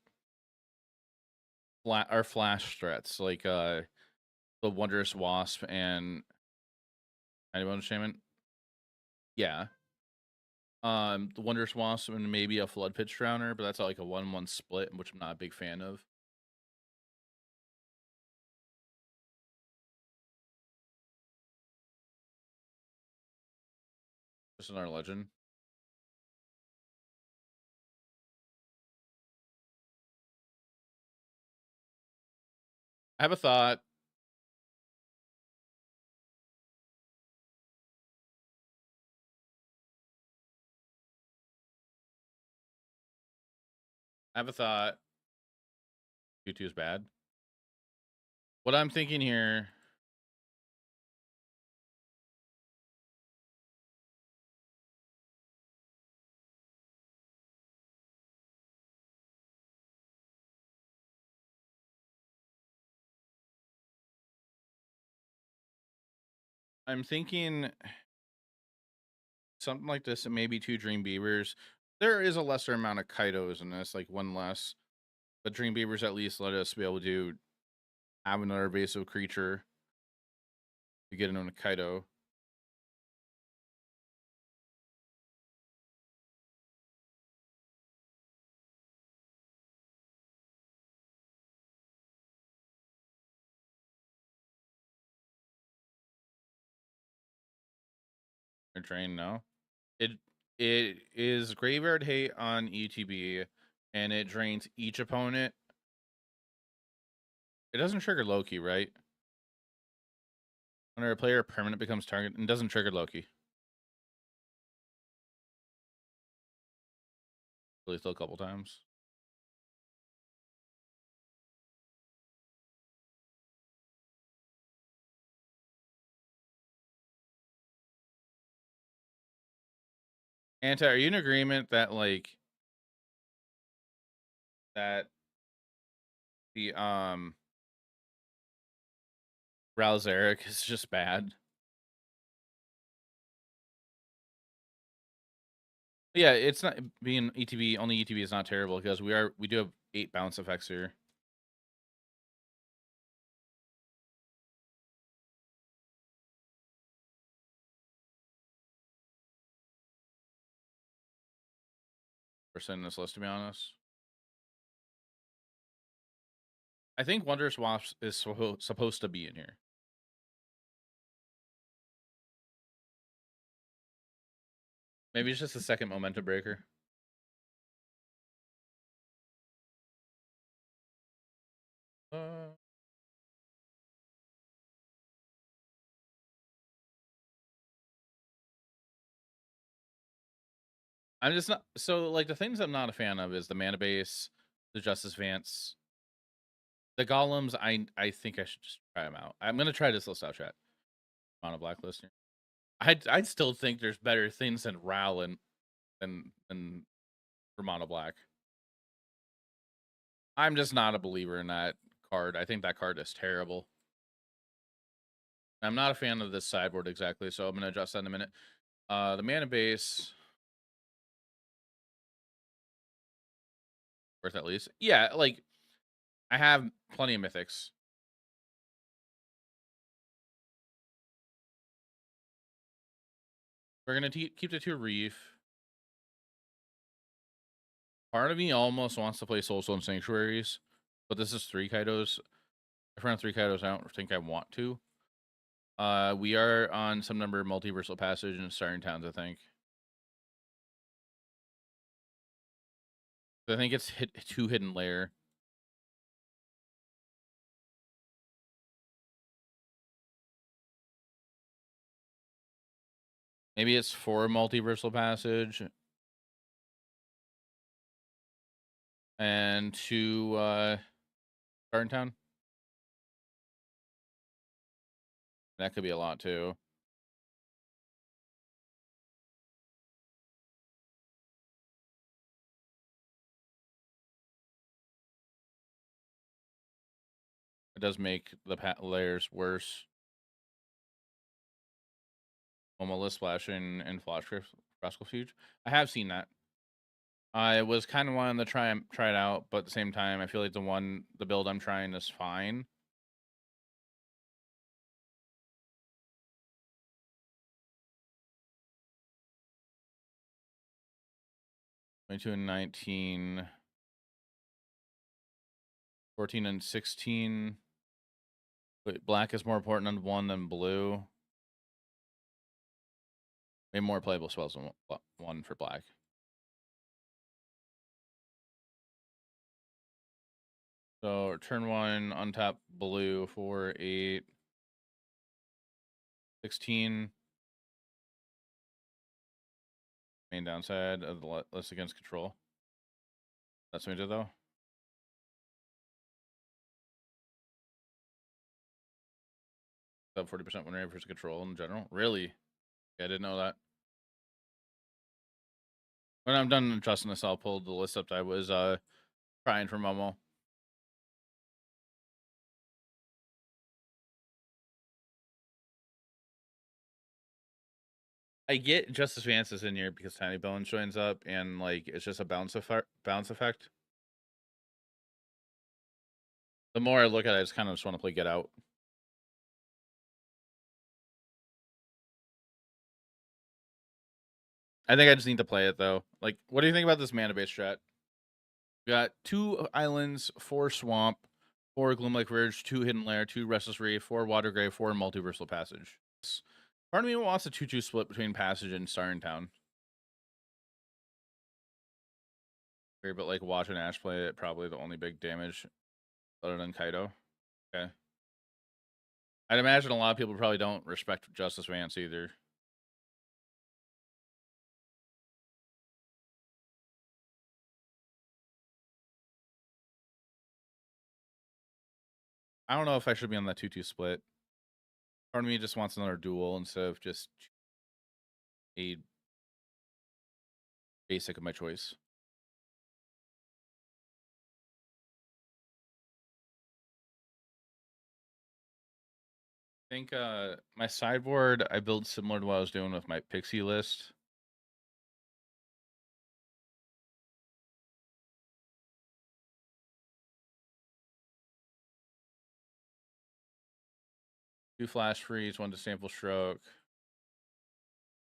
flash threats like the Wondrous Wasp and Anyone Shaman. Yeah. The Wondrous Wasp and maybe a Flood Pitch Drowner, but that's like a 1-1 split, which I'm not a big fan of. Just another legend. I have a thought. I have a thought. Q2 is bad. What I'm thinking here I'm thinking something like this, and maybe 2 Dream Beavers. There is a lesser amount of Kaidos in this, like 1 less. But Dream Beavers at least let us be able to have another evasive creature to get into a Kaido. Or drain, no. It it is Graveyard Hate on ETB, and it drains each opponent. It doesn't trigger Loki, right? When a player permanent becomes target, and doesn't trigger Loki. Lethal a couple times. Anti, are you in agreement that like that the Ralzeric is just bad? Yeah, it's not being ETB, only ETB is not terrible because we do have 8 bounce effects here. Percent in this list, to be honest. I think Wonder Swaps is supposed to be in here. Maybe it's just a second momentum breaker. I'm just not so like the things I'm not a fan of is the mana base, the Justice Vance, the golems. I think I should just try them out. I'm gonna try this list out, chat. Mono blacklist here. I still think there's better things than Ral and than for mono black. I'm just not a believer in that card. I think that card is terrible. I'm not a fan of this sideboard exactly, so I'm gonna adjust that in a minute. The mana base worth at least. Yeah, like I have plenty of mythics. We're gonna keep the 2 Reef. Part of me almost wants to play Soulstone Sanctuaries, but this is 3 Kaidos. If we're on 3 Kaidos, I don't think I want to. We are on some number of Multiversal Passage and Starting Towns, I think. I think it's 2 Hidden Layer. Maybe it's 4 Multiversal Passage. And 2 Starting Town. That could be a lot too. It does make the layers worse. Momola Splash and Flash Rascal Fuge. I have seen that. I was kind of wanting to try it out, but at the same time, I feel like the build I'm trying is fine. (22 and 19, 14 and 16. But black is more important on 1 than blue. Way more playable spells than 1 for black. So turn 1, untap blue for 8, 16. Main downside of the list against control. That's what we did though. Sub 40% win rate versus control in general. Really? Yeah, I didn't know that. When I'm done adjusting this, I'll pull the list up that I was trying for Momo. I get Justice Vance is in here because Tiny Bones joins up, and like it's just a bounce effect. The more I look at it, I just kind of just want to play Get Out. I think I just need to play it though. Like, what do you think about this mana base strat? We got 2 islands, 4 swamp, 4 Gloomlike Verge, 2 Hidden Lair, 2 Restless Reef, 4 Watergrave, 4 Multiversal Passage. Part of me wants a 2-2 split between Passage and Starring Town. But like watching Ash play it, probably the only big damage other than Kaido. Okay. I'd imagine a lot of people probably don't respect Justice Vance either. I don't know if I should be on that 2-2 split. Part of me just wants another duel instead of just a basic of my choice. I think my sideboard I built similar to what I was doing with my Pixie list. Two Flash Freeze, 1 Disdainful Stroke.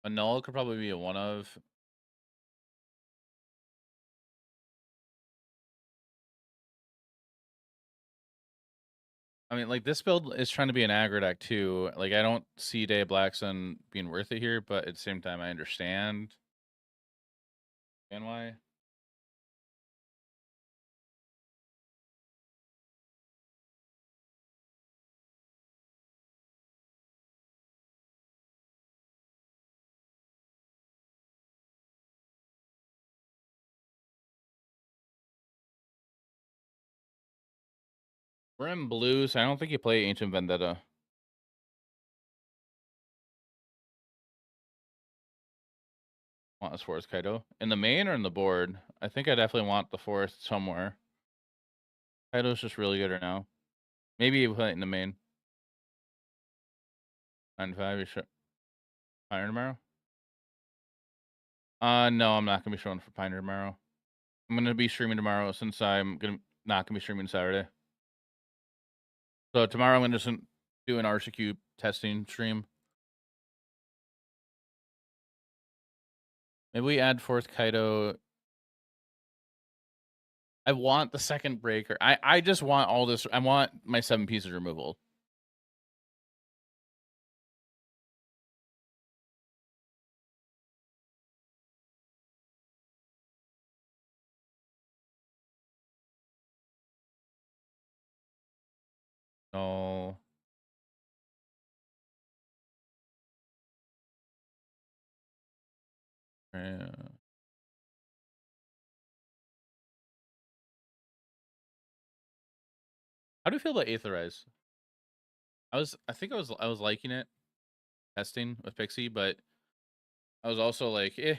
A Null could probably be a 1 of. I mean, like, this build is trying to be an aggro deck too. Like, I don't see Day of Black Sun being worth it here, but at the same time, I understand. And why? We're in blue, so I don't think you play Ancient Vendetta. Want this fourth Kaido in the main or in the board? I think I definitely want the fourth somewhere. Kaido's just really good right now. Maybe you play it in the main. 9-5. You should Pioneer tomorrow. No, I'm not gonna be showing for Pioneer tomorrow. I'm gonna be streaming tomorrow since not gonna be streaming Saturday. So tomorrow I'm gonna just do an RCQ testing stream. Maybe we add fourth Kaido. I want the second breaker. I just want all this. I want my 7 pieces removal. No. Yeah. How do you feel about Aetherize? I think I was liking it, testing with Pixie, but I was also like, eh.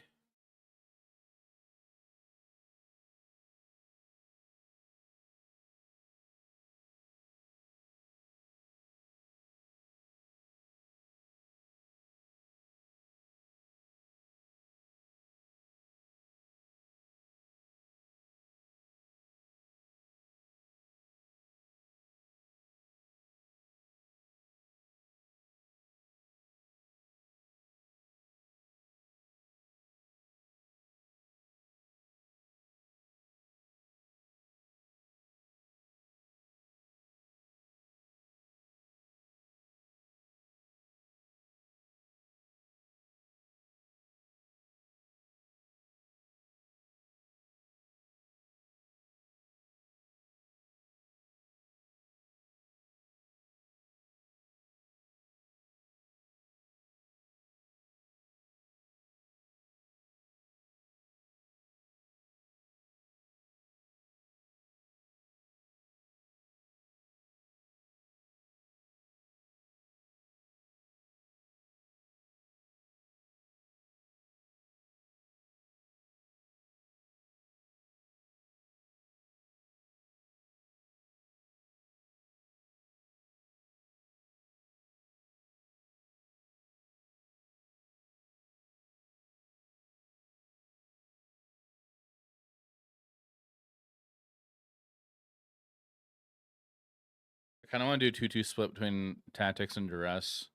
kind of want to do 2-2 split between tactics and duress.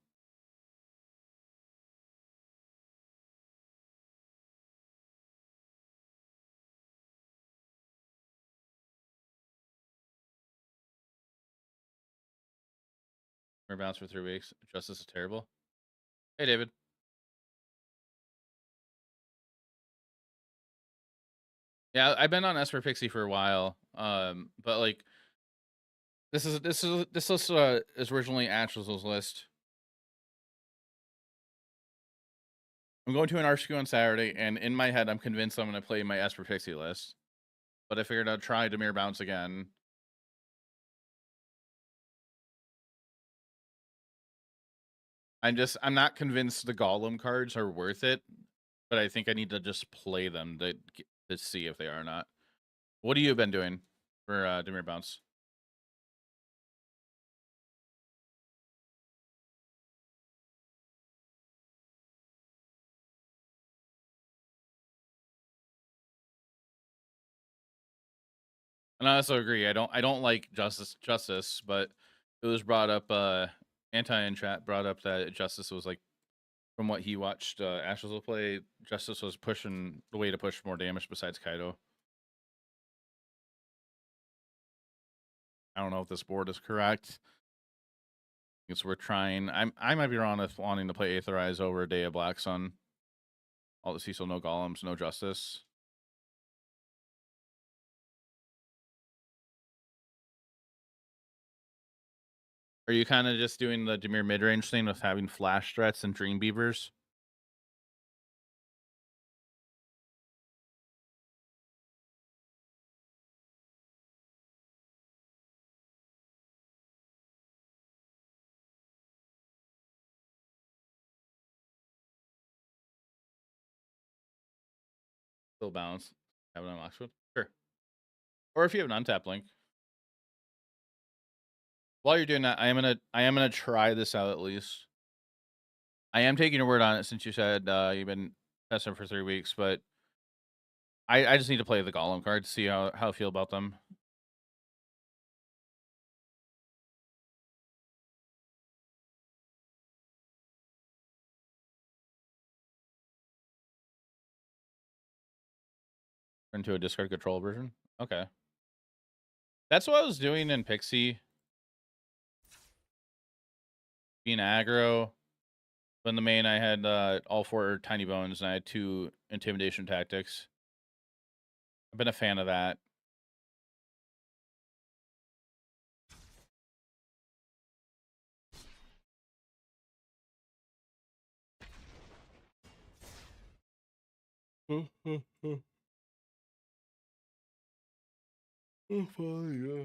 We're bounced for 3 weeks. Justice is terrible. Hey, David. Yeah, I've been on Esper Pixie for a while. But like this list is originally Ashley's list. I'm going to an RSQ on Saturday, and in my head, I'm convinced I'm going to play my Esper Pixie list. But I figured I'd try Dimir Bounce again. I'm not convinced the Golem cards are worth it, but I think I need to just play them to see if they are or not. What have you been doing for Dimir Bounce? And I also agree. I don't like Justice, but it was brought up. Anti in chat brought up that Justice was like, from what he watched, Ashes will play. Justice was pushing the way to push more damage besides Kaido. I don't know if this board is correct. I guess we're trying. I might be wrong with wanting to play Aetherize over Day of Black Sun. All the Cecil, no Golems, no Justice. Are you kind of just doing the Dimir mid-range thing with having flash threats and Dream Beavers? Still bounce. Have it on Oxford? Sure. Or if you have an untapped link. While you're doing that, I am gonna try this out at least. I am taking your word on it since you said you've been testing for 3 weeks, but I just need to play the Golem card to see how I feel about them. Into a discard control version. Okay. That's what I was doing in Pixie. Being aggro. But in the main, I had all 4 tiny bones, and I had 2 intimidation tactics. I've been a fan of that. Oh, fine, yeah.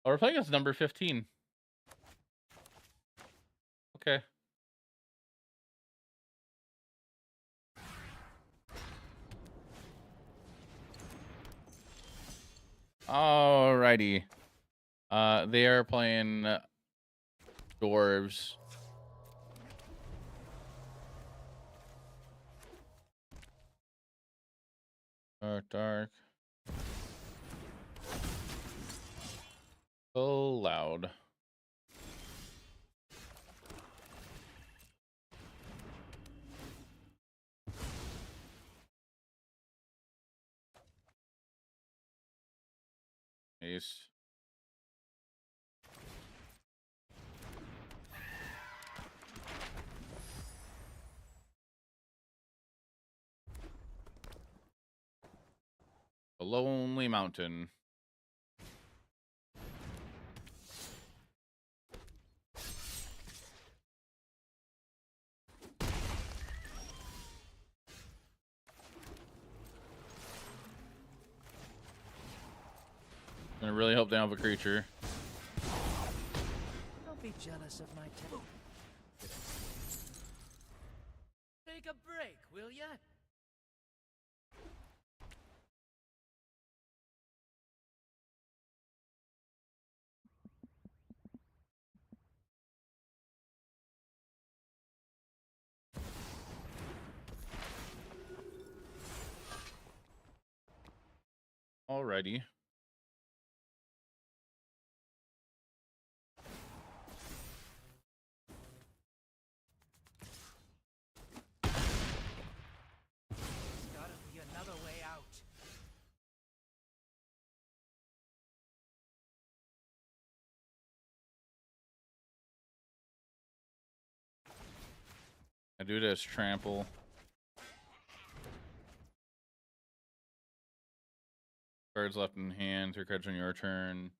Oh, we're playing as number 15. Okay. Alrighty. They are playing dwarves. Dark. So loud. Ace. A lonely mountain. I really hope they don't have a creature. Don't be jealous of my talent. Take a break, will ya? Alrighty. There's gotta be another way out. I do this trample. Cards left in hand, 3 cards on your turn.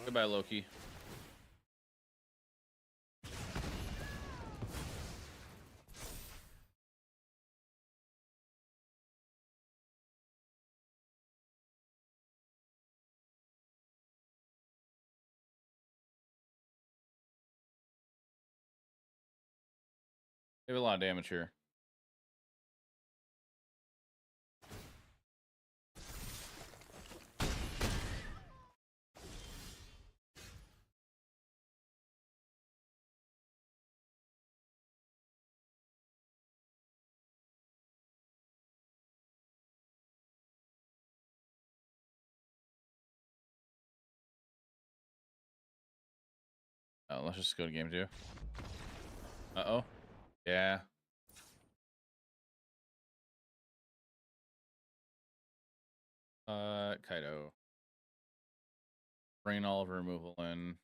Goodbye, Loki. They have a lot of damage here. Let's just go to game 2. Uh-oh. Yeah. Kaido. Bring all of removal in.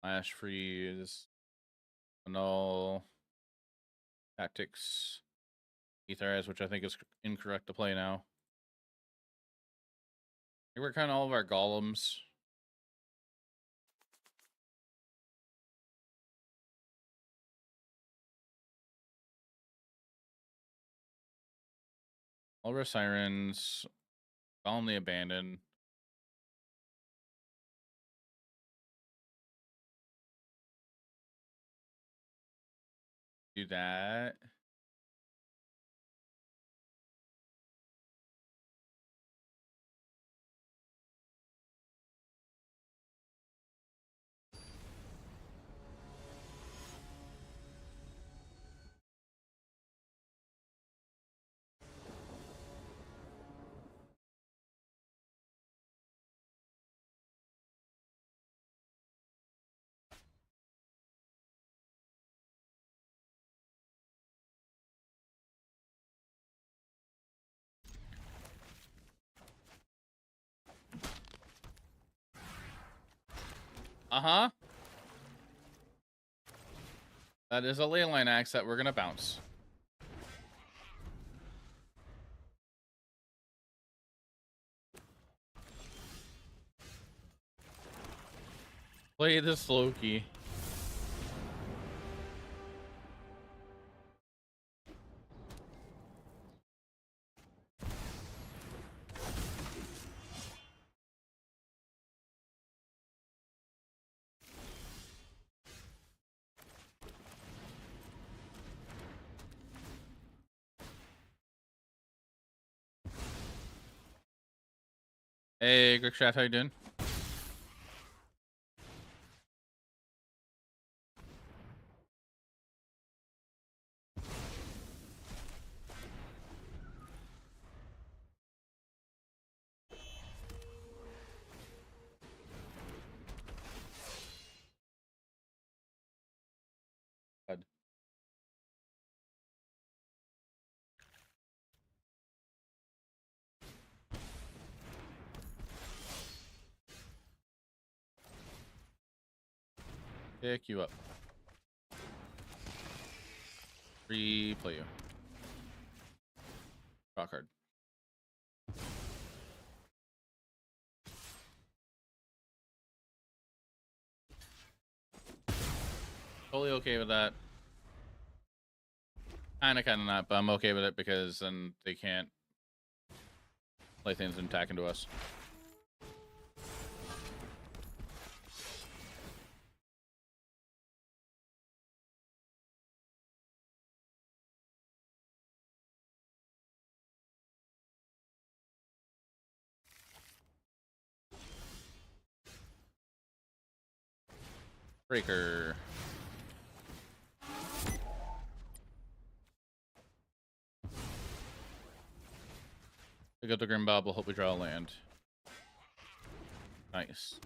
Flash freeze. Annul. Tactics. Etherize, which I think is incorrect to play now. We work on all of our golems. All of our sirens. Solemnly abandoned. Do that. Uh-huh. That is a leyline axe that we're gonna bounce. Play this Loki. Hey, Greg Chat, how you doing? Good. Pick you up. Replay you. Draw card. Totally okay with that. Kinda not, but I'm okay with it because then they can't play things and attack into us. Breaker. Pick up the Grim Bobble, hope we draw a land. Nice.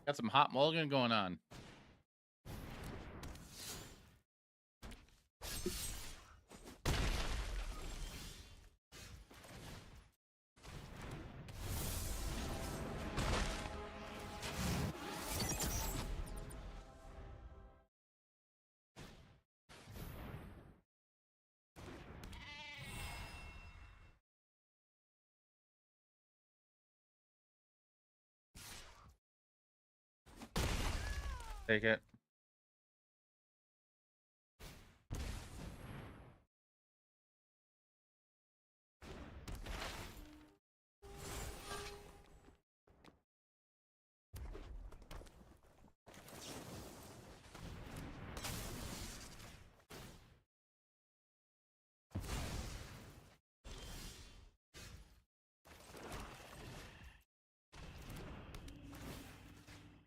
Got some hot mulligan going on. Take it.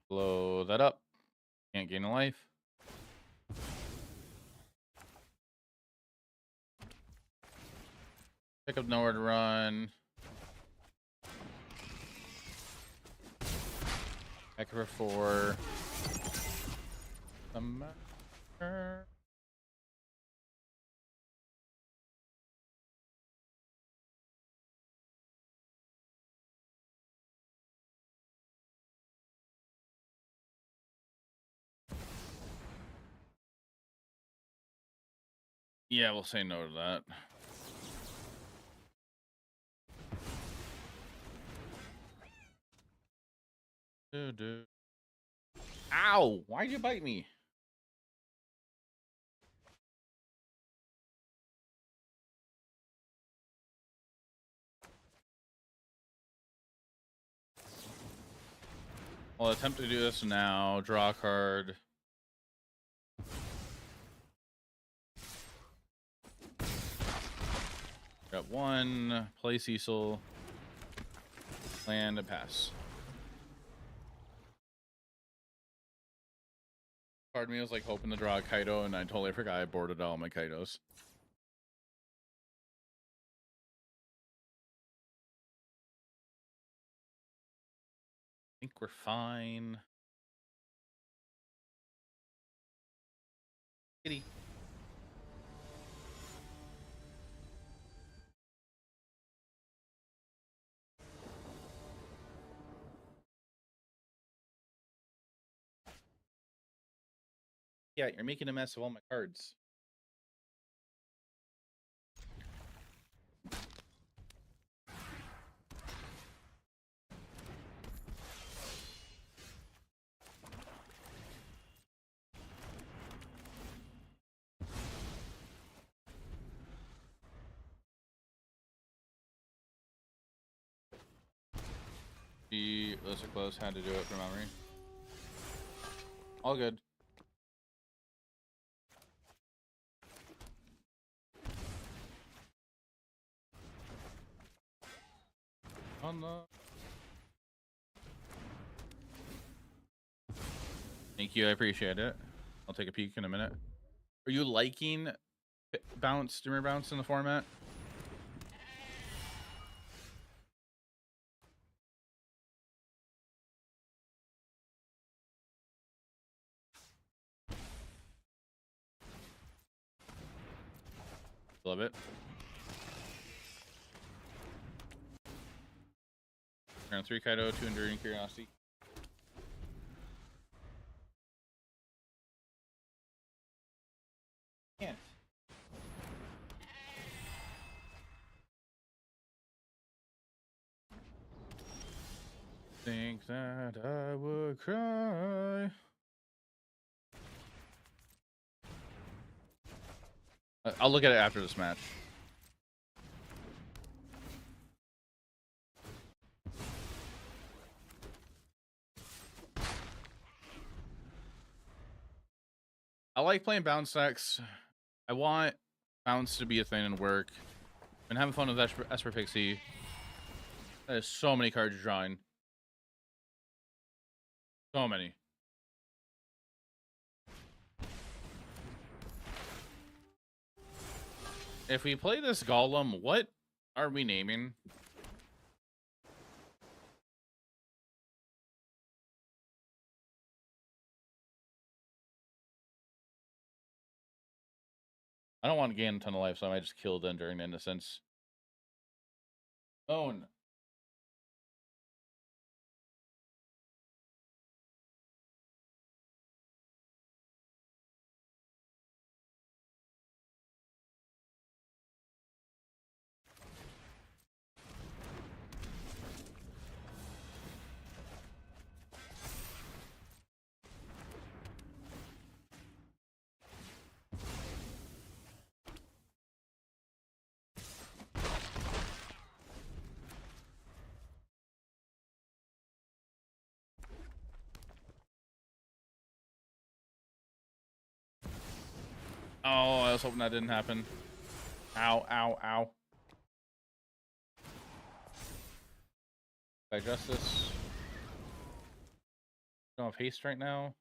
Blow that up. Can't gain a life. Pick up nowhere to run. Back for 4. Summer. Yeah, we'll say no to that. Dude. Ow! Why'd you bite me? I'll attempt to do this now. Draw a card. Got 1. Play Cecil. Land a pass. Part of me was like hoping to draw a Kaido, and I totally forgot I boarded all my Kaidos. I think we're fine. Kitty. Yeah, you're making a mess of all my cards. Those are close. Had to do it from memory. All good. On the. Thank you. I appreciate it. I'll take a peek in a minute. Are you liking streamer bounce in the format? Love it. Turn 3 Kaido, 2 Enduring Curiosity. Can't. Think that I would cry. I'll look at it after this match. I like playing bounce decks. I want bounce to be a thing and work. Been having fun with Esper Pixie. There's so many cards you're drawing. So many. If we play this Golem, what are we naming? I don't want to gain a ton of life, so I might just kill them during Innocence. Own. Oh, I was hoping that didn't happen. Ow, ow, ow. By Justice. Don't have haste right now.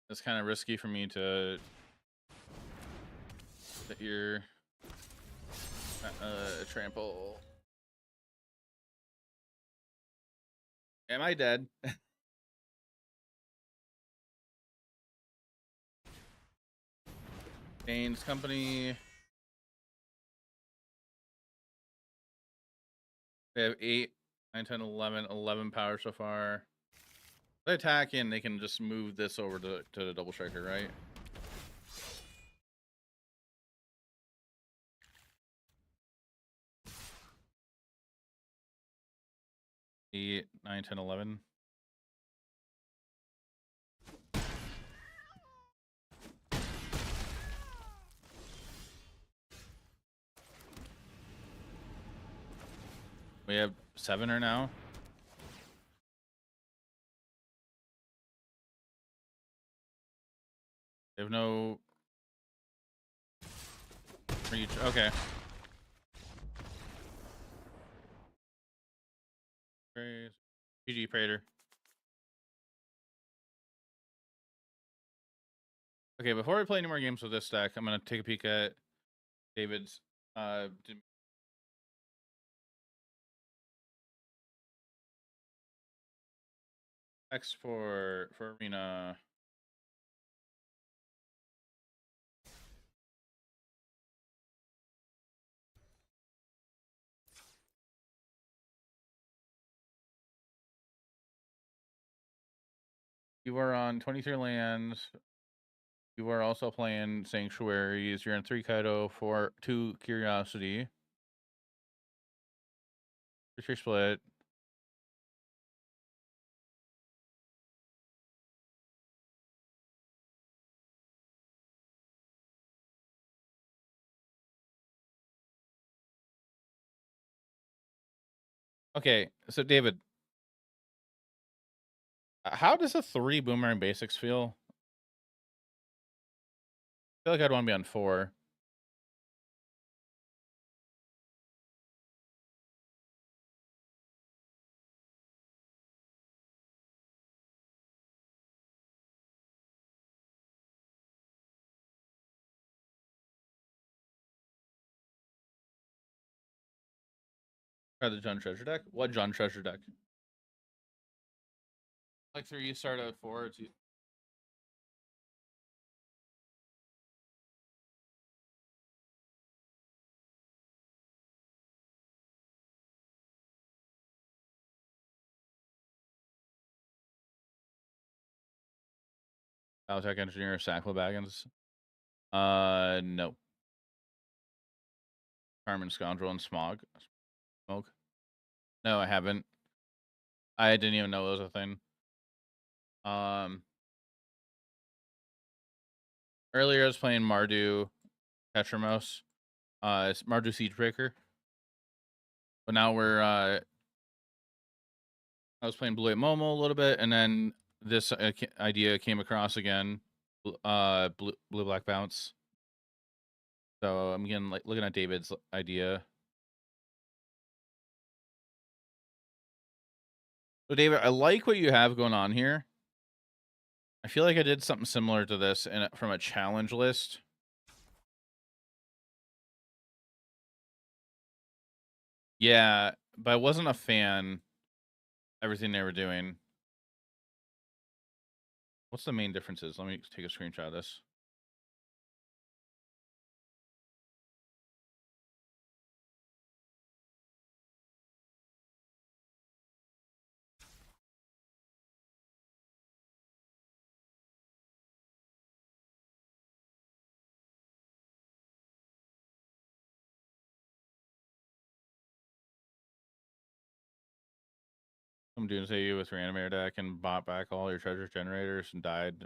It's kind of risky for me to hit your trample. Am I dead? Dane's Company. They have 8, 9, 10, 11, 11 power so far. If they attack in, they can just move this over to the double striker, right? Eight, 9, 10, 11. We have 7 or now. They have no reach. Okay. GG Prater. Okay, before we play any more games with this deck, I'm gonna take a peek at David's X for Arena. You are on 23 lands. You are also playing Sanctuaries. You're in 3 Kaido, 2 Curiosity. Your split. Okay, so David, How does a 3 Boomerang Basics feel? I feel like I'd want to be on 4. Try the John Treasure deck. What John Treasure deck? Like 3, you start at 4. It's Battletech Engineer, Sacklebaggins. No. Carmen Scoundrel and Smog. Smoke. No, I haven't. I didn't even know it was a thing. Earlier I was playing Mardu Tetramos. It's Mardu Siegebreaker. But now we're I was playing Blue at Momo a little bit, and then this idea came across again. Blue Black Bounce. So I'm again like looking at David's idea. So David, I like what you have going on here. I feel like I did something similar to this from a challenge list. Yeah, but I wasn't a fan. Everything they were doing. What's the main differences? Let me take a screenshot of this. I'm doing say you with Reanimator deck and bought back all your treasure generators and died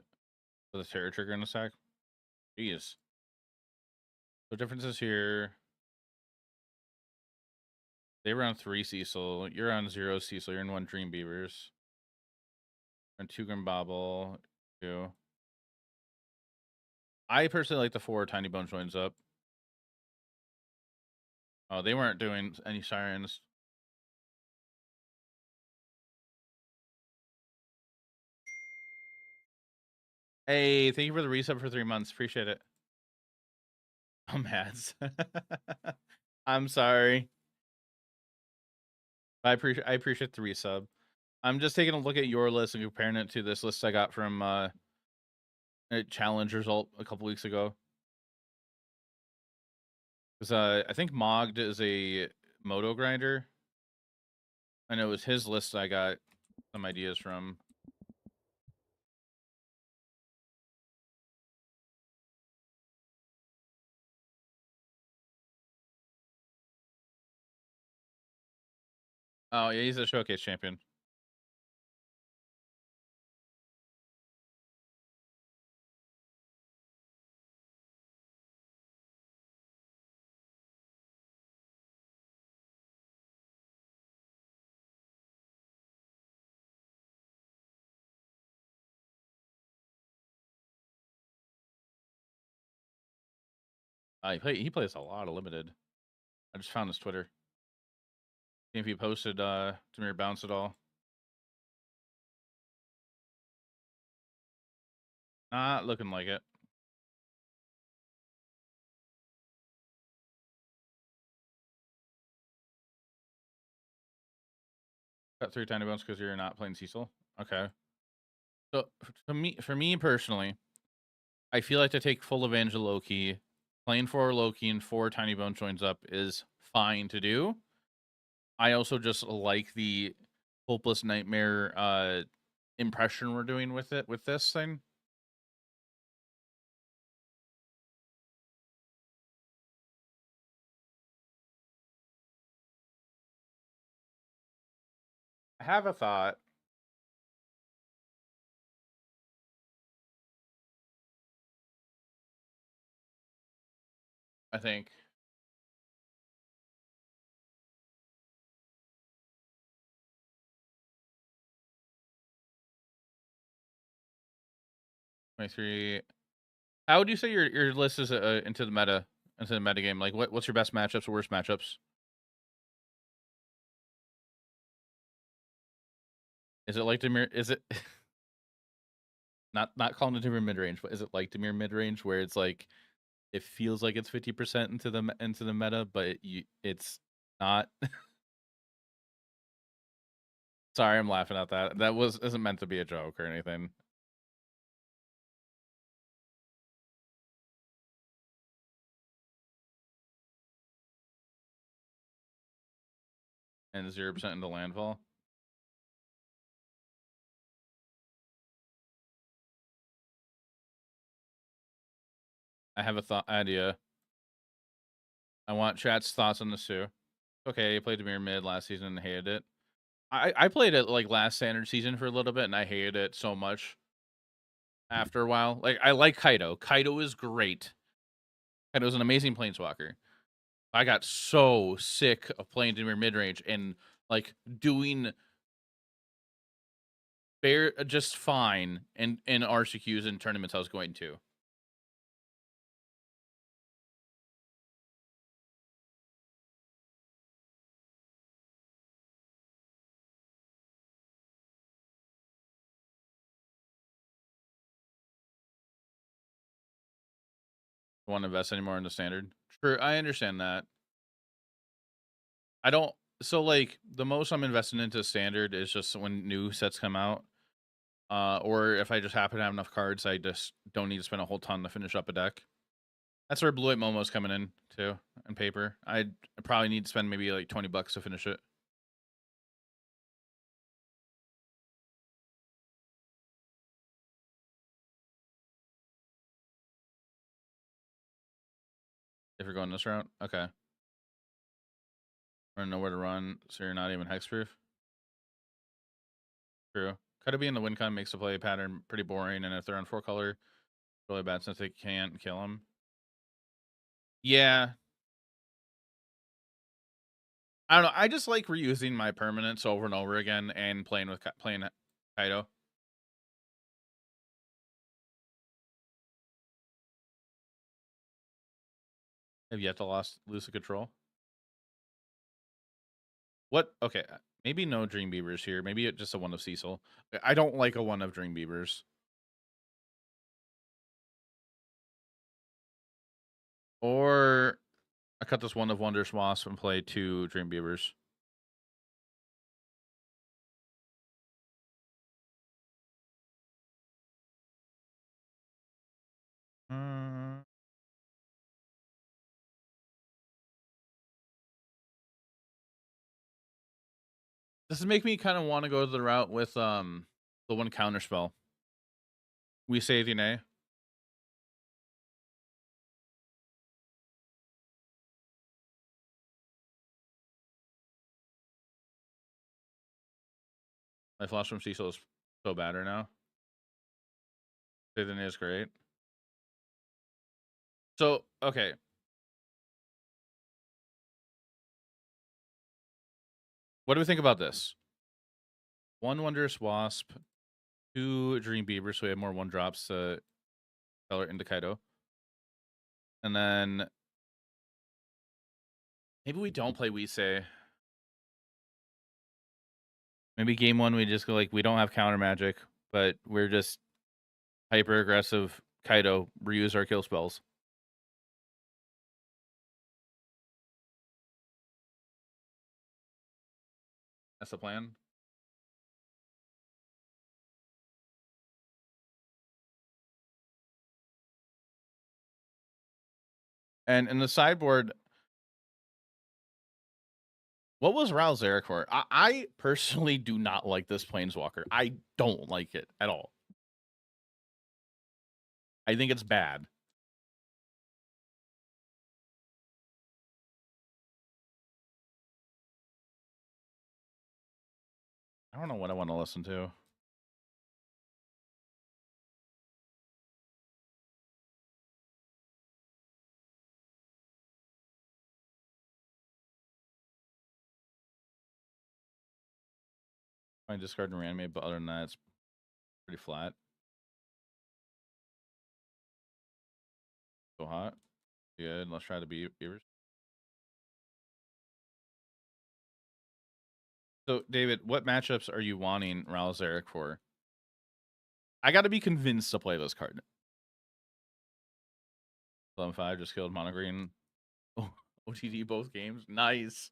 with a Terror Trigger in the sack. Jeez. So differences here. They were on 3 Cecil. You're on 0 Cecil. You're in 1 Dream Beavers. And 2 Grim Bobble. 2. I personally like the 4 Tiny Bone joins up. Oh, they weren't doing any sirens. Hey, thank you for the resub for 3 months. Appreciate it. Oh, Mads. I'm sorry. I appreciate the resub. I'm just taking a look at your list and comparing it to this list I got from a challenge result a couple weeks ago. Because I think Mogged is a Moto grinder. I know it was his list I got some ideas from. Oh, yeah, he's a showcase champion. He plays a lot of limited. I just found his Twitter. See if he posted Demir Bounce at all. Not looking like it. Got 3 tiny bones because you're not playing Cecil. Okay. So for me personally, I feel like to take full advantage of Loki, playing 4 Loki and 4 tiny bone joins up is fine to do. I also just like the hopeless nightmare impression we're doing with this thing. I have a thought. I think. 23. How would you say your list is into the meta game? Like, what's your best matchups or worst matchups? Is it like Demir? Is it not calling it Demir mid range, but is it like Demir mid range where it's like it feels like it's 50% into the meta, but it's not? Sorry, I'm laughing at that. That isn't meant to be a joke or anything. And 0% into landfall. I have a idea. I want chat's thoughts on this too. Okay, I played Demir mid last season and hated it. I played it like last standard season for a little bit and I hated it so much after a while. Like I like Kaido. Kaido is great. Kaido's an amazing planeswalker. I got so sick of playing Dimir mid range and like doing just fine in RCQs and tournaments I was going to. I want to invest anymore in the standard. True, I understand that. I don't. So like the most I'm investing into standard is just when new sets come out, or if I just happen to have enough cards, I just don't need to spend a whole ton to finish up a deck. That's where Blue White Momo's coming in too, on paper. I probably need to spend maybe like $20 to finish it. If you're going this route, okay. I don't know where to run, so you're not even hexproof. True. Could be in the win con makes the play pattern pretty boring, and if they're on 4-color, really bad since they can't kill them. Yeah. I don't know. I just like reusing my permanents over and over again and playing Kaido. Have yet to lose the control. What? Okay, maybe no Dream Beavers here. Maybe just a one of Cecil. I don't like a one of Dream Beavers. Or I cut this one of Wondrous Wasp and play 2 Dream Beavers. This is make me kind of want to go the route with the one counter spell. We save Yune. My flash from Cecil is so bad right now. Save Yune is great. So okay. What do we think about this? 1 Wondrous Wasp, 2 Dream Beaver, so we have more 1-drops to color into Kaido. And then maybe we don't play Weesay. Maybe game 1 we just go like we don't have counter magic, but we're just hyper aggressive Kaido, reuse our kill spells. That's the plan. And in the sideboard, what was Ral Zarek for? I personally do not like this Planeswalker. I don't like it at all. I think it's bad. I don't know what I want to listen to. I discard and reanimate, but other than that, it's pretty flat. So hot. Good. Let's try the beavers. So, David, what matchups are you wanting Rouse Eric for? I got to be convinced to play this card. 11-5 just killed Mono Green. Oh, OTD both games. Nice.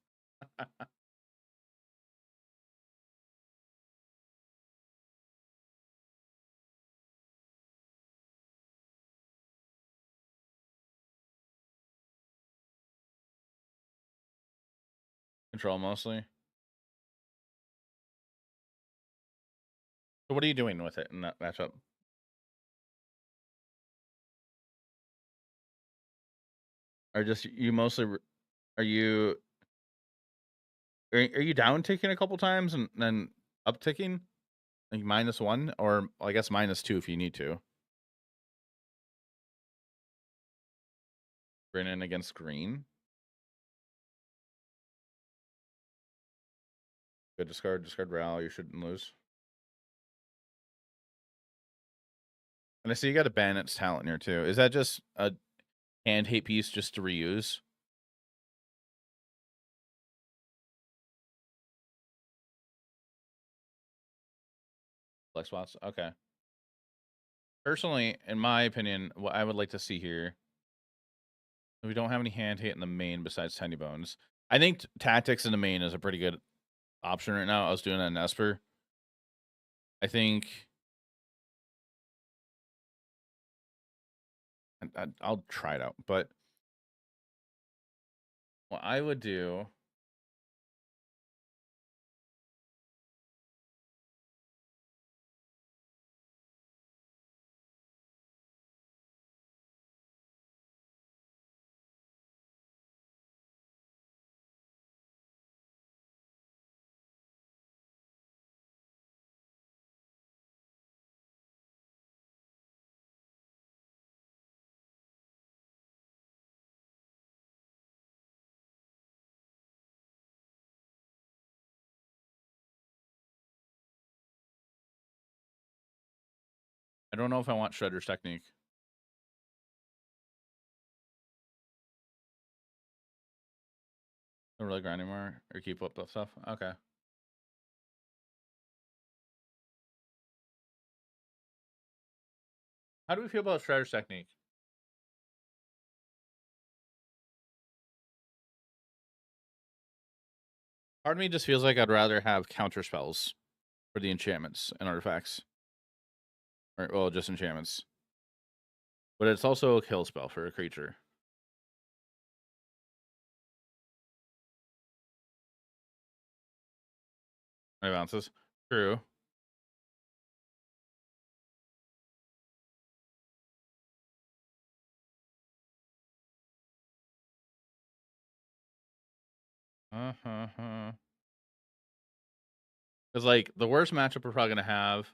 Control mostly. So what are you doing with it in that matchup? Are just you mostly are you are you down ticking a couple times and then up ticking? Like -1 or I guess -2 if you need to. Bring in against green. Good discard Ral, you shouldn't lose. And I see you got a Bandit's talent here too. Is that just a hand hate piece just to reuse? Flex spots? Okay. Personally, in my opinion, what I would like to see here, we don't have any hand hate in the main besides Tiny Bones. I think Tactics in the main is a pretty good option right now. I was doing that in Esper. I think I'll try it out, but what I would do. I don't know if I want Shredder's technique. Don't really grind anymore or keep up that stuff. Okay. How do we feel about Shredder's technique? Part of me just feels like I'd rather have counter spells for the enchantments and artifacts. Or, well, just enchantments. But it's also a kill spell for a creature. My bounces. True. Because, like, the worst matchup we're probably going to have.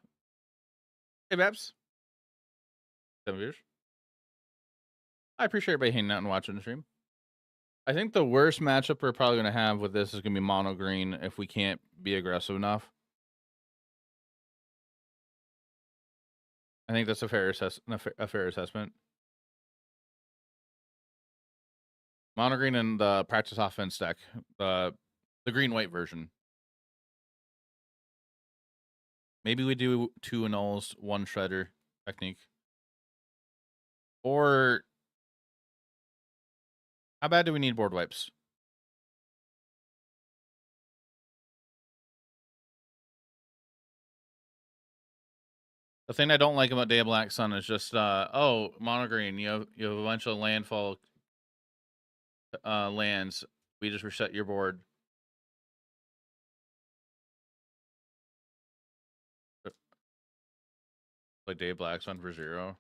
Hey, Babs. 7 years. I appreciate everybody hanging out and watching the stream. I think the worst matchup we're probably going to have with this is going to be mono green if we can't be aggressive enough. I think that's a fair assessment. Mono green and the practice offense deck, the green white version. Maybe we do 2 annuls, 1 shredder technique. Or how bad do we need board wipes? The thing I don't like about Day of Black Sun is just oh, mono green, you have a bunch of landfall lands. We just reset your board. Like Day of Black Sun for 0.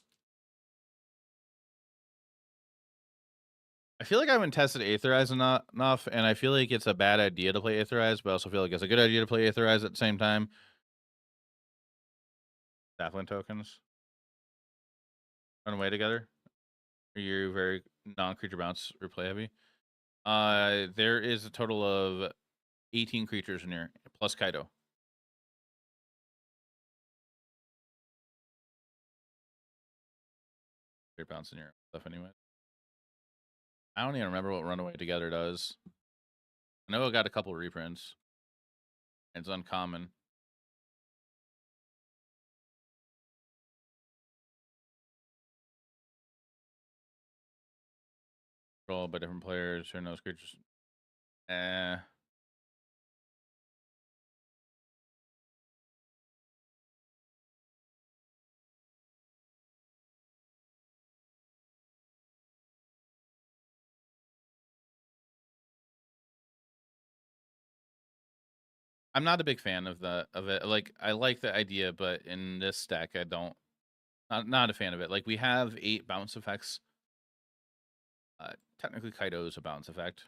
I feel like I haven't tested Aetherize enough, and I feel like it's a bad idea to play Aetherize, but I also feel like it's a good idea to play Aetherize at the same time. Sapling tokens. Run away together. Are you very non-creature bounce or play heavy? There is a total of 18 creatures in here, plus Kaido. Bounce in your stuff anyway. I don't even remember what Runaway Together does. I know I got a couple reprints. It's uncommon. Controlled by different players. Who knows creatures? Eh. I'm not a big fan of it. Like, I like the idea, but in this deck, I don't. Not a fan of it. Like, we have 8 bounce effects. Technically, Kaido is a bounce effect.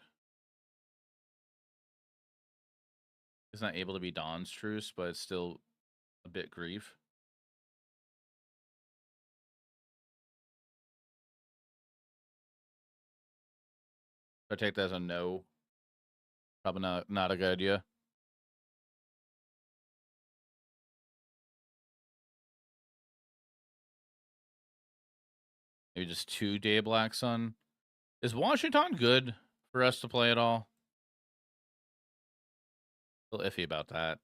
It's not able to be Dawn's Truce, but it's still a bit grief. I take that as a no. Probably not a good idea. Maybe just 2 Day Black Sun. Is Washington good for us to play at all? A little iffy about that.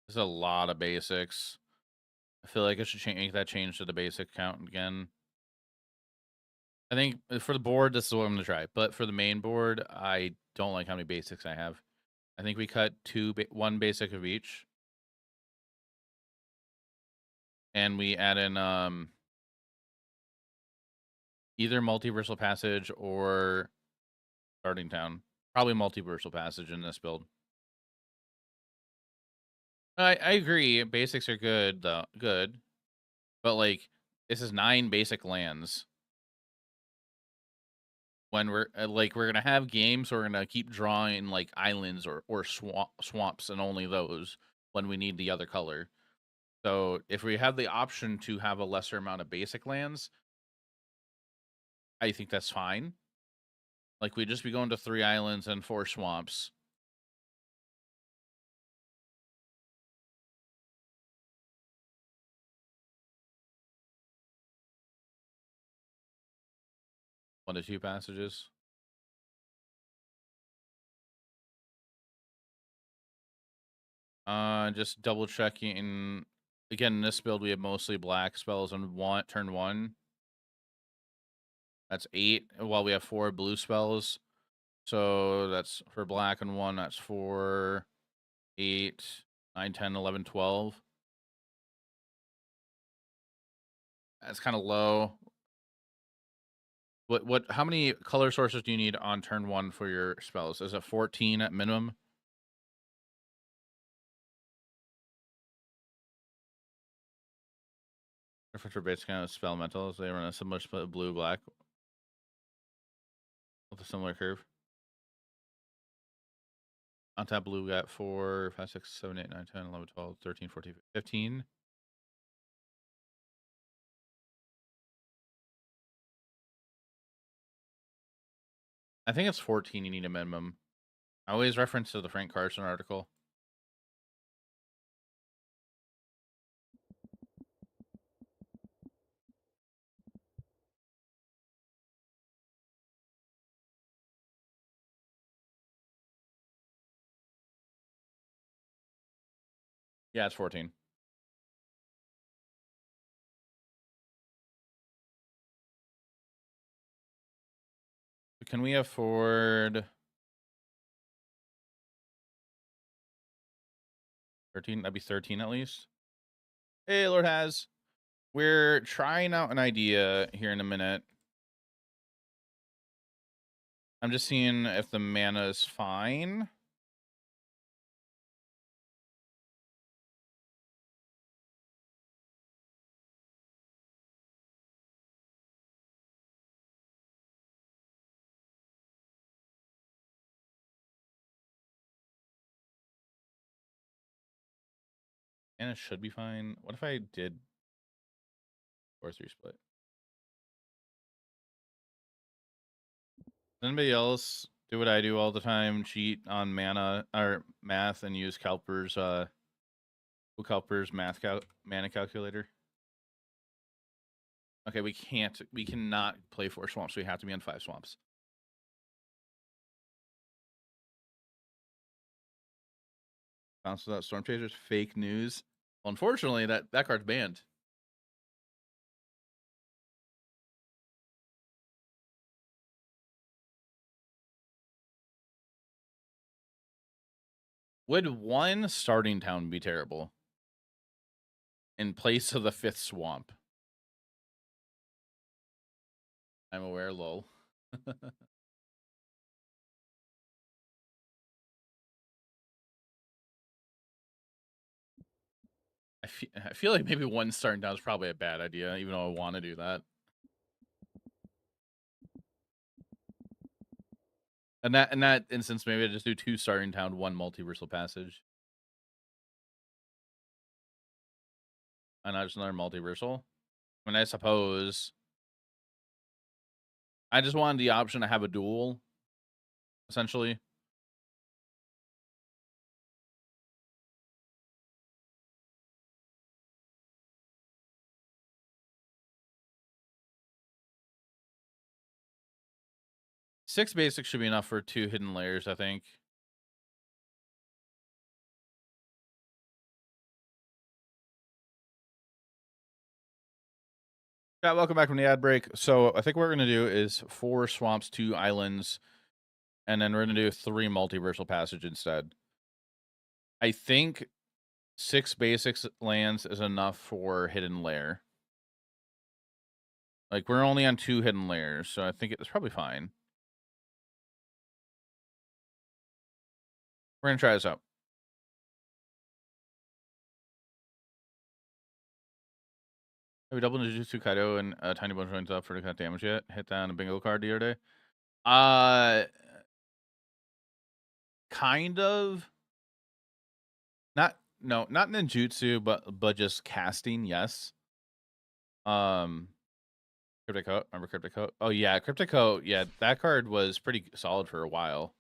There's a lot of basics. I feel like I should make that change to the basic count again. I think for the board, this is what I'm going to try. But for the main board, I don't like how many basics I have. I think we cut 1 basic of each. And we add in either Multiversal Passage or Starting Town. Probably Multiversal Passage in this build. I agree. Basics are good, though. Good. But, like, this is 9 basic lands. When we're we're gonna have games, so we're gonna keep drawing like islands or swamps and only those when we need the other color. So if we have the option to have a lesser amount of basic lands, I think that's fine. Like we'd just be going to 3 islands and 4 swamps. One to 2 passages. Just double checking. Again, in this build, we have mostly black spells on turn 1. That's 8, while we have 4 blue spells. So that's for black and 1, that's 4, 8, 9, 10, 11, 12. That's kind of low. How many color sources do you need on turn 1 for your spells? Is it 14 at minimum? For basic kind of spell mentals, they run a similar split of blue black with a similar curve. On top blue got 4, 5, 6, 7, 8, 9, 10, 11, 12, 13, 14, 15. I think it's 14 you need a minimum. I always reference to the Frank Carson article. Yeah, it's 14. Can we afford 13? That'd be 13 at least. Hey, Lord Has. We're trying out an idea here in a minute. I'm just seeing if the mana is fine. Mana should be fine. What if I did 4-3 split? Does anybody else Do what I do all the time: cheat on mana or math and use Kelper's mana calculator. Okay, we cannot play 4 swamps. We have to be on 5 swamps. Bounce without Storm Chasers, fake news. Well, unfortunately, that card's banned. Would 1 starting town be terrible in place of the 5th swamp? I'm aware, lol. I feel like maybe 1 starting down is probably a bad idea, even though I want to do that. And in that instance, maybe I just do 2 starting town, 1 multiversal passage. And not just another multiversal. I mean, I suppose I just wanted the option to have a duel, essentially. Six basics should be enough for 2 hidden layers, I think. Yeah, welcome back from the ad break. So I think what we're going to do is 4 swamps, 2 islands, and then we're going to do 3 multiversal passage instead. I think 6 basics lands is enough for hidden layer. Like, we're only on 2 hidden layers, so I think it's probably fine. We're going to try this out. Have we doubled Jujutsu Kaido and Tiny Bone joins up for the cut damage yet? Hit that on a bingo card the other day. Kind of. Not ninjutsu, but just casting, yes. Cryptic Coat. Remember Cryptic Coat? Oh yeah, Cryptic Coat. Yeah, that card was pretty solid for a while.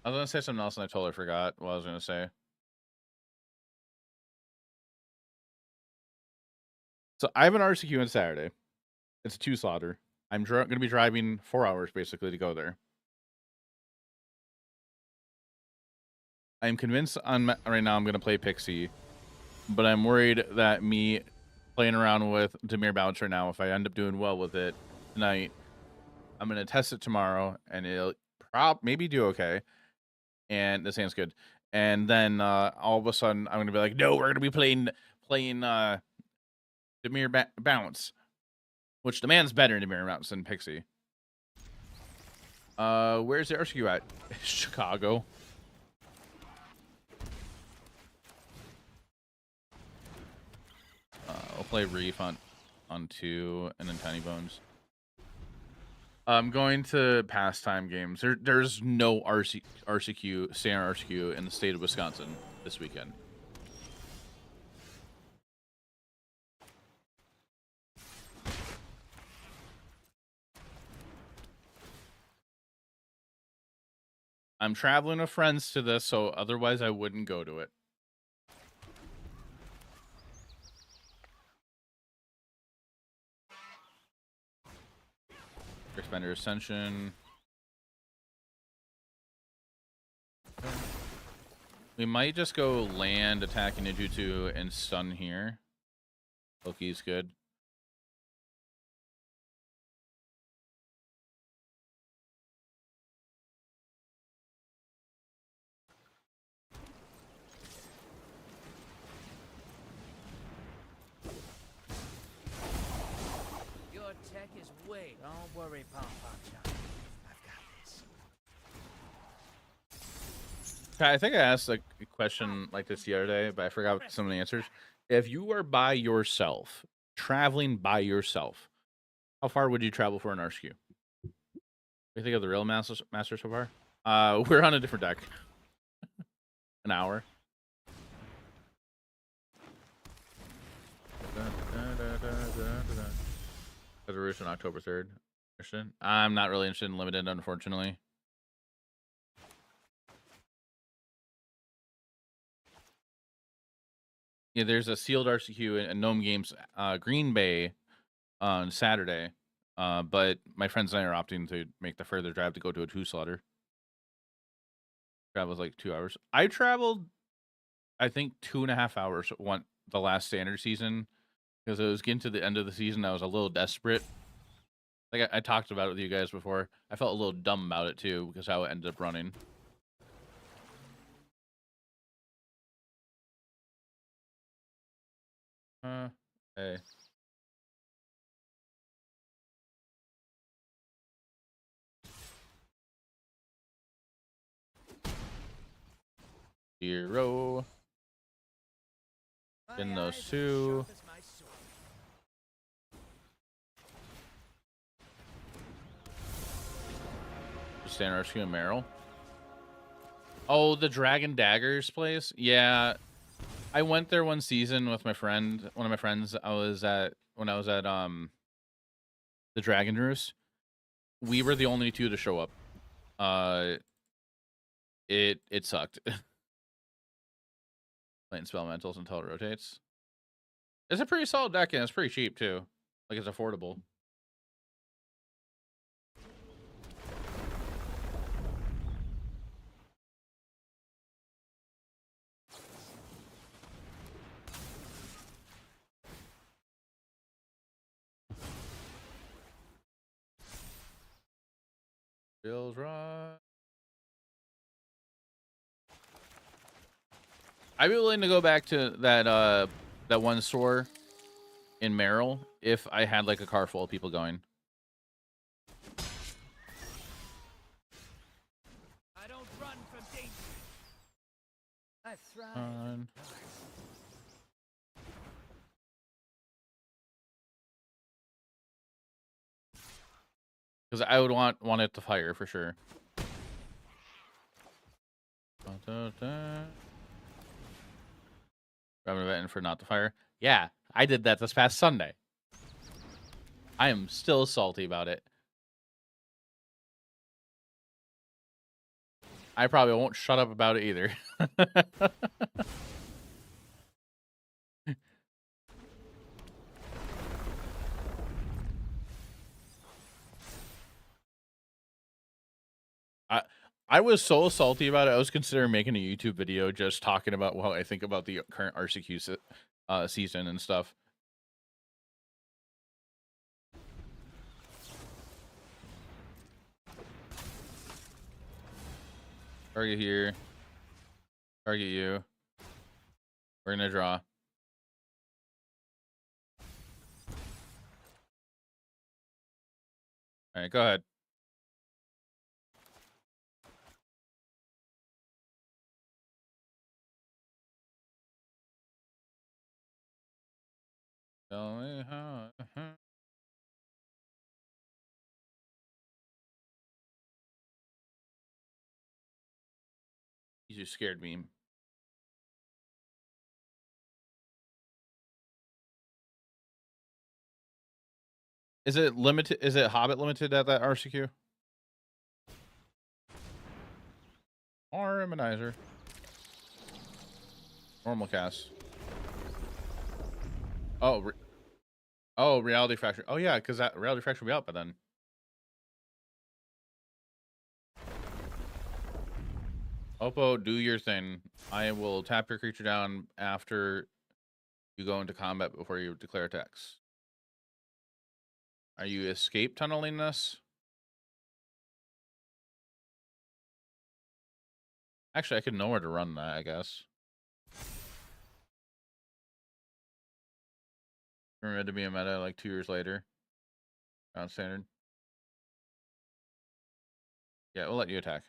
I was gonna say something else and I totally forgot what I was gonna say. So I have an RCQ on Saturday. It's a 2 slaughter. I'm going to be driving 4 hours basically to go there. I'm convinced right now I'm going to play Pixie, but I'm worried that me playing around with Demir Bounce right now, if I end up doing well with it tonight, I'm going to test it tomorrow and it'll maybe do okay. And this hand's good. And then all of a sudden I'm going to be like, no, we're going to be playing Demir Bounce, which demands better Demir Bounce than Pixie. Where's the RCQ at? Chicago. I'll play Reef on 2 and then Tiny Bones. I'm going to pastime games. There's no RCQ, standard RCQ in the state of Wisconsin this weekend. I'm traveling with friends to this, so otherwise I wouldn't go to it. Expender Ascension. We might just go land, attacking Ninjutsu, and stun here. Loki's good. Your tech is way. Don't worry, Pom Pom John. I've got this. I think I asked a question like this the other day, but I forgot some of the answers. If you are by yourself, traveling by yourself, how far would you travel for an RSQ? What do you think of the real master so far? We're on a different deck. An hour. Resolution October 3rd. I'm not really interested in limited, unfortunately. Yeah, there's a sealed RCQ and Gnome Games Green Bay on Saturday. But my friends and I are opting to make the further drive to go to a 2-slotter. Travels like 2 hours. I traveled, I think, 2.5 hours the last standard season because it was getting to the end of the season. I was a little desperate. Like I talked about it with you guys before. I felt a little dumb about it too because how it ended up running. Hey. Hero. In those two. Stand rescue and Meryl. Oh, the Dragon Daggers place? Yeah. I went there one season with my friend, one of my friends. When I was at the Dragon Roost. We were the only two to show up. It sucked. Playing spell mentals until it rotates. It's a pretty solid deck and it's pretty cheap too. Like it's affordable. Feels right. I'd be willing to go back to that one store in Merrill if I had like a car full of people going. I don't run from danger. I thrive. Because I would want it to fire for sure. I'm betting for not to fire. Yeah, I did that this past Sunday. I am still salty about it. I probably won't shut up about it either. I was so salty about it. I was considering making a YouTube video just talking about what I think about the current RCQ season and stuff. Target here. Target you. We're gonna draw. All right, go ahead. Tell me how. You just scared me. Is it limited? Is it Hobbit limited at that RCQ? Harmonizer. Normal cast. Oh, Reality Fracture. Oh yeah, because that Reality Fracture will be out by then. Oppo, do your thing. I will tap your creature down after you go into combat before you declare attacks. Are you escape tunneling this? Actually, I could know where to run that, I guess. Remember to be a meta like 2 years later. Round standard. Yeah, we'll let you attack.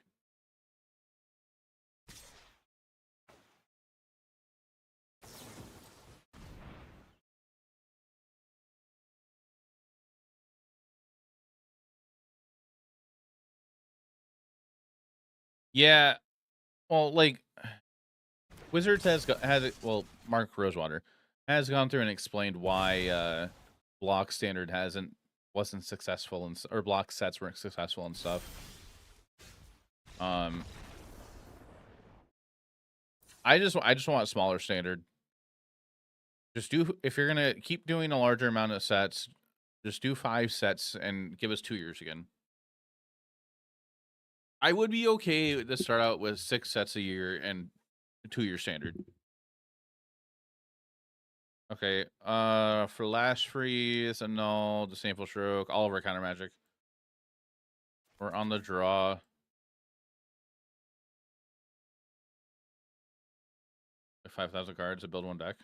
Yeah, well, like Wizards has it. Well, Mark Rosewater has gone through and explained why block standard wasn't successful or block sets weren't successful and stuff. I just want a smaller standard. Just do, if you're gonna keep doing a larger amount of sets, just do 5 sets and give us 2 years again. I would be okay to start out with 6 sets a year and 2-year standard. Okay, for Lash Freeze, Annul, Disdainful Stroke, all of our counter magic. We're on the draw. Like 5,000 cards to build one deck.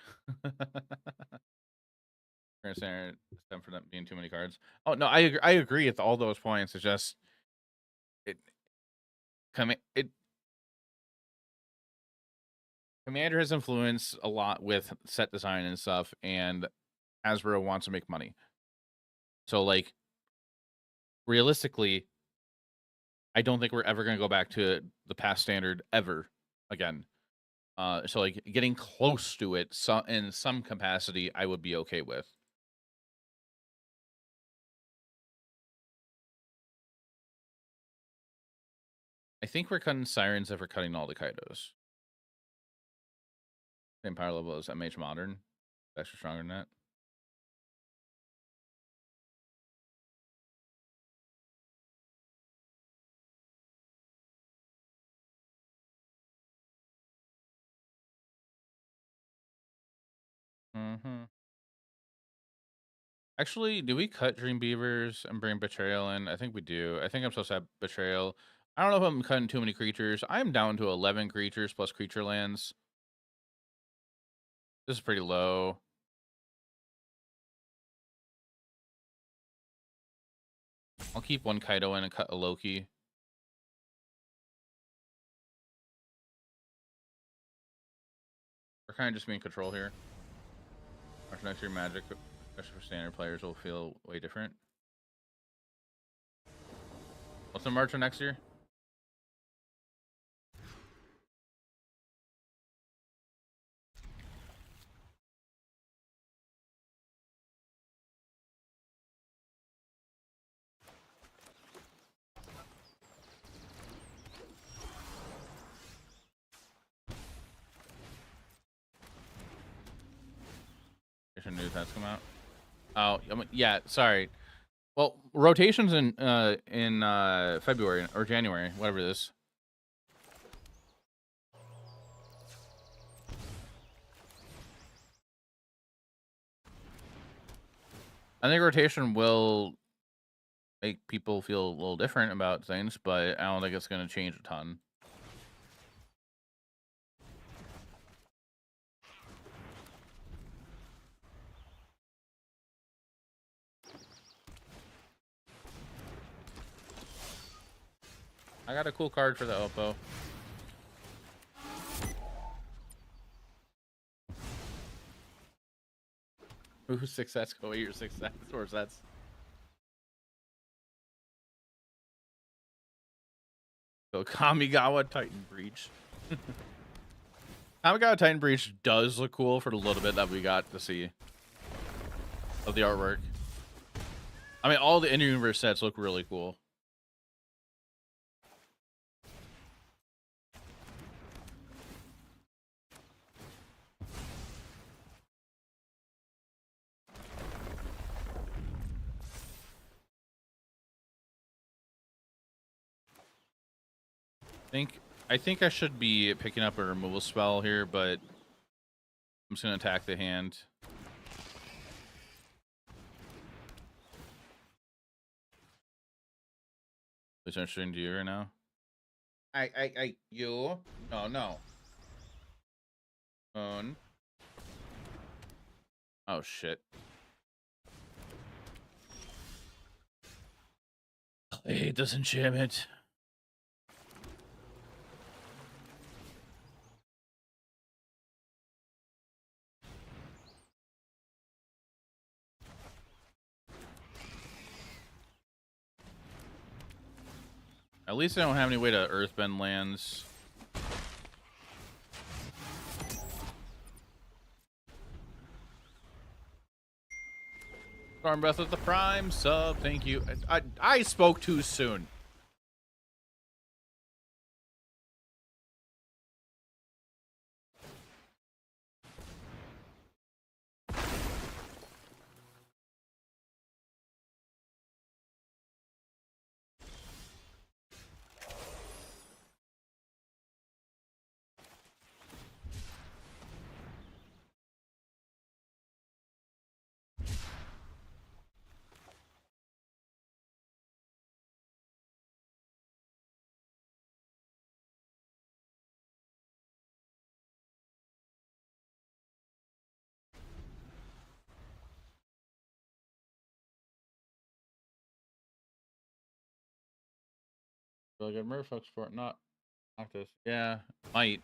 Stem for that being too many cards. Oh no, I agree with all those points. It's just it Commander has influence a lot with set design and stuff, and Hasbro wants to make money. So like realistically, I don't think we're ever gonna go back to the past standard ever again. So like getting close to it, in some capacity, I would be okay with. I think we're cutting Sirens if we're cutting all the Kaidos. Same power level as MH Modern. Extra stronger than that. Actually, do we cut Dream Beavers and bring Betrayal in? I think we do. I think I'm supposed to have Betrayal. I don't know if I'm cutting too many creatures. I'm down to 11 creatures plus creature lands. This is pretty low. I'll keep one Kaido in and cut a Loki. We're kind of just being control here. March next year, Magic, especially for standard players, will feel way different. What's the March of next year? News has come out. Oh, yeah. Sorry. Well, rotations in February or January, whatever it is. I think rotation will make people feel a little different about things, but I don't think it's going to change a ton. I got a cool card for the Oppo. Ooh, 6 sets. Go 8 or 6 sets. 4 sets. So Kamigawa Titan Breach. Kamigawa Titan Breach does look cool for the little bit that we got to see of the artwork. I mean, all the in-universe sets look really cool. I think I should be picking up a removal spell here, but I'm just gonna attack the hand. Is interesting to you right now? You? No. Oh shit. I hate this enchantment. At least I don't have any way to earthbend lands. Storm Breath with the Prime sub. Thank you. I spoke too soon. Really good Murfolk sport, not Noctis. Yeah, might.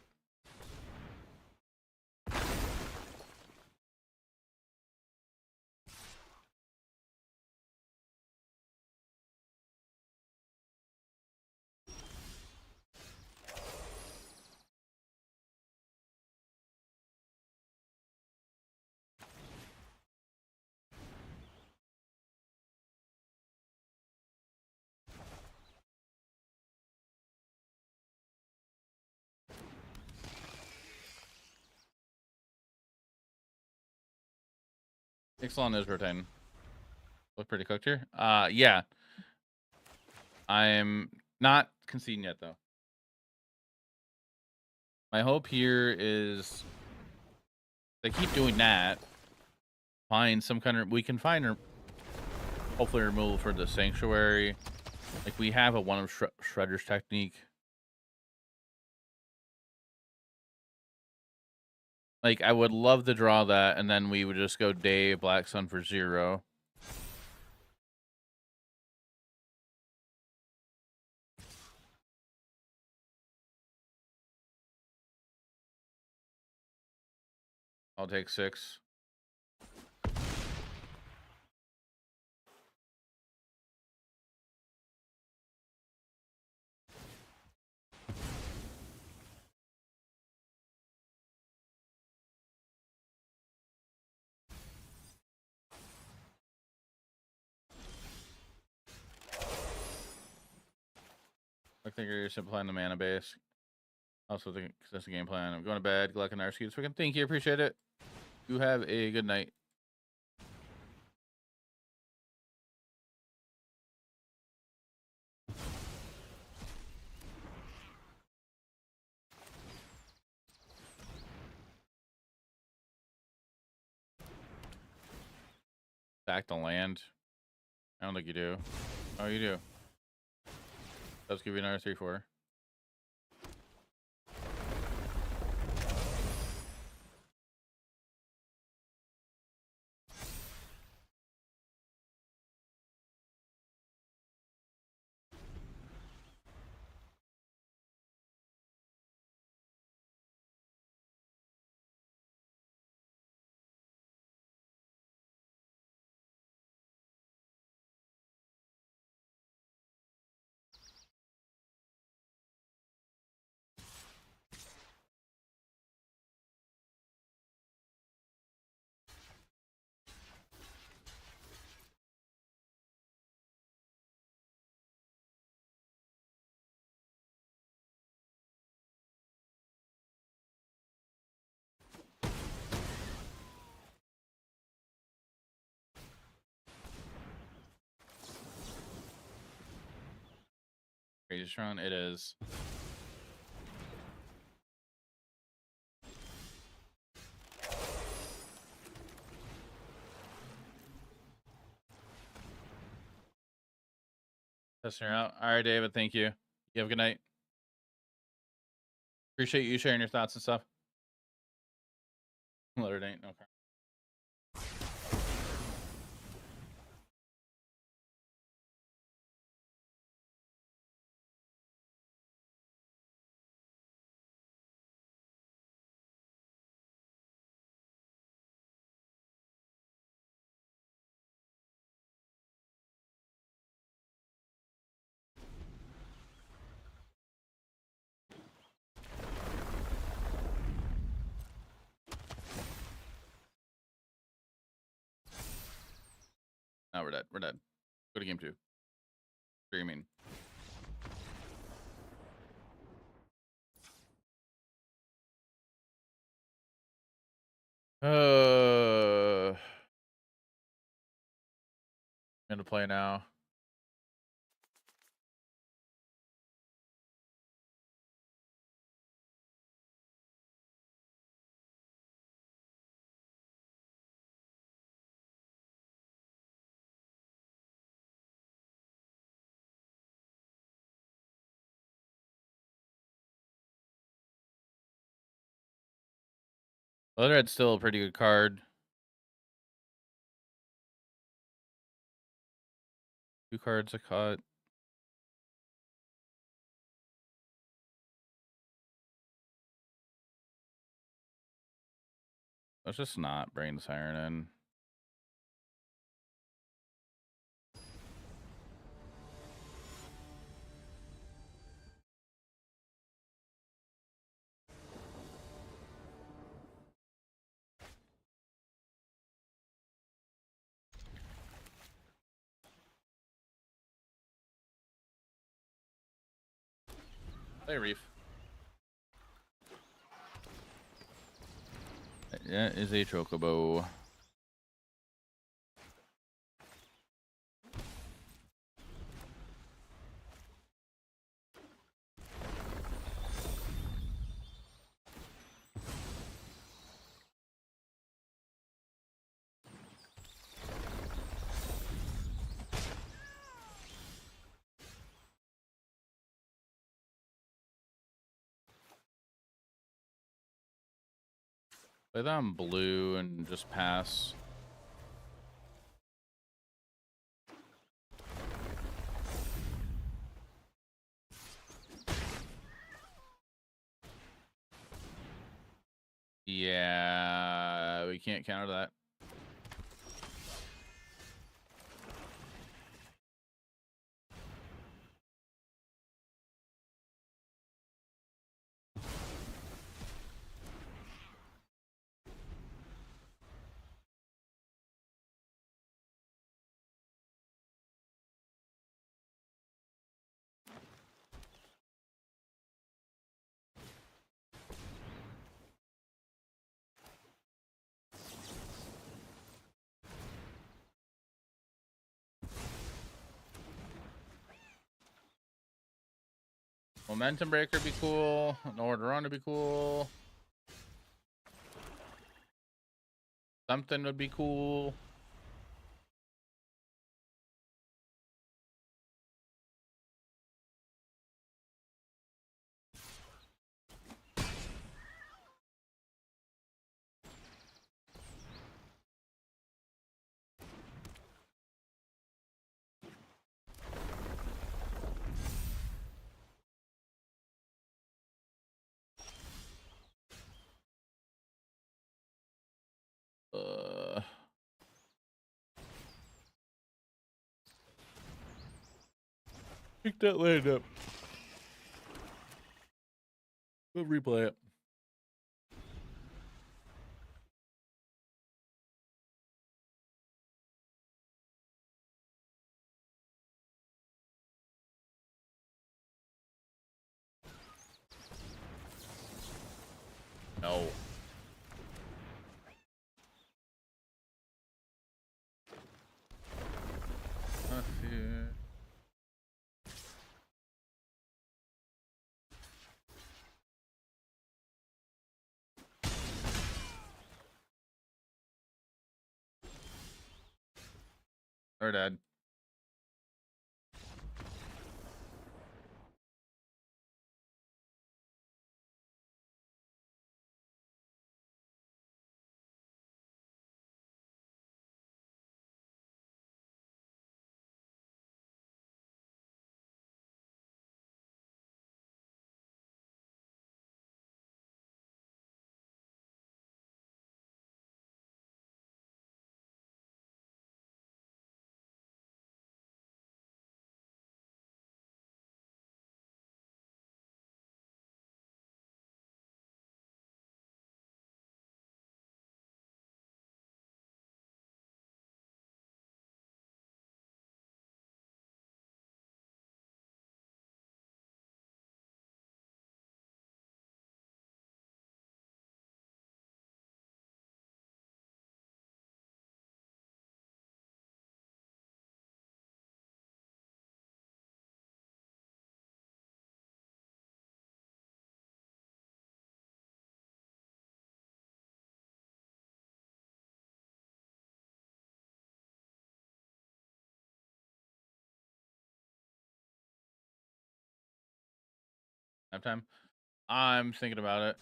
Ixalan is rotating. Look pretty cooked here. Yeah. I'm not conceding yet, though. My hope here is they keep doing that. Find some kind of... We can find, hopefully, removal for the Sanctuary. Like, we have a one of Shredder's technique. Like, I would love to draw that, and then we would just go Day Black Sun for 0. I'll take 6. I think you're simplifying the mana base. Also, the consistent game plan. I'm going to bed. Gluck and Arsky. Thank you. Appreciate it. You have a good night. Back to land. I don't think you do. Oh, you do. Let's give you another 3/4. Crazy run. It is. Testing her out. All right, David. Thank you. You have a good night. Appreciate you sharing your thoughts and stuff. Let her ain't. Okay. Oh, we're dead. We're dead. Go to game 2. Streaming. I'm gonna play now. Leatherhead's still a pretty good card. 2 cards I caught. Let's just not bring the Siren in. Play Reef. That is a Chocobo. Play that on blue and just pass. Yeah, we can't counter that. Momentum Breaker be cool. Nowhere to run would be cool. Something would be cool. Pick that land up. We'll replay it. No. Let's see. They're dead. Have time? I'm thinking about it.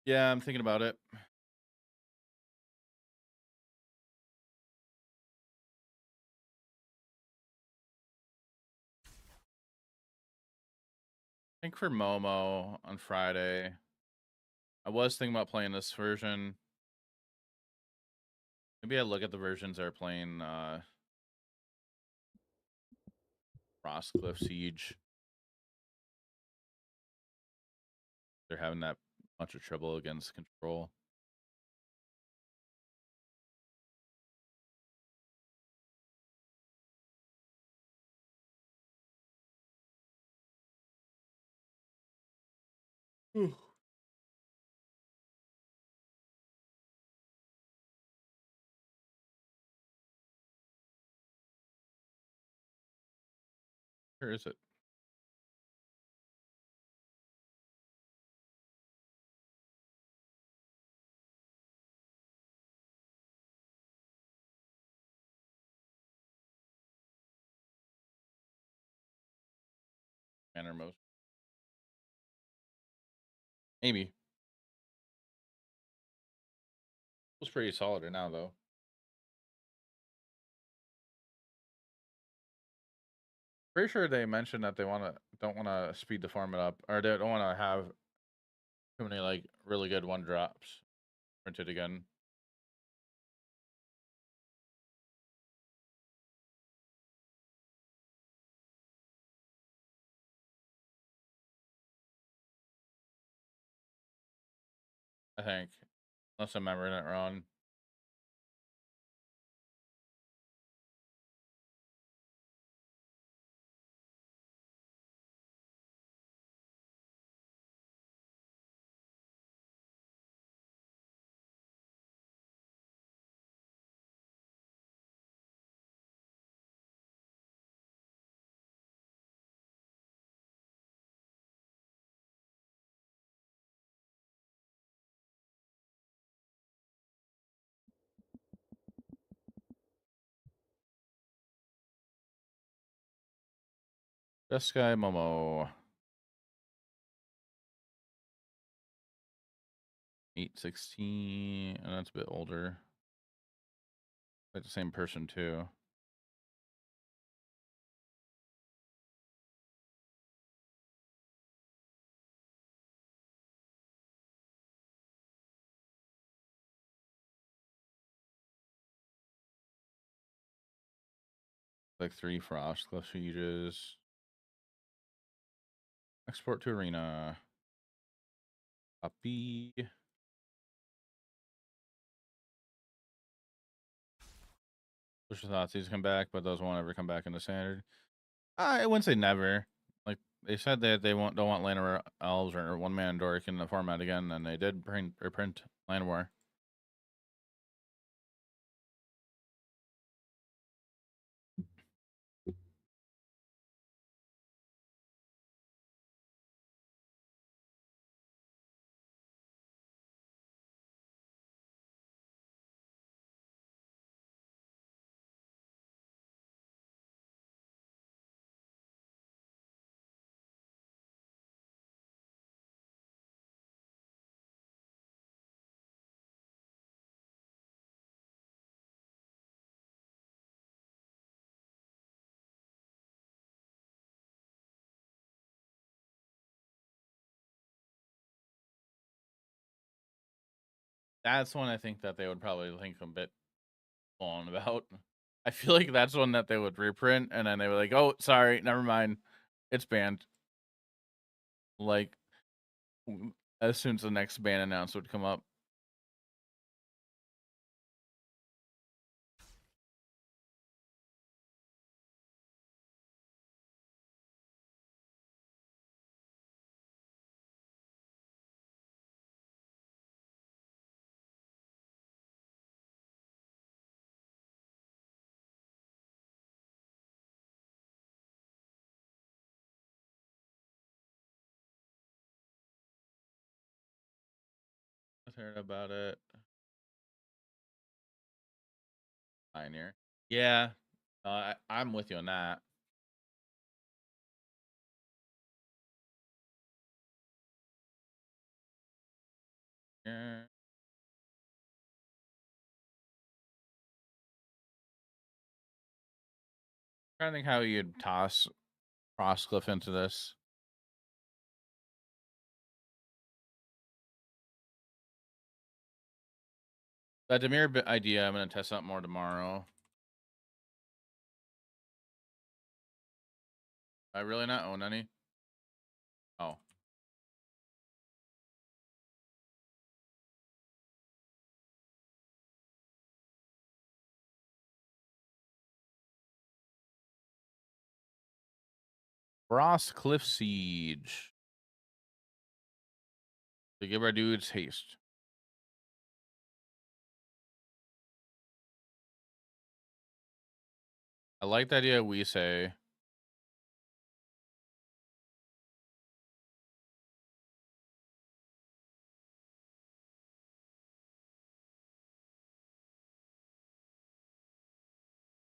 Yeah, I'm thinking about it. I think for Momo on Friday, I was thinking about playing this version. Maybe I look at the versions that are playing Frostcliff Siege. They're having that much of trouble against control. Where is it? Mannermost. Maybe. Feels pretty solid right now, though. Pretty sure they mentioned that they don't want to speed the format up, or they don't want to have too many like really good one drops printed again. I think, unless I'm remembering it wrong. This guy Momo. 816, and that's a bit older. Like the same person too. Like 3 Frostcliff Sieges. Export to Arena. Copy. Push the thoughts he's come back, but those won't ever come back into standard. I wouldn't say never. Like they said that they don't want Llanowar Elves or one man Dork in the format again, and they did reprint Llanowar. That's one I think that they would probably think a bit on about. I feel like that's one that they would reprint, and then they were like, "Oh, sorry, never mind, it's banned." Like as soon as the next ban announcement would come up. I've heard about it. Pioneer. Yeah, I'm with you on that. Yeah. Trying to think how you'd toss Frostcliff into this. That Demir idea, I'm going to test out more tomorrow. I really not own any. Oh. Frostcliff Siege. To give our dudes haste. I like the idea we say.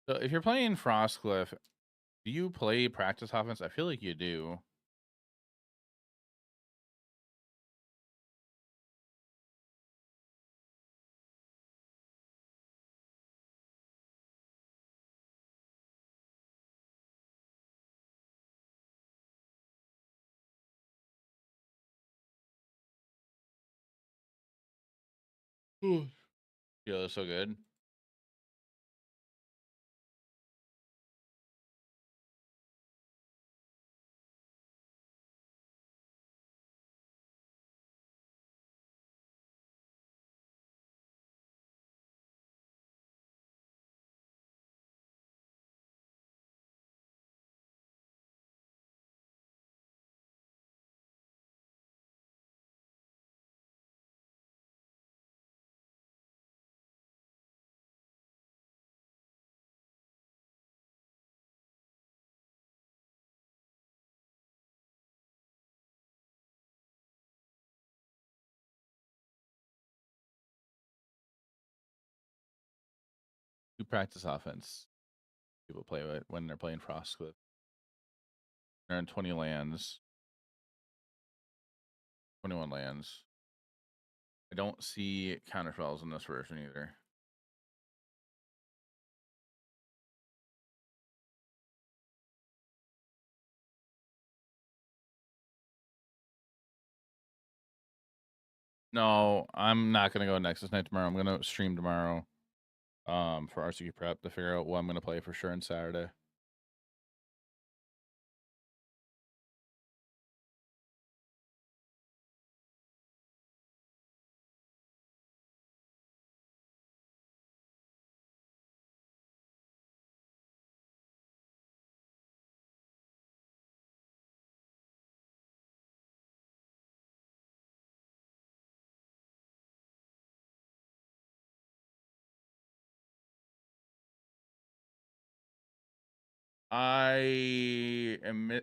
So if you're playing Frostcliff, do you play practice offense? I feel like you do. Ooh. Feels so good. You practice offense. People play it when they're playing Frostcliff. They're in 20 lands. 21 lands. I don't see counterspells in this version either. No, I'm not gonna go Nexus Night tomorrow. I'm gonna stream tomorrow. For RCQ prep to figure out what I'm gonna play for sure on Saturday.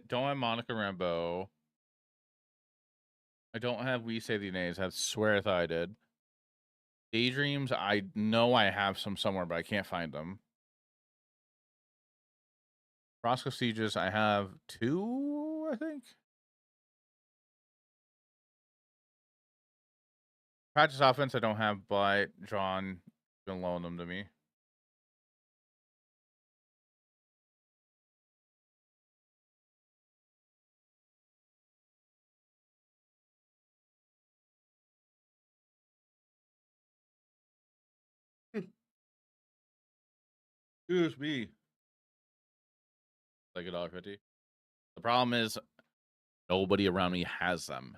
Don't have Monica Rambeau. I don't have We Say the Nays. I swear I thought I did. Daydreams, I know I have some somewhere, but I can't find them. Roscoe Sieges, I have 2, I think. Practice offense, I don't have, but John can loan them to me. Excuse me. Like $1.50. The problem is nobody around me has them.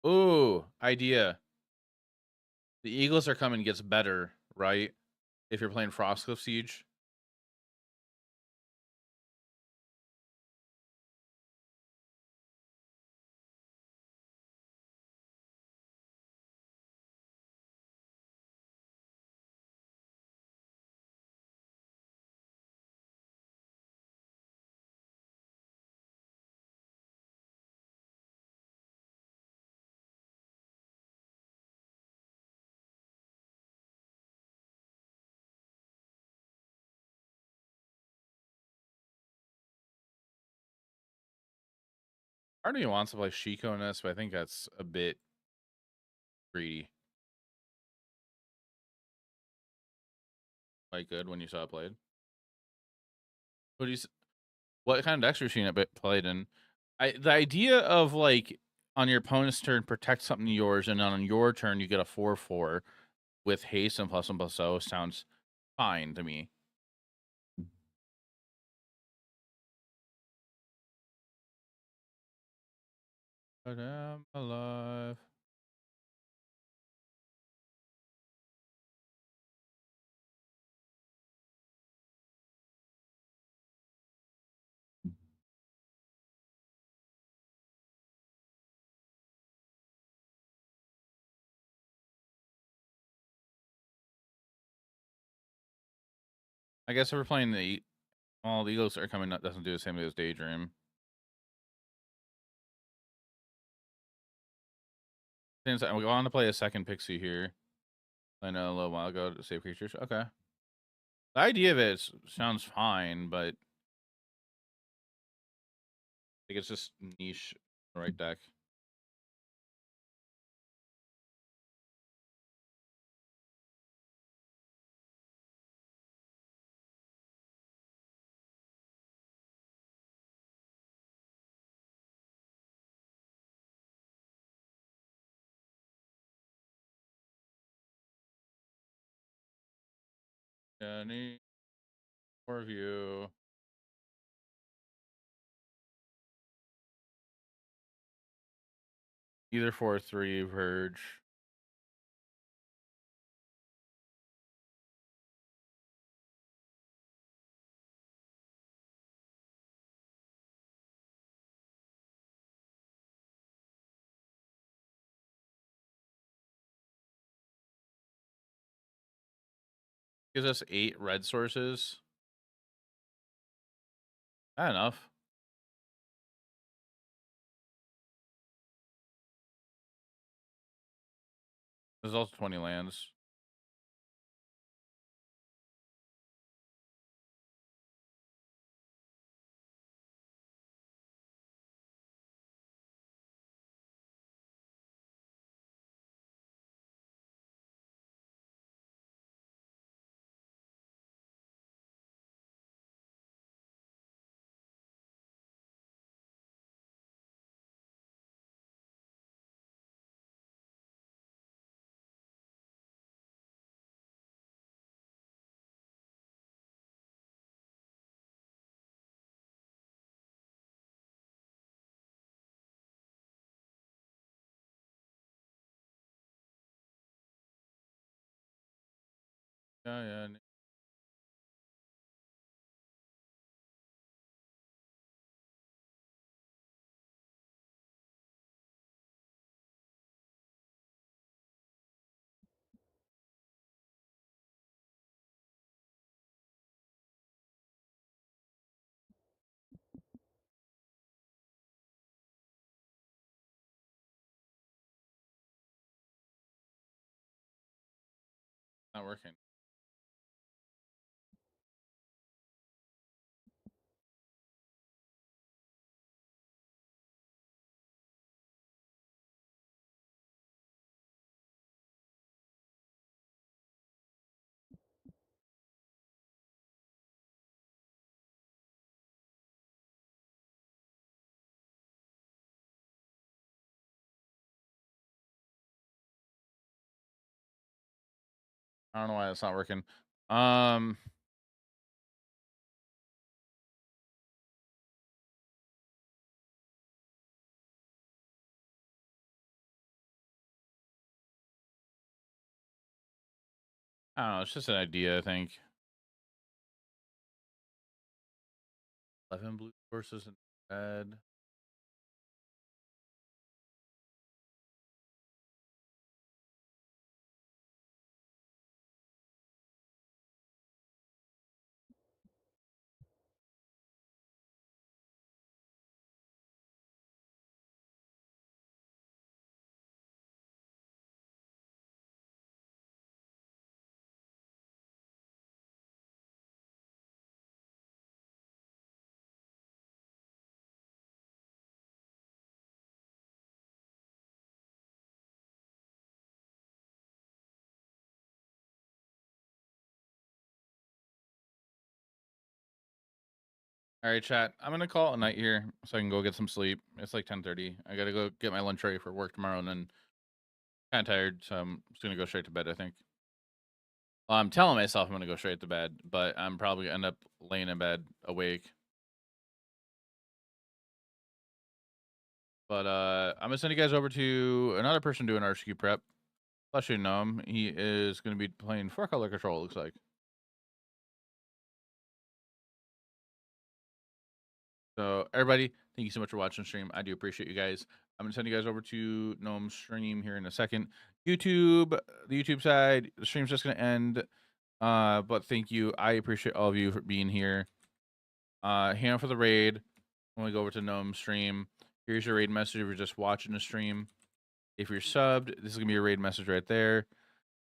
Ooh, idea. The Eagles are coming gets better, right? If you're playing Frostcliff Siege. Part of me wants to play Shiko in this, but I think that's a bit greedy. Quite good when you saw it played. What do you? What kind of decks are you seeing it played in? The idea of like on your opponent's turn protect something of yours, and on your turn you get a 4/4 with haste and plus one plus O sounds fine to me. But I'm alive. I guess if we're playing the Eagles are coming up doesn't do the same as Daydream. Since we want to play a second Pixie here. I know a little while ago to save creatures. Okay. The idea of it sounds fine, but I think it's just niche the right deck. Any more of you? Either 4/3 Verge. Gives us 8 red sources. Not enough. There's also 20 lands. Yeah, yeah. Not working. I don't know why it's not working. Um, I don't know. It's just an idea, I think. 11 blue horses in red. All right, chat. I'm gonna call it a night here so I can go get some sleep. It's like 10:30. I gotta go get my lunch ready for work tomorrow, and then kind of tired, so I'm just gonna go straight to bed. I think. Well, I'm telling myself I'm gonna go straight to bed, but I'm probably gonna end up laying in bed awake. But I'm gonna send you guys over to another person doing RSQ prep. Plus, you know him. He is gonna be playing 4-color control. It looks like. So everybody, thank you so much for watching the stream. I do appreciate you guys. I'm gonna send you guys over to Gnome's stream here in a second. YouTube, the YouTube side, the stream's just gonna end. But thank you. I appreciate all of you for being here. Hand for the raid. When we go over to Gnome's stream, here's your raid message if you're just watching the stream. If you're subbed, this is gonna be your raid message right there.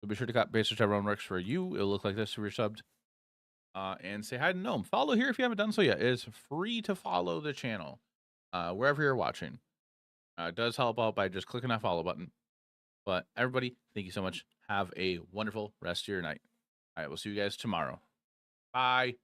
So be sure to cut base whichever one works for you. It'll look like this if you're subbed. And say hi to Gnome. Follow here if you haven't done so yet. It is free to follow the channel wherever you're watching. It does help out by just clicking that follow button. But everybody, thank you so much. Have a wonderful rest of your night. All right, we'll see you guys tomorrow. Bye.